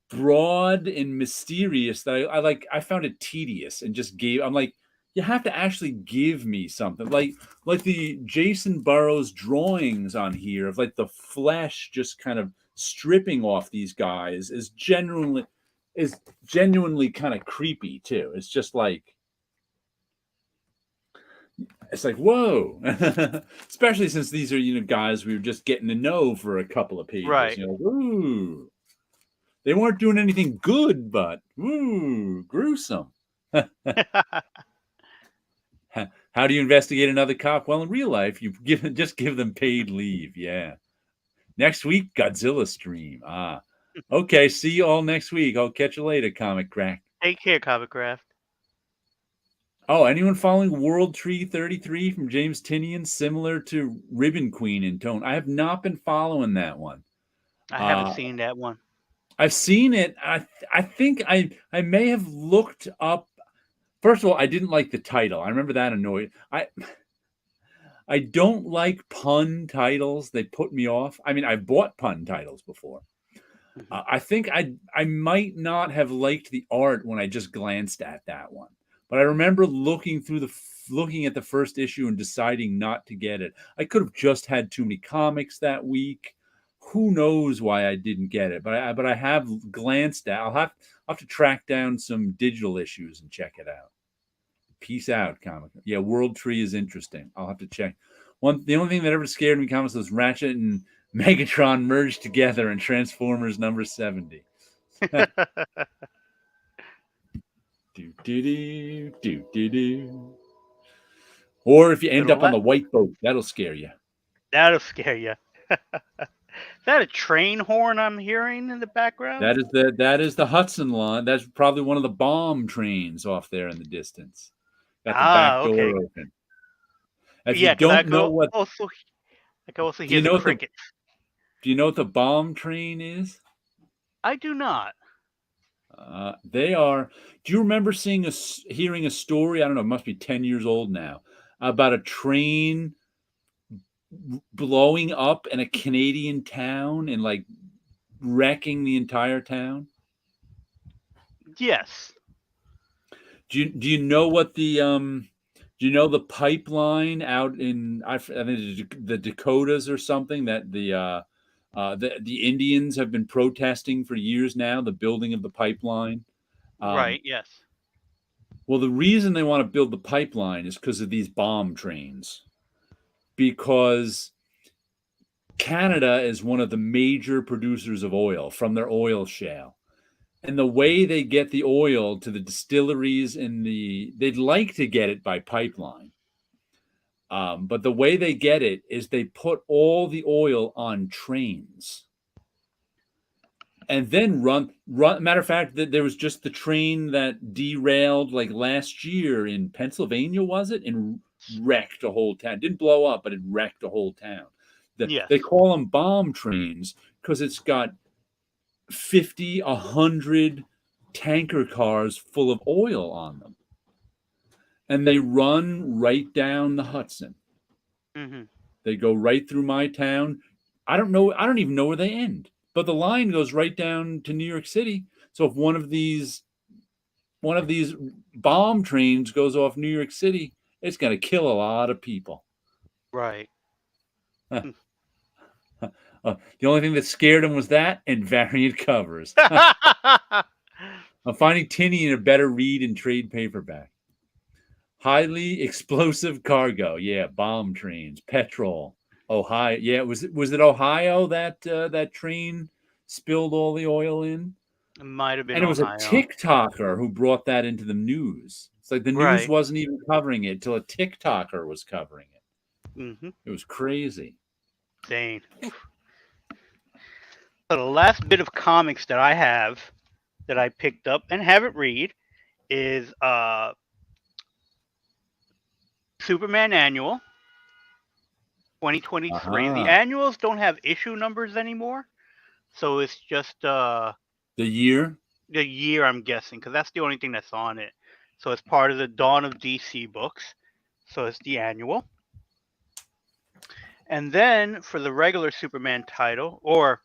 broad and mysterious that I found it tedious and just gave. I'm like, you have to actually give me something like the Jason Burrows drawings on here of like the flesh just kind of stripping off these guys is genuinely kind of creepy too. It's just like it's like whoa, especially since these are guys we were just getting to know for a couple of pages. Right. You know, ooh, they weren't doing anything good, but ooh, gruesome. How do you investigate another cop? Well, in real life, just give them paid leave. Yeah. Next week, Godzilla stream. Ah. Okay. See you all next week. I'll catch you later, Comic Crack. Take care, Comic Craft. Oh, anyone following World Tree 33 from James Tinian, similar to Ribbon Queen in tone? I have not been following that one. I haven't Uh, seen that one. I've seen it. I think I may have looked up. First of all, I didn't like the title. I remember that annoyed. I don't like pun titles. They put me off. I mean, I've bought pun titles before. Mhm. I think I might not have liked the art when I just glanced at that one, but I remember looking at the first issue and deciding not to get it. I could have just had too many comics that week. Who knows why I didn't get it? But I have glanced at. I'll have to track down some digital issues and check it out. Peace out, comic. Yeah, World Tree is interesting. I'll have to check. The only thing that ever scared me comics was Ratchet and Megatron merged together in Transformers number 70. Do do do do do do. Or if you So end up on the white boat, that'll scare you. that'll scare you. Is that a train horn I'm hearing in the background? That is the Hudson line. That's probably one of the bomb trains off there in the distance. Got the Ah, back door okay. open. If you Yeah, because don't know what I could also do you hear the know what the crickets. Do you know what the bomb train is? I do not. They are. Do you remember hearing a story? I don't know. It must be 10 years old now, about a train blowing up in a Canadian town and like wrecking the entire town. Yes. Do you know what do you know the pipeline out in I think the Dakotas or something that the Indians have been protesting for years now, the building of the pipeline. Um, Right. Yes. well, the reason they want to build the pipeline is because of these bomb trains. Because Canada is one of the major producers of oil from their oil shale. And the way they get the oil to the distilleries they'd like to get it by pipeline. But the way they get it is they put all the oil on trains and then run. Matter of fact, that there was just the train that derailed like last year in Pennsylvania, was it? And wrecked a whole town. Didn't blow up, but it wrecked a whole town. Yes. They call them bomb trains because it's got 50, 100 tanker cars full of oil on them. And they run right down the Hudson. Hmm. They go right through my town. I don't know. I don't even know where they end. But the line goes right down to New York City. So if one of these bomb trains goes off New York City, it's going to kill a lot of people. Right. The only thing that scared him was that and variant covers. I'm finding Tinny in a better read and trade paperback. Highly explosive cargo. Yeah, bomb trains, petrol. Ohio. Yeah, was it Ohio that train spilled all the oil in? It might have been And it was a Ohio. TikToker who brought that into the news. It's like the news Right. wasn't even covering it till a TikToker was covering it. Hmm. It was crazy. Dang. So the last bit of comics that I have that I picked up and haven't read is Superman Annual 2023. The Uh-huh. annuals don't have issue numbers anymore, so it's just The year? the year, I'm guessing, because that's the only thing that's on it. So it's part of the Dawn of DC books. So it's the annual. And then for the regular Superman title, or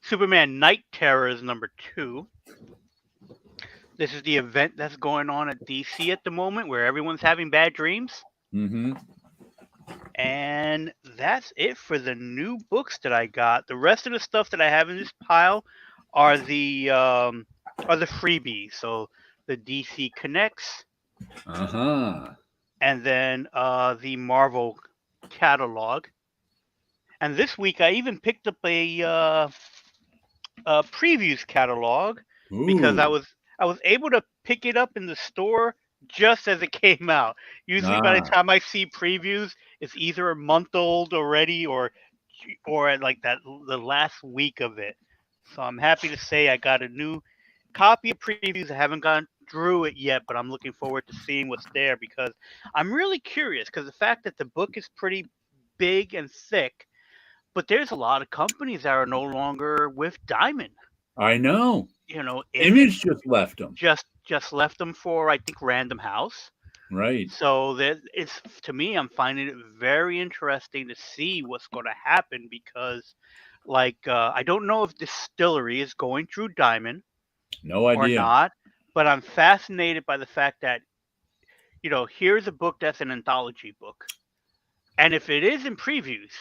Superman Night Terrors #2, this is the event that's going on at DC at the moment where everyone's having bad dreams. Mm-hmm. And that's it for the new books that I got. The rest of the stuff that I have in this pile are the freebies. So the DC Connects, Uh-huh. and then the Marvel catalog. And this week I even picked up a previews catalog because I Ooh. was I was able to pick it up in the store just as it came out. Usually by the Ah. time I see previews, it's either a month old already or at like that the last week of it. So I'm happy to say I got a new copy of previews. I haven't gone through it yet, but I'm looking forward to seeing what's there because I'm really curious because the fact that the book is pretty big and thick, but there's a lot of companies that are no longer with Diamond. I know. Image Image just left them. just left them for I think Random House. Right. So that it's to me, I'm finding it very interesting to see what's going to happen because, like, I don't know if Distillery is going through Diamond No or idea. not, but I'm fascinated by the fact that here's a book that's an anthology book, and if it is in previews,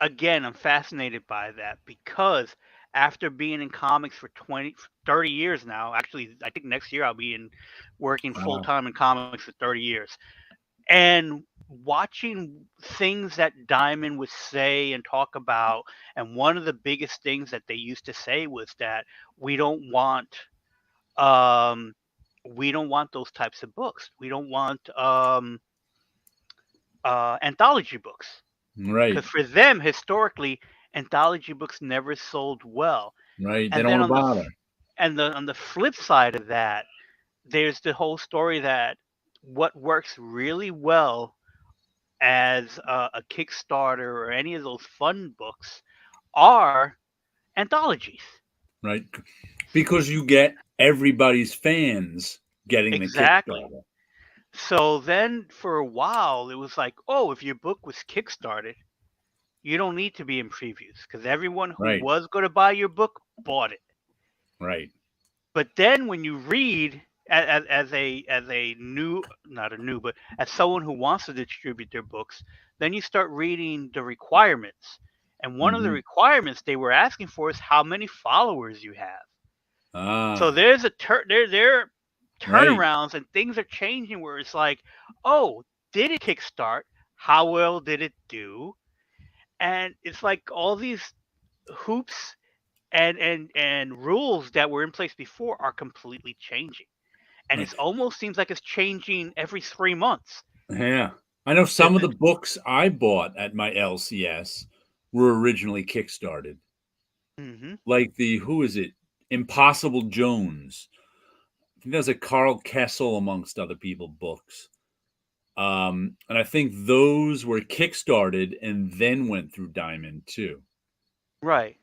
again, I'm fascinated by that because after being in comics for 20, 30 years now, actually, I think next year I'll be working full Wow. time in comics for 30 years. And watching things that Diamond would say and talk about, and one of the biggest things that they used to say was that we don't want, um, we don't want those types of books. We don't want anthology books Right. because for them historically anthology books never sold well. Right. They And don't then want to bother. on the flip side of that, there's the whole story that what works really well as a Kickstarter or any of those fun books are anthologies. Right. Because you get everybody's fans getting the Exactly. Kickstarter. So then for a while, it was like, oh, if your book was Kickstarted, you don't need to be in previews because everyone who Right. was going to buy your book bought it. Right. But then when you read as a new, not a new, but as someone who wants to distribute their books, then you start reading the requirements. And one of the Hmm. requirements they were asking for is how many followers you have. So Ah, there's a there right. turnarounds and things are changing where it's like, oh, did it kickstart? How well did it do? And it's like all these hoops and rules that were in place before are completely changing. And Right. it almost seems like it's changing every 3 months. Yeah. I know There's some of a, the books I bought at my LCS were originally Kickstarted. hmm Like the who is it? Impossible Jones. I think that's a Carl Kessel amongst other people books. And I think those were kickstarted and then went through Diamond too. right,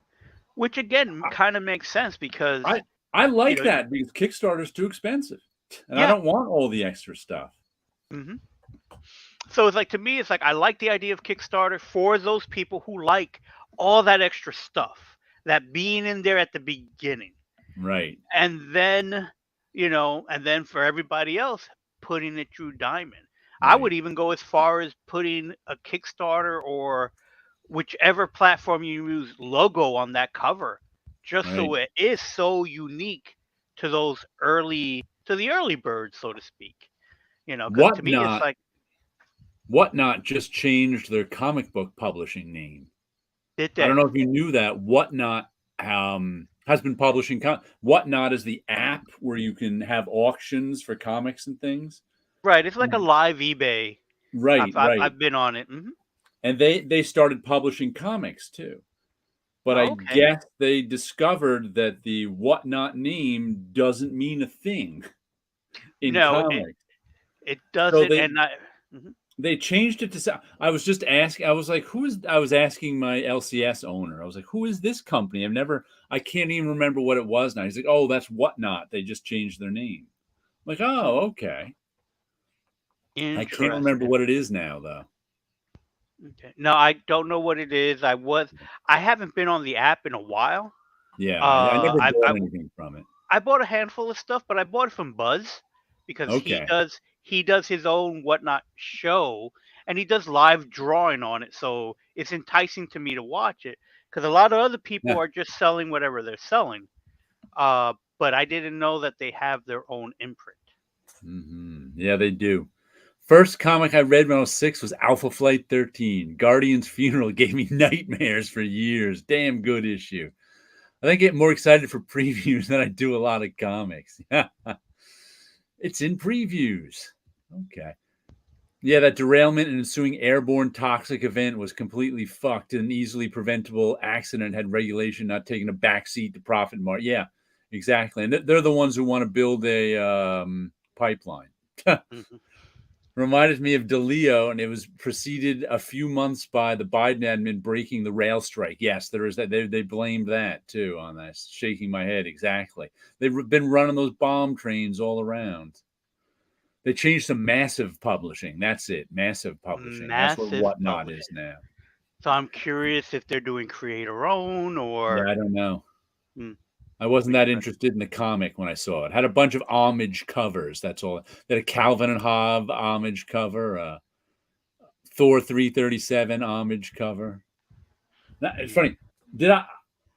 which again kind of makes sense because I I you like know, that because Kickstarter's too expensive, and I yeah. don't want all the extra stuff. hmm So it's like to me, it's like I like the idea of Kickstarter for those people who like all that extra stuff, that being in there at the beginning, Right, and then and then for everybody else putting it through Diamond. I right, would even go as far as putting a Kickstarter or whichever platform you use logo on that cover, just so right. it is so unique to the early birds, so to speak. Because to me, it's Whatnot like, Whatnot just changed their comic book publishing name. did I don't they? know if you knew that. Whatnot has been publishing Whatnot is the app where you can have auctions for comics and things. Right, it's like a live eBay. Right, right. I've been on it. And they started publishing comics too. But I Oh, okay. guess they discovered that the Whatnot name doesn't mean a thing in No, it comics. it So doesn't, and mhm. they changed it to I was just asking, I was like, I was asking my LCS owner. I was like, who is this company? I can't even remember what it was now. He's like, oh, that's Whatnot. They just changed their name. I'm like, oh, okay. I can't remember Interesting. what it is now though. Okay. No, I don't know what it is. I haven't been on the app in a while. Yeah, I Uh, never I bought I anything from it. I bought a handful of stuff, but I bought it from Buzz because Okay. he does his own Whatnot show, and he does live drawing on it, so it's enticing to me to watch it because a lot of other people Yeah. are just selling whatever they're selling. But I didn't know that they have their own imprint. Yeah, they do. First comic I read when I was 6 was Alpha Flight 13. Guardian's Funeral gave me nightmares for years. Damn good issue. I think I get more excited for previews than I do a lot of comics. It's in previews. Okay. Yeah, that derailment and ensuing airborne toxic event was completely fucked. An easily preventable accident had regulation not taken a backseat to profit margin. Yeah, exactly. And they're the ones who want to build a pipeline. Mhm. Reminded me of DeLeo, and it was preceded a few months by the Biden admin breaking the rail strike. Yes, there is that. They blamed that too on this. Shaking my head. Exactly. They've been running those bomb trains all around. They changed to massive publishing. That's it. Massive publishing. That's what Massive Whatnot is publishing. now. So I'm curious if they're doing creator own Yeah, or I don't know. hmm, I wasn't that interesting. interested in the comic when I saw it. Had a bunch of homage covers. That's all. They had a Calvin and Hobbes homage cover, Thor 337 homage cover. It's Hmm. funny. Did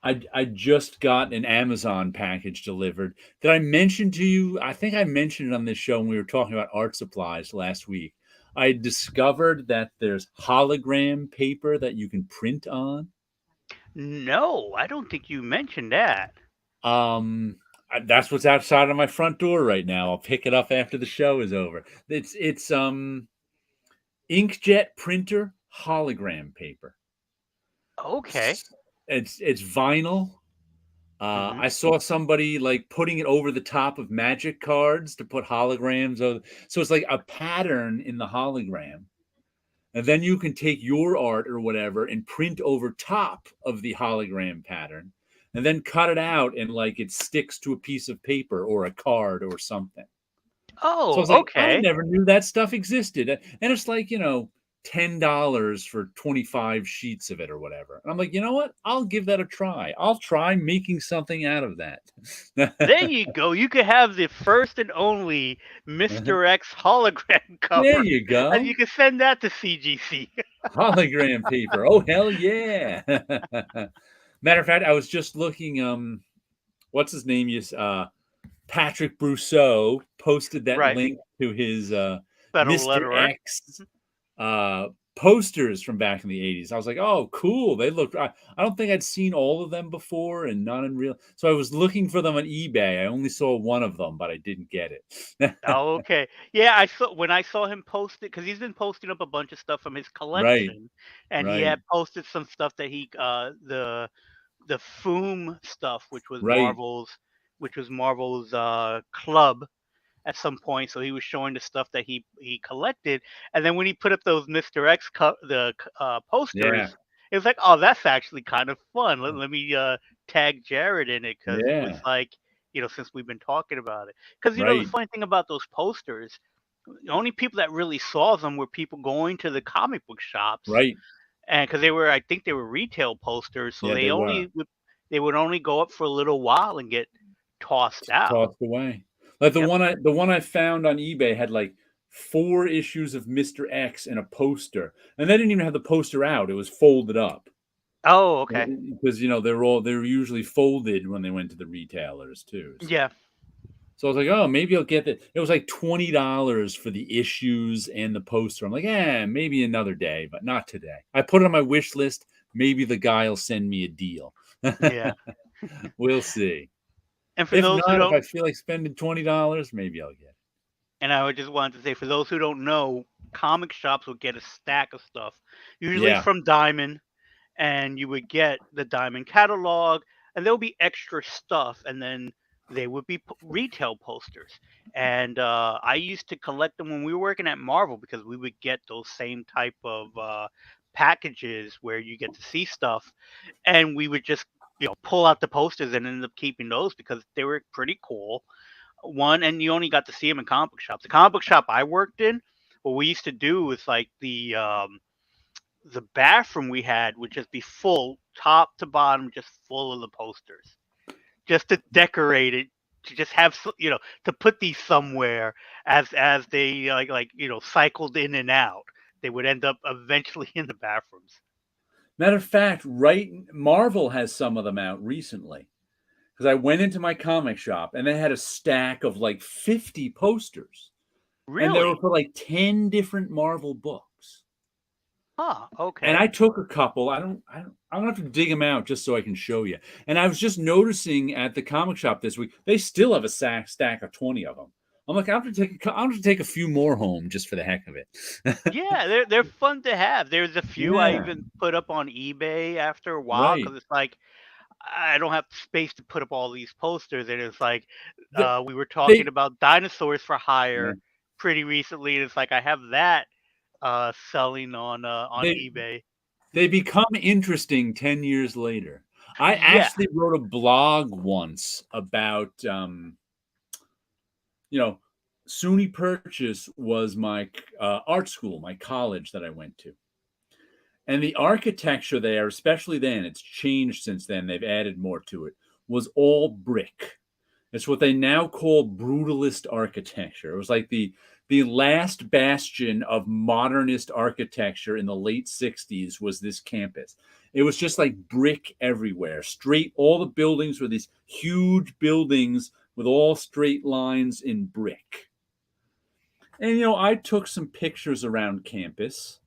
I just got an Amazon package delivered. Did I mention to you? I think I mentioned it on this show when we were talking about art supplies last week. I discovered that there's hologram paper that you can print on. No, I don't think you mentioned that. That's what's outside of my front door right now. I'll pick it up after the show is over. It's inkjet printer hologram paper. Okay. It's vinyl. hmm I saw somebody like putting it over the top of magic cards to put holograms of, so it's like a pattern in the hologram. and then you can take your art or whatever and print over top of the hologram pattern, and then cut it out and like it sticks to a piece of paper or a card or something. So I Oh, was like, I okay. never knew that stuff existed. And it's like, $10 for 25 sheets of it or whatever. And I'm like, you know what? I'll give that a try. I'll try making something out of that. There you go. You could have the first and only Mr. X hologram There cover, you and go. you can send that to CGC. Hologram paper. Oh, hell yeah. Matter of fact, I was just looking, what's his name? Patrick Brousseau posted that Right. link to his Federal Mr. letterer. X uh, posters from back in the 80s. I was like, oh, cool. They look, I don't think I'd seen all of them before and not in real. So I was looking for them on eBay. I only saw one of them, but I didn't get it. Oh, okay. Yeah, I saw when I saw him post it because he's been posting up a bunch of stuff from his Right, collection, and he right, had posted some stuff that the Foom stuff, right. which was Marvel's club at some point. So he was showing the stuff that he collected, and then when he put up those Mister X Yeah, posters, it was like, oh, that's actually kind of fun. Let me tag Jared in it because it was yeah, like, since we've been talking about it, because the right, funny thing about those posters, the only people that really saw them were people going to the comic book shops, right. and because I think they were retail posters, so Yeah, they were. they would only go up for a little while and get tossed out. Tossed away. Like Yep. the one I found on eBay had like 4 issues of Mr. X and a poster, and they didn't even have the poster out, it was folded up. Oh, okay. Because, they were usually folded when they went to the retailers too, so Yeah. I was like, "Oh, maybe I'll get it." It was like $20 for the issues and the poster. I'm like, maybe another day, but not today." I put it on my wish list, maybe the guy will send me a deal. Yeah. We'll see. And for If those who not, if don't, I feel like spending $20, maybe I'll get it. and I would just wanted to say, for those who don't know, comic shops will get a stack of stuff, usually Yeah. from Diamond, and you would get the Diamond catalog, and there'll be extra stuff, and then they would be retail posters. And I used to collect them when we were working at Marvel because we would get those same type of packages where you get to see stuff, and we would just pull out the posters and end up keeping those because they were pretty cool. One, and you only got to see them in comic book shops. The comic book shop I worked in, what we used to do was like the bathroom we had would just be full, top to bottom, just full of the posters, just to decorate it, to just have to put these somewhere as they cycled in and out. They would end up eventually in the bathrooms. Matter of fact, right, Marvel has some of them out recently. Because I went into my comic shop and they had a stack of like 50 posters, and they were Really? for like 10 different Marvel books. Huh. And Okay. I took a couple. I'm gonna have to dig them out just so I can show you. And I was just noticing at the comic shop this week, they still have a stack of 20 of them. I'm like, I'm gonna take a few more home just for the heck of it. Yeah, they're fun to have. There's a few I Yeah, even put up on eBay after a while right. because it's like I don't have space to put up all these posters, and it's like The, we were talking they, about dinosaurs for yeah, hire pretty recently, and it's like I have that selling on they, eBay. they become interesting 10 years later. I Yeah, actually wrote a blog once about, you know, SUNY Purchase was my art school, my college that I went to. And the architecture there, especially then, it's changed since then, they've added more to it, was all brick. It's what they now call brutalist architecture. It was like the last bastion of modernist architecture in the late 60s was this campus. It was just like brick everywhere. Straight, all the buildings were these huge buildings with all straight lines in brick. And I took some pictures around campus.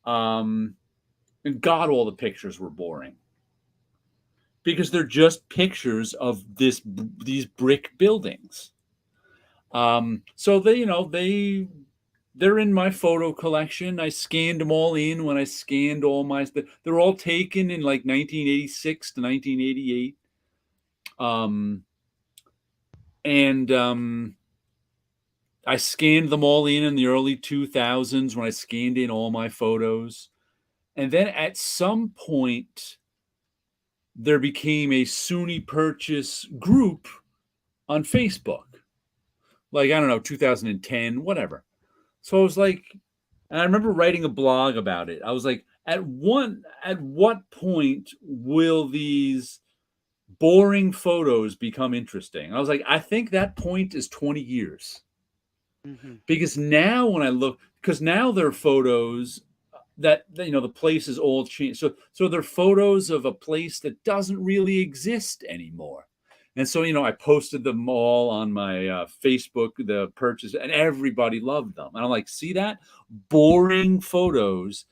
Um, and God, all the pictures were boring because they're just pictures of these brick buildings. So they're in my photo collection. I scanned them all in when I scanned all my. They're all taken in like 1986 to 1988. Um, and I scanned them all in the early 2000s when I scanned in all my photos. And then at some point, there became a SUNY Purchase group on Facebook. Like, I don't know, 2010, whatever. So I was like, and I remember writing a blog about it. I was like, at what point will these boring photos become interesting? I was like, I think that point is 20 years. Hmm. Because now when I look, because now there are photos that the place is all changed. So they're photos of a place that doesn't really exist anymore. And so I posted them all on my Facebook, the purchase, and everybody loved them. And I'm like, see that boring photos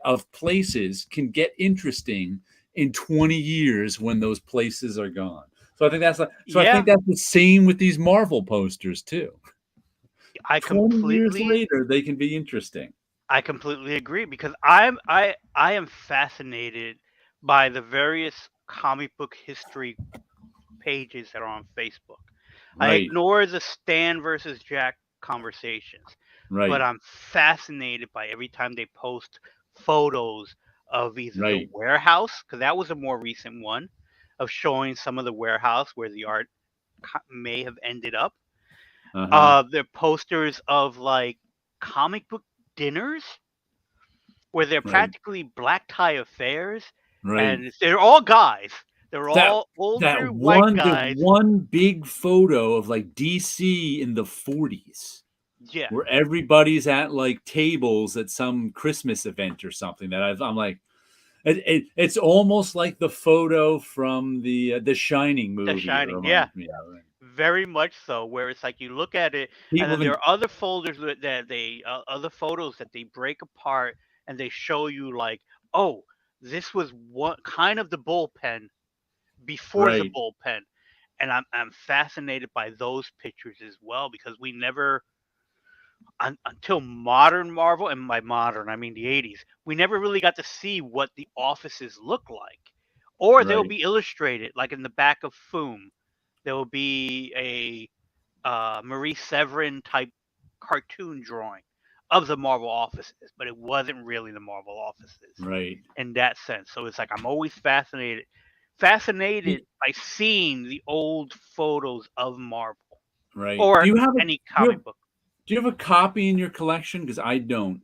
of places can get interesting in 20 years when those places are gone. So I think that's I Yeah, think that's the same with these Marvel posters too. I 20 years completely later, they can be interesting. I completely agree because I am fascinated by the various comic book history pages that are on Facebook. I Right, ignore the Stan versus Jack conversations, but right, I'm fascinated by every time they post photos of either the right. warehouse, because that was a more recent one, of showing some of the warehouse where the art may have ended up. Uh-huh. They're posters of like comic book dinners where they're Right, practically black tie affairs, right. and they're all guys. They're That all that older white one there's guys. one big photo of, like, DC in the '40s Yeah, where everybody's at, like, tables at some Christmas event or something that I'm like it's almost like the photo from the Shining The movie, it Shining. Yeah, reminds me of, right? very much so. Where it's like you look at it, and People then have there been are other folders that they other photos that they break apart and they show you like, oh, this was what kind of the bullpen before the right, bullpen, and I'm fascinated by those pictures as well because we never until modern Marvel, and by modern I mean the 80s, we never really got to see what the offices look like, or they'll right, be illustrated like in the back of Foom. There will be a Marie Severin type cartoon drawing of the Marvel offices, but it wasn't really the Marvel offices right. in that sense. So it's like I'm always fascinated by seeing the old photos of Marvel Right. or any comic book. Do you have a copy in your collection? Because I don't.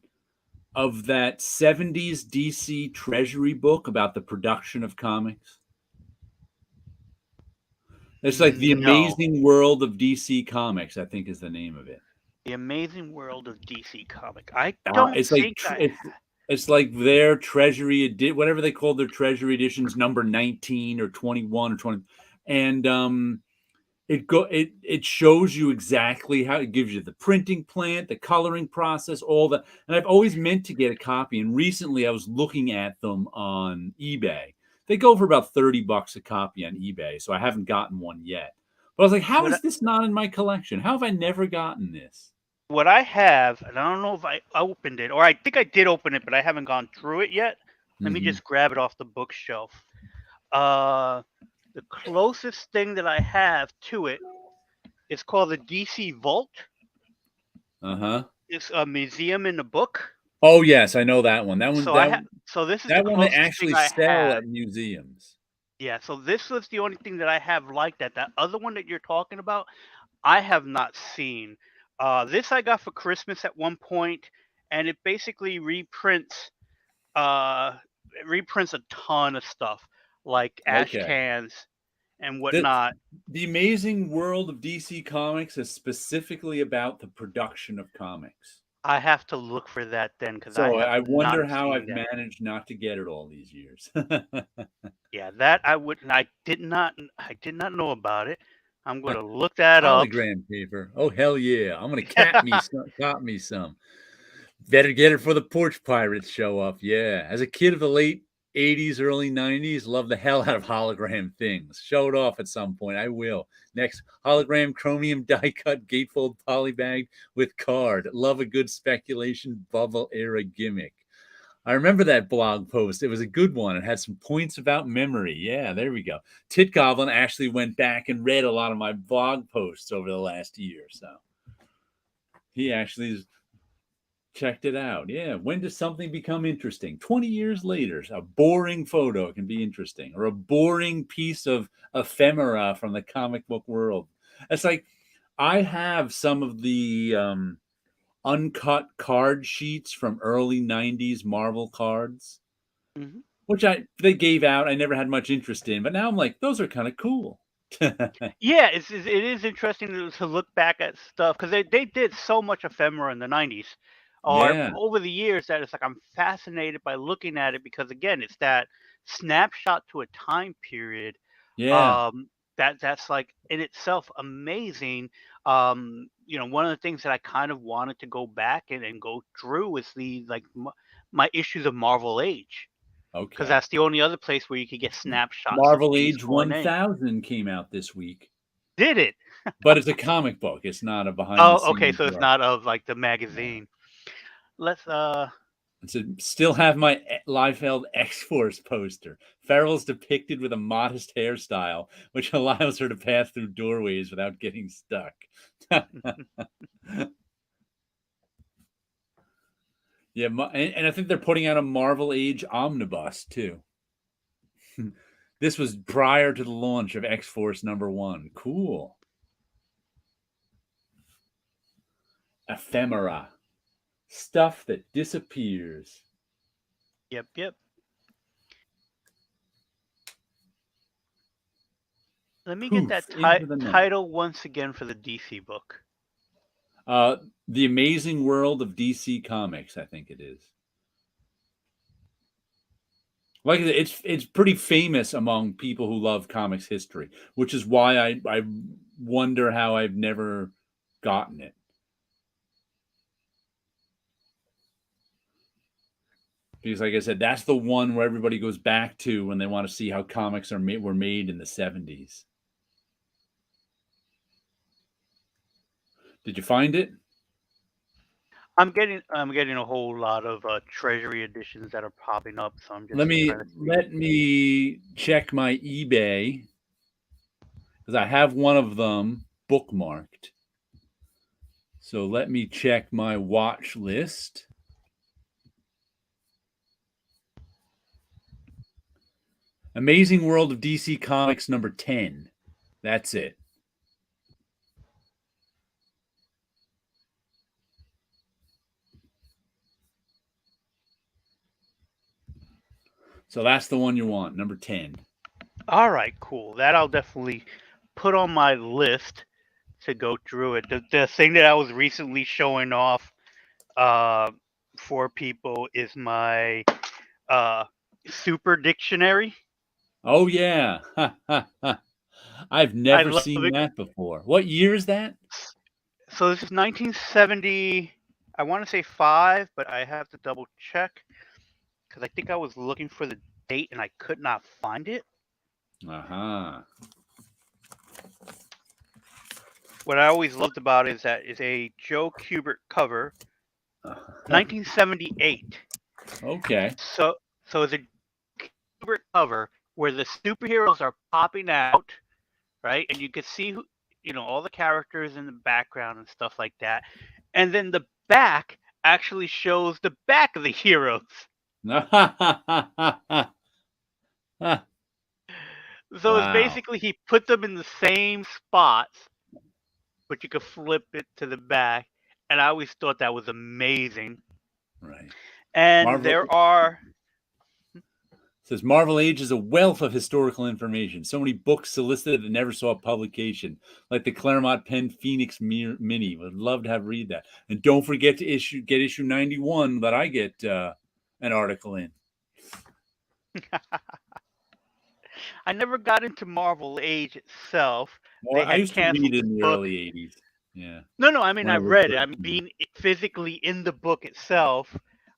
Of that '70s DC Treasury book about the production of comics. It's like The No, Amazing World of DC Comics, I think is the name of it. The Amazing World of DC Comic. I don't It's like think I. it's like their Treasury whatever they call their Treasury editions, number 19 or 21 or 20, and it shows you exactly how it gives you the printing plant, the coloring process, all that. And I've always meant to get a copy. And recently I was looking at them on eBay. They go for about $30 a copy on eBay. So I haven't gotten one yet. But I was like, how What is this not in my collection? How have I never gotten this? what I have, and I don't know if I opened it, or I think I did open it, but I haven't gone through it yet. Let me Hmm. just grab it off the bookshelf. Uh, the closest thing that I have to it is called the DC Vault. Uh-huh. It's a museum in the book. Oh yes, I know that one. That one So that so this is the that one they closest thing actually I sell had. at museums. Yeah, so this was the only thing that I have like that. That other one that you're talking about, I have not seen. This I got for Christmas at one point, and it basically uh, reprints a ton of stuff like ash Okay. cans and The whatnot. The Amazing World of DC Comics is specifically about the production of comics. I have to look for that then because I So have I not wonder how seen I've that. managed not to get it all these years. Yeah, that I would. I did not. I did not know about it. I'm gonna look that up. Hologram paper. Oh hell yeah! I'm gonna cop me some. Better get it for the Porch Pirates show up. Yeah, as a kid of the late '80s, early '90s, loved the hell out of hologram things. Show it off at some point. I will. Next, hologram chromium die cut gatefold polybag with card. Love a good speculation bubble era gimmick. I remember that blog post. It was a good one. It had some points about memory. Yeah, there we go. Tit Goblin actually went back and read a lot of my blog posts over the last year. So He actually checked it out. Yeah. When does something become interesting? 20 years later, a boring photo can be interesting, or a boring piece of ephemera from the comic book world. It's like I have some of the uncut card sheets from early 90s Marvel cards, Mhm. which they gave out. I never had much interest in, but now I'm like, those are kind of cool. Yeah, it is interesting to look back at stuff because they did so much ephemera in the '90s, or Yeah. over the years that it's like I'm fascinated by looking at it because again, it's that snapshot to a time period Yeah. um, that's like in itself amazing. One of the things that I kind of wanted to go back and go through is the like my issues of Marvel Age because Okay. that's the only other place where you could get snapshots of Marvel things Age going in. 1000 came out this week, Did it? but it's a comic book. It's not a behind the Oh, okay, scenes so it's look. not of, like, the No. magazine. Let's, It's still have my Liefeld X-Force poster. Farrell's depicted with a modest hairstyle, which allows her to pass through doorways without getting stuck. Yeah, and I think they're putting out a Marvel Age omnibus too. This was prior to the launch of X-Force #1. Cool. Ephemera. Stuff that disappears. yep. Let me get that Poof, into the night. title once again for the DC book. Uh, The Amazing World of DC Comics, I think it is. Like it's pretty famous among people who love comics history, which is why I wonder how I've never gotten it. Because, like I said, that's the one where everybody goes back to when they want to see how comics were made in the 70s. Did you find it? I'm getting a whole lot of, treasury editions that are popping up, so I'm Let just me trying to see. let me check my eBay because I have one of them bookmarked. So let me check my watch list. Amazing World of DC Comics #10. That's it. So that's the one you want, #10. Alright, cool. That I'll definitely put on my list to go through it. The thing that I was recently showing off, uh, for people is my, uh, super dictionary. Oh yeah. I've I never love seen it. that before. What year is that? So this is 1970. I want to say 5, but I have to double check because I think I was looking for the date and I could not find it. Uh-huh. What I always loved about it is that it's a Joe Kubert cover, 1978. Okay. So it's a Kubert cover where the superheroes are popping out, right? And you can see all the characters in the background and stuff like that. And then the back actually shows the back of the heroes. So it's Wow. basically he put them in the same spots, but you could flip it to the back. And I always thought that was amazing. Right. And Marvel there are says Marvel Age is a wealth of historical information. So many books solicited that never saw publication, like the Claremont Penn Phoenix Mini. Would love to have read that. And don't forget to get issue 91 that I get an article in. I never got into Marvel Age itself. Well, They I had used to read canceled the in the book. early 80s. Yeah. No, I mean When I I worked read for it. I mean being physically in the book itself.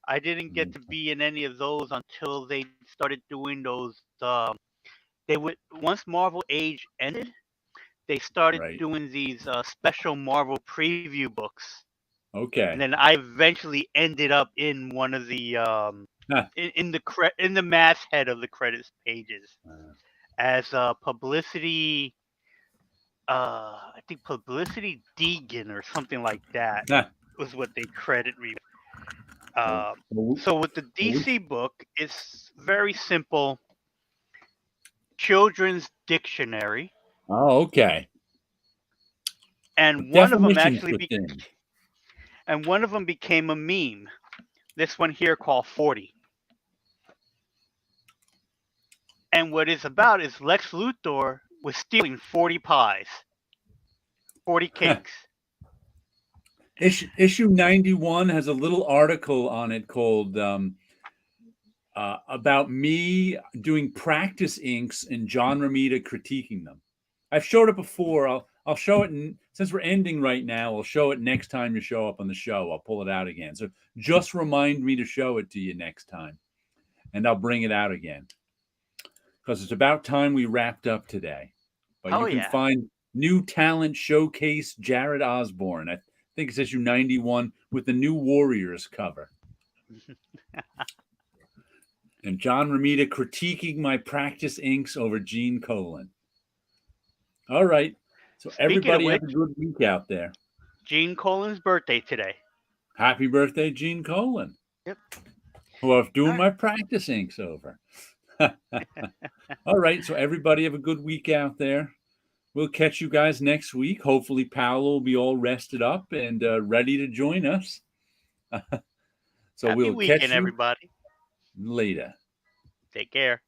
I didn't get to Mhm. be in any of those until they started doing those. They would once Marvel Age ended, they started Right. doing these special Marvel preview books, and Okay. then I eventually ended up in one of the in the masthead of the credits pages as publicity. I think publicity Deegan or something like that. was what they credit me. Well, well, So with the well, DC book, it's very simple children's dictionary, oh, okay. and Definitions for things. one of them became a meme. This one here called 40. And what it's about is Lex Luthor was stealing 40 pies, 40 cakes. Issue 91 has a little article on it called about me doing practice inks and John Romita critiquing them. I've showed it before. I'll show it since we're ending right now. I'll show it next time you show up on the show. I'll pull it out again. So just remind me to show it to you next time, and I'll bring it out again because it's about time we wrapped up today. But Oh you can yeah. find new talent showcase Jared Osborne. I think it's issue 91 with the new Warriors cover. And John Romita critiquing my practice inks over Gene Colan. All right. So Speaking of everybody which, have a good week out there. Gene Colan's birthday today. Happy birthday, Gene Colan. Yep. Who I was doing All my practice inks over. All right. So everybody have a good week out there. We'll catch you guys next week. Hopefully Paolo will be all rested up and ready to join us. So Happy we'll weekend, catch you everybody. later. Take care.